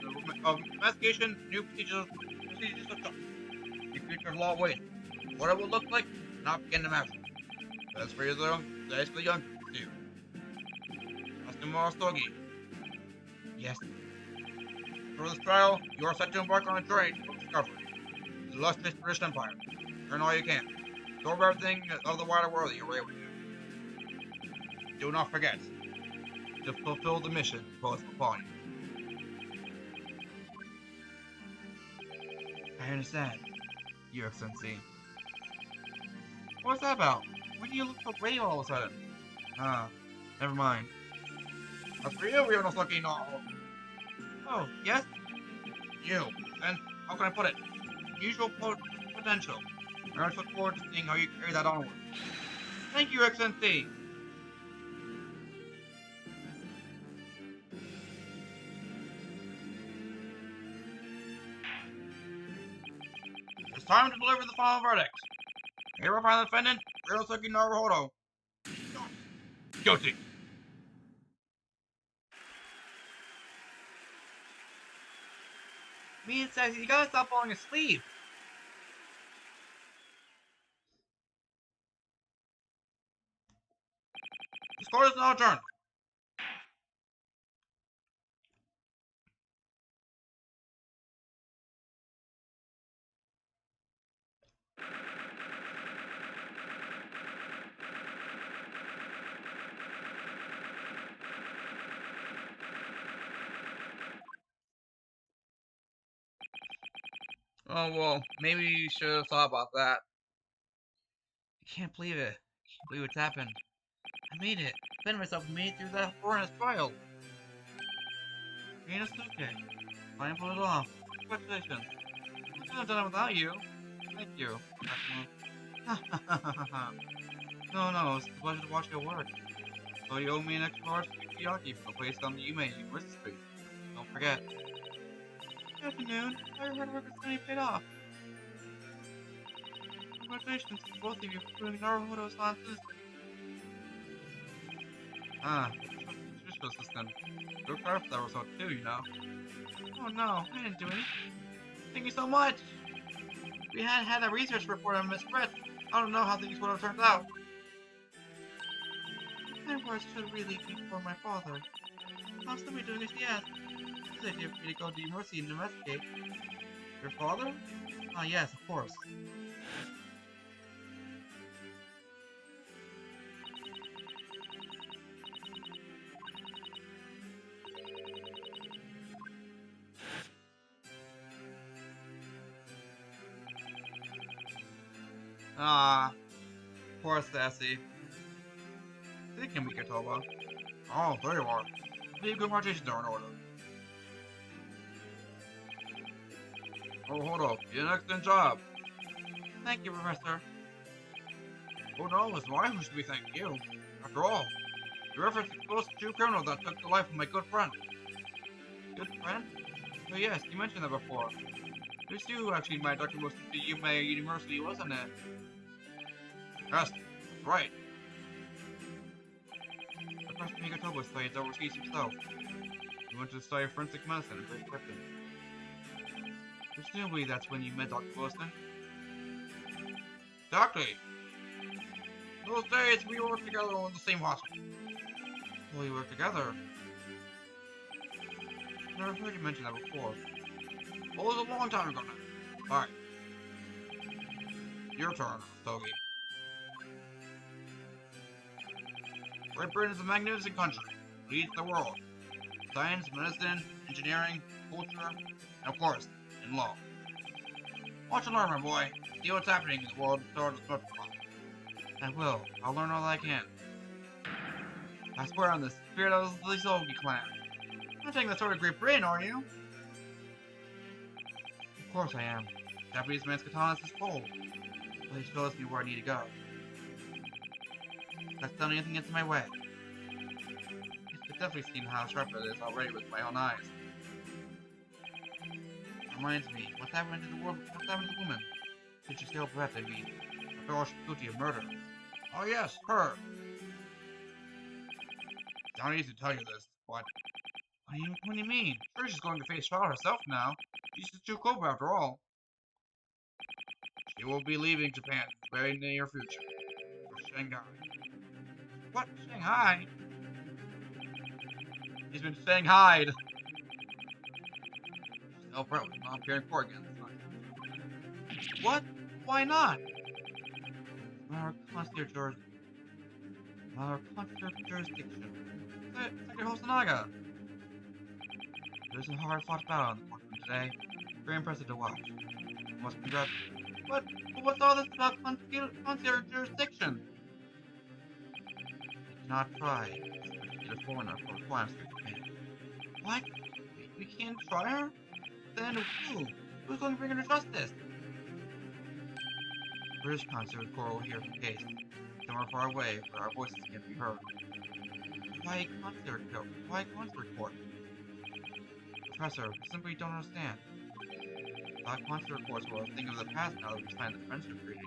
of investigation, new procedures of justice. The future of law waits. What it will look like, not begin to imagine. That's for the young, too. Asuma Sogi. Yes. Through this trial, you are set to embark on a journey to discovery. The illustrious British Empire. Learn all you can. Absorb everything of the wider world that you're able to do. Do not forget to fulfill the mission imposed upon you. I understand, Your Excellency. What's that about? Why do you look so brave all of a sudden? Never mind. As for you, Ryunosuke Naruhodo. Oh, yes? You, and how can I put it? Usual potential. I look forward to seeing how you carry that onward. Thank you, Excellency! It's time to deliver the final verdict. Here by the defendant, Ryunosuke Naruhodo. Guilty. Mean says you gotta stop falling asleep. This court is now adjourned. Oh, well, maybe you should have thought about that. I can't believe it. I can't believe what's happened. I made it. I found myself made it through that furnace trial. Inosuke. I pulled it off. Congratulations. I couldn't have done it without you. Thank you. No, it's a pleasure to watch your work. So you owe me an extra large sukiyaki for the place on the Yume University Street. Don't forget. Good afternoon. All your hard work has finally paid off. Congratulations to both of you for putting Naruhodo-san to this. Traditional system. Your car for that result too, you know. Oh no, I didn't do anything. Thank you so much! If we hadn't had a research report on Miss Fritz, I don't know how things would have turned out. My words should really be for my father. How's somebody doing as he asked? His idea for me to go to university and investigate. Your father? Ah, yes, of course. Ah, poor Sassy. Thinking we could Toba. Oh, there you are. Leave congratulations are in order. Oh, hold up. You did an excellent job. Thank you, Professor. Oh no, it's why who should be thanking you? After all, your efforts exposed the true criminal that took the life of my good friend. Good friend? Oh yes, you mentioned that before. It was you actually my Dr. Most at Yume University, wasn't it? Yes, that's right. Professor Higatoba studies overseas himself. He went to study forensic medicine at Great Britain. Presumably that's when you met Dr. Wilson? Exactly! Those days we worked together in the same hospital. Well, we worked together? Never heard you mention that before. Well, it was a long time ago now. Alright. Your turn, Stogie. Great Britain is a magnificent country. It leads the world. Science, medicine, engineering, culture, and of course, in law. Watch and learn, my boy. See what's happening in the world and start a swift plot. I will. I'll learn all I can. I swear on the spirit of the Sogi clan. You're not taking the sword of Great Britain, are you? Of course I am. Japanese man's katana is cold. Please shows me where I need to go. That's done anything gets in my way. I've definitely seen how sharp it is already with my own eyes. Reminds me, what's happened to the world? What's happened to the woman? Did you still breath? I mean, the girl she's guilty of murder. Oh yes, her. It's not easy to tell you this, but what do you mean? Sure, she's going to face trial herself now. She's a true Cobra after all. She will be leaving Japan very near future for Shanghai. What? Shanghai? He's been Shanghaied. No problem. Not appearing in court again. What? Why not? Our consular jurisdiction. Secretary Hosonaga. There's a hard-fought battle in the courtroom today. Very impressive to watch. Must congratulate. What? What's all this about consular jurisdiction? We cannot try to get a foreigner for crimes we commit. What? We can't try her? Then who? Who's going to bring her to justice? British consular court will hear the case. Somewhere far away, where our voices can't be heard. Why consular court? Professor, I simply don't understand. Thought consular courts were a thing of the past now that we signed the friendship treaty.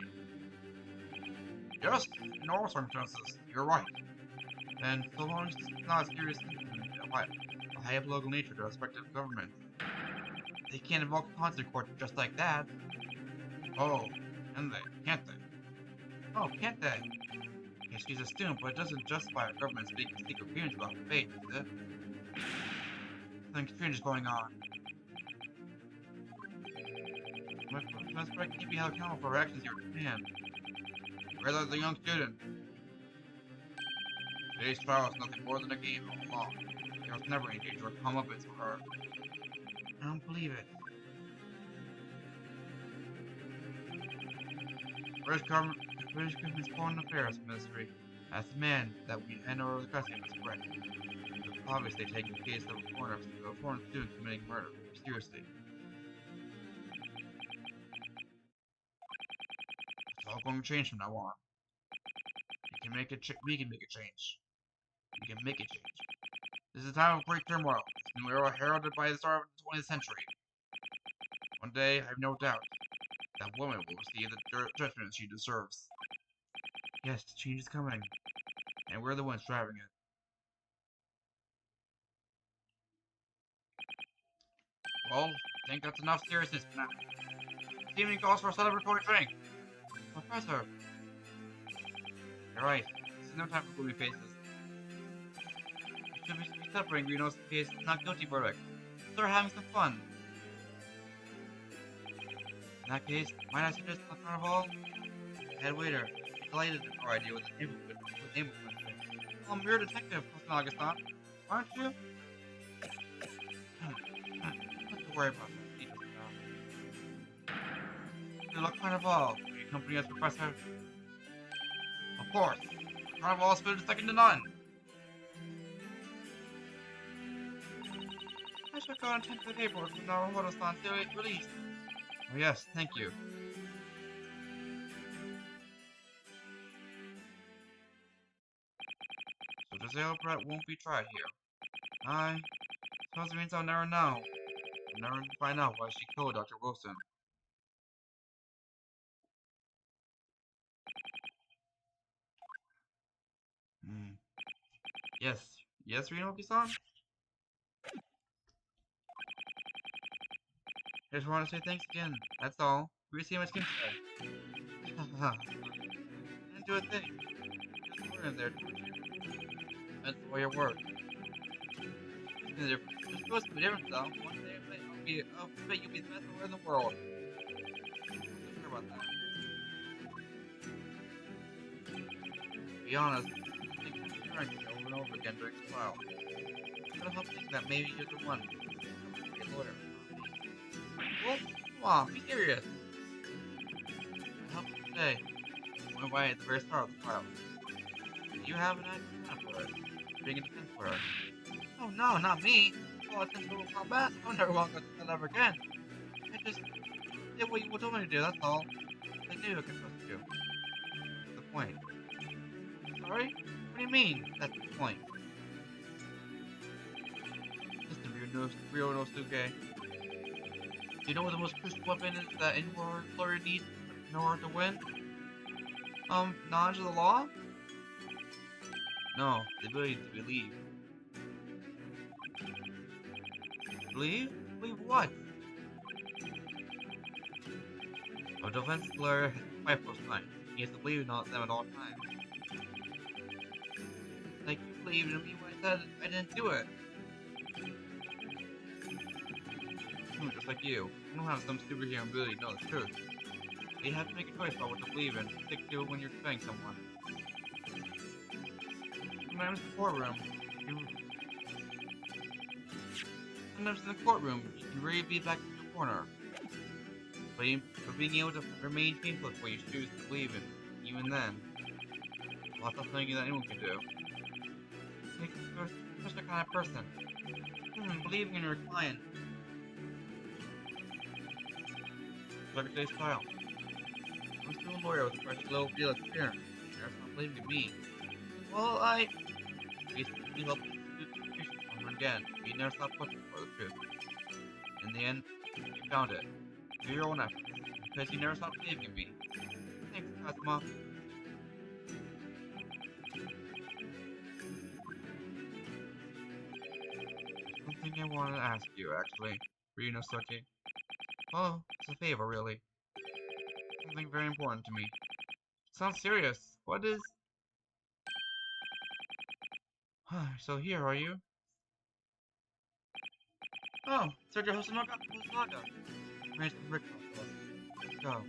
Yes, in all circumstances, you're right. And so long as it's not a serious incident of a high political nature to respective governments, they can't invoke a consular court just like that. Oh, can they? Can't they? Oh, can't they? Yes, she's a student, but it doesn't justify our government speaking secret opinions about the fate, does it? Something strange is going on. Must try to keep you held accountable for her actions here in Japan. Rather the young student. Today's trial is nothing more than a game all along. There was never any danger of comeuppance for her. I don't believe it. British Government's Foreign Affairs Ministry as the man that we hand over the custody of his friend. They've obviously taken the case of a foreign student committing murder seriously. It's all going to change from now on. We can make a change. We can make a change. This is a time of great turmoil. This new era heralded by the start of the 20th century. One day, I have no doubt, that woman will receive the judgment she deserves. Yes, change is coming, and we're the ones driving it. Well, I think that's enough seriousness for now. This evening calls for a celebratory drink. Professor! You're right. This is no time for gloomy faces. We should be celebrating Reno's case not guilty verdict. Start having some fun. In that case, might I suggest the carnival? Head waiter, delighted at our idea with the name of you're a detective, Cousin Augustin, aren't you? Don't worry about that. Good luck, Carnival. Will you accompany us, Professor? Of course. Carnival is food second to none. I shall go and attend to the paperwork from Naruhodo-san till it's released. Oh yes, thank you. So the sale Brett won't be tried here. I suppose it means I'll never know. I'll never find out why she killed Dr. Wilson. Yes, Renoki-san? I just want to say thanks again, that's all. We see how much can say. Haha. Didn't do a thing. Just learn there. That's all your work. It's supposed to be different though. One day I'll bet you'll be the best lawyer in the world. I'm not sure about that. To be honest, I think I'm trying over and over again during the trial. I can't help thinking that maybe you're the one. Be a lawyer. What? Come on, be serious. I helped you today. I went away at the very start of the trial. You have an idea for it. Being a defense lawyer. Oh no, not me. Well, it's in total combat. I'll never walk up that ever again. I just did what you told me to do, that's all. I knew I could trust you. That's the point. Sorry? What do you mean? That's the point. Listen, Ryonosuke. Do you know what the most crucial weapon is that any lawyer needs in order to win? Knowledge of the law? No, the ability to believe. Believe? Believe what? A defense lawyer has to fight for his client. He has to believe in them at all times. Like you believed in me when I said I didn't do it. Just like you. You don't have some superhero ability to know the truth. You have to make a choice about what to believe in. Stick to it when you're defending someone. Sometimes in the courtroom, you can really be back in the corner. But being able to remain faithful to what you choose to believe in, even then, well, that's not something that anyone can do. You're such a kind of person. Believing in your client. Look at today's trial. I'm still a lawyer with a fresh low field experience. You're not believing in me. Well, I basically helped you over again. You never stopped looking for the truth. In the end, you found it. Do your own efforts. Because you never stopped believing in me. Thanks, Kazuma. Something I wanted to ask you, actually, Ryonosuke. Oh, it's a favor, really. Something very important to me. Sounds serious. What is... So here, are you? Oh, Sergio Hosonaga. Arrange the brick for us. Let's go.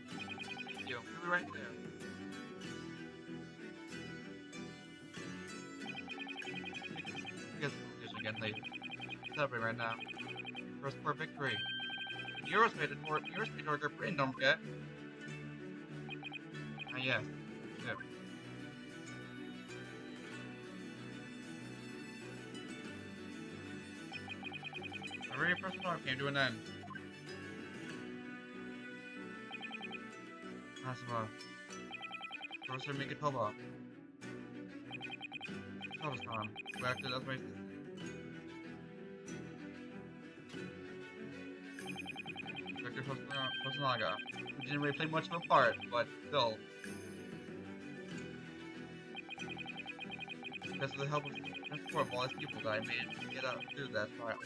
Thank you. We'll be right there. I guess we'll do again later. Celebrate right now. First for victory. Eurospace toward your brain, don't forget. Yes. Yep. The very first part came to an end. Asuma. Professor Mikitoba. Sabasan, who acted as racist. Dr. Hosonaga, who didn't really play much of a part, but still. Because of the help of and support of all these people that I managed to get out through that trial.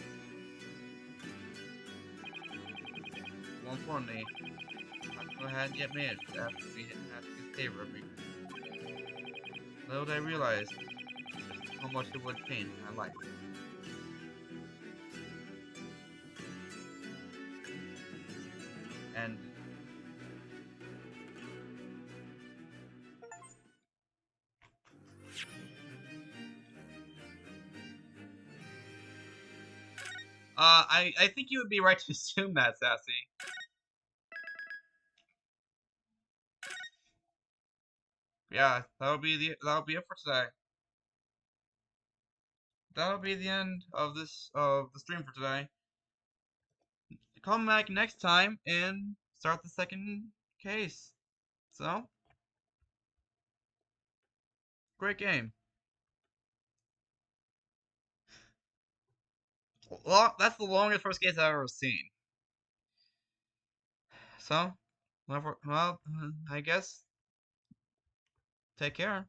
More importantly, I hadn't yet managed to ask his favor of me. Little did I realize how much it would change my life. And I think you would be right to assume that, Sassy. Yeah, that'll be it for today. That'll be the end of the stream for today. Come back next time and start the second case. So, great game. Well, that's the longest first case I've ever seen. So, well, I guess take care.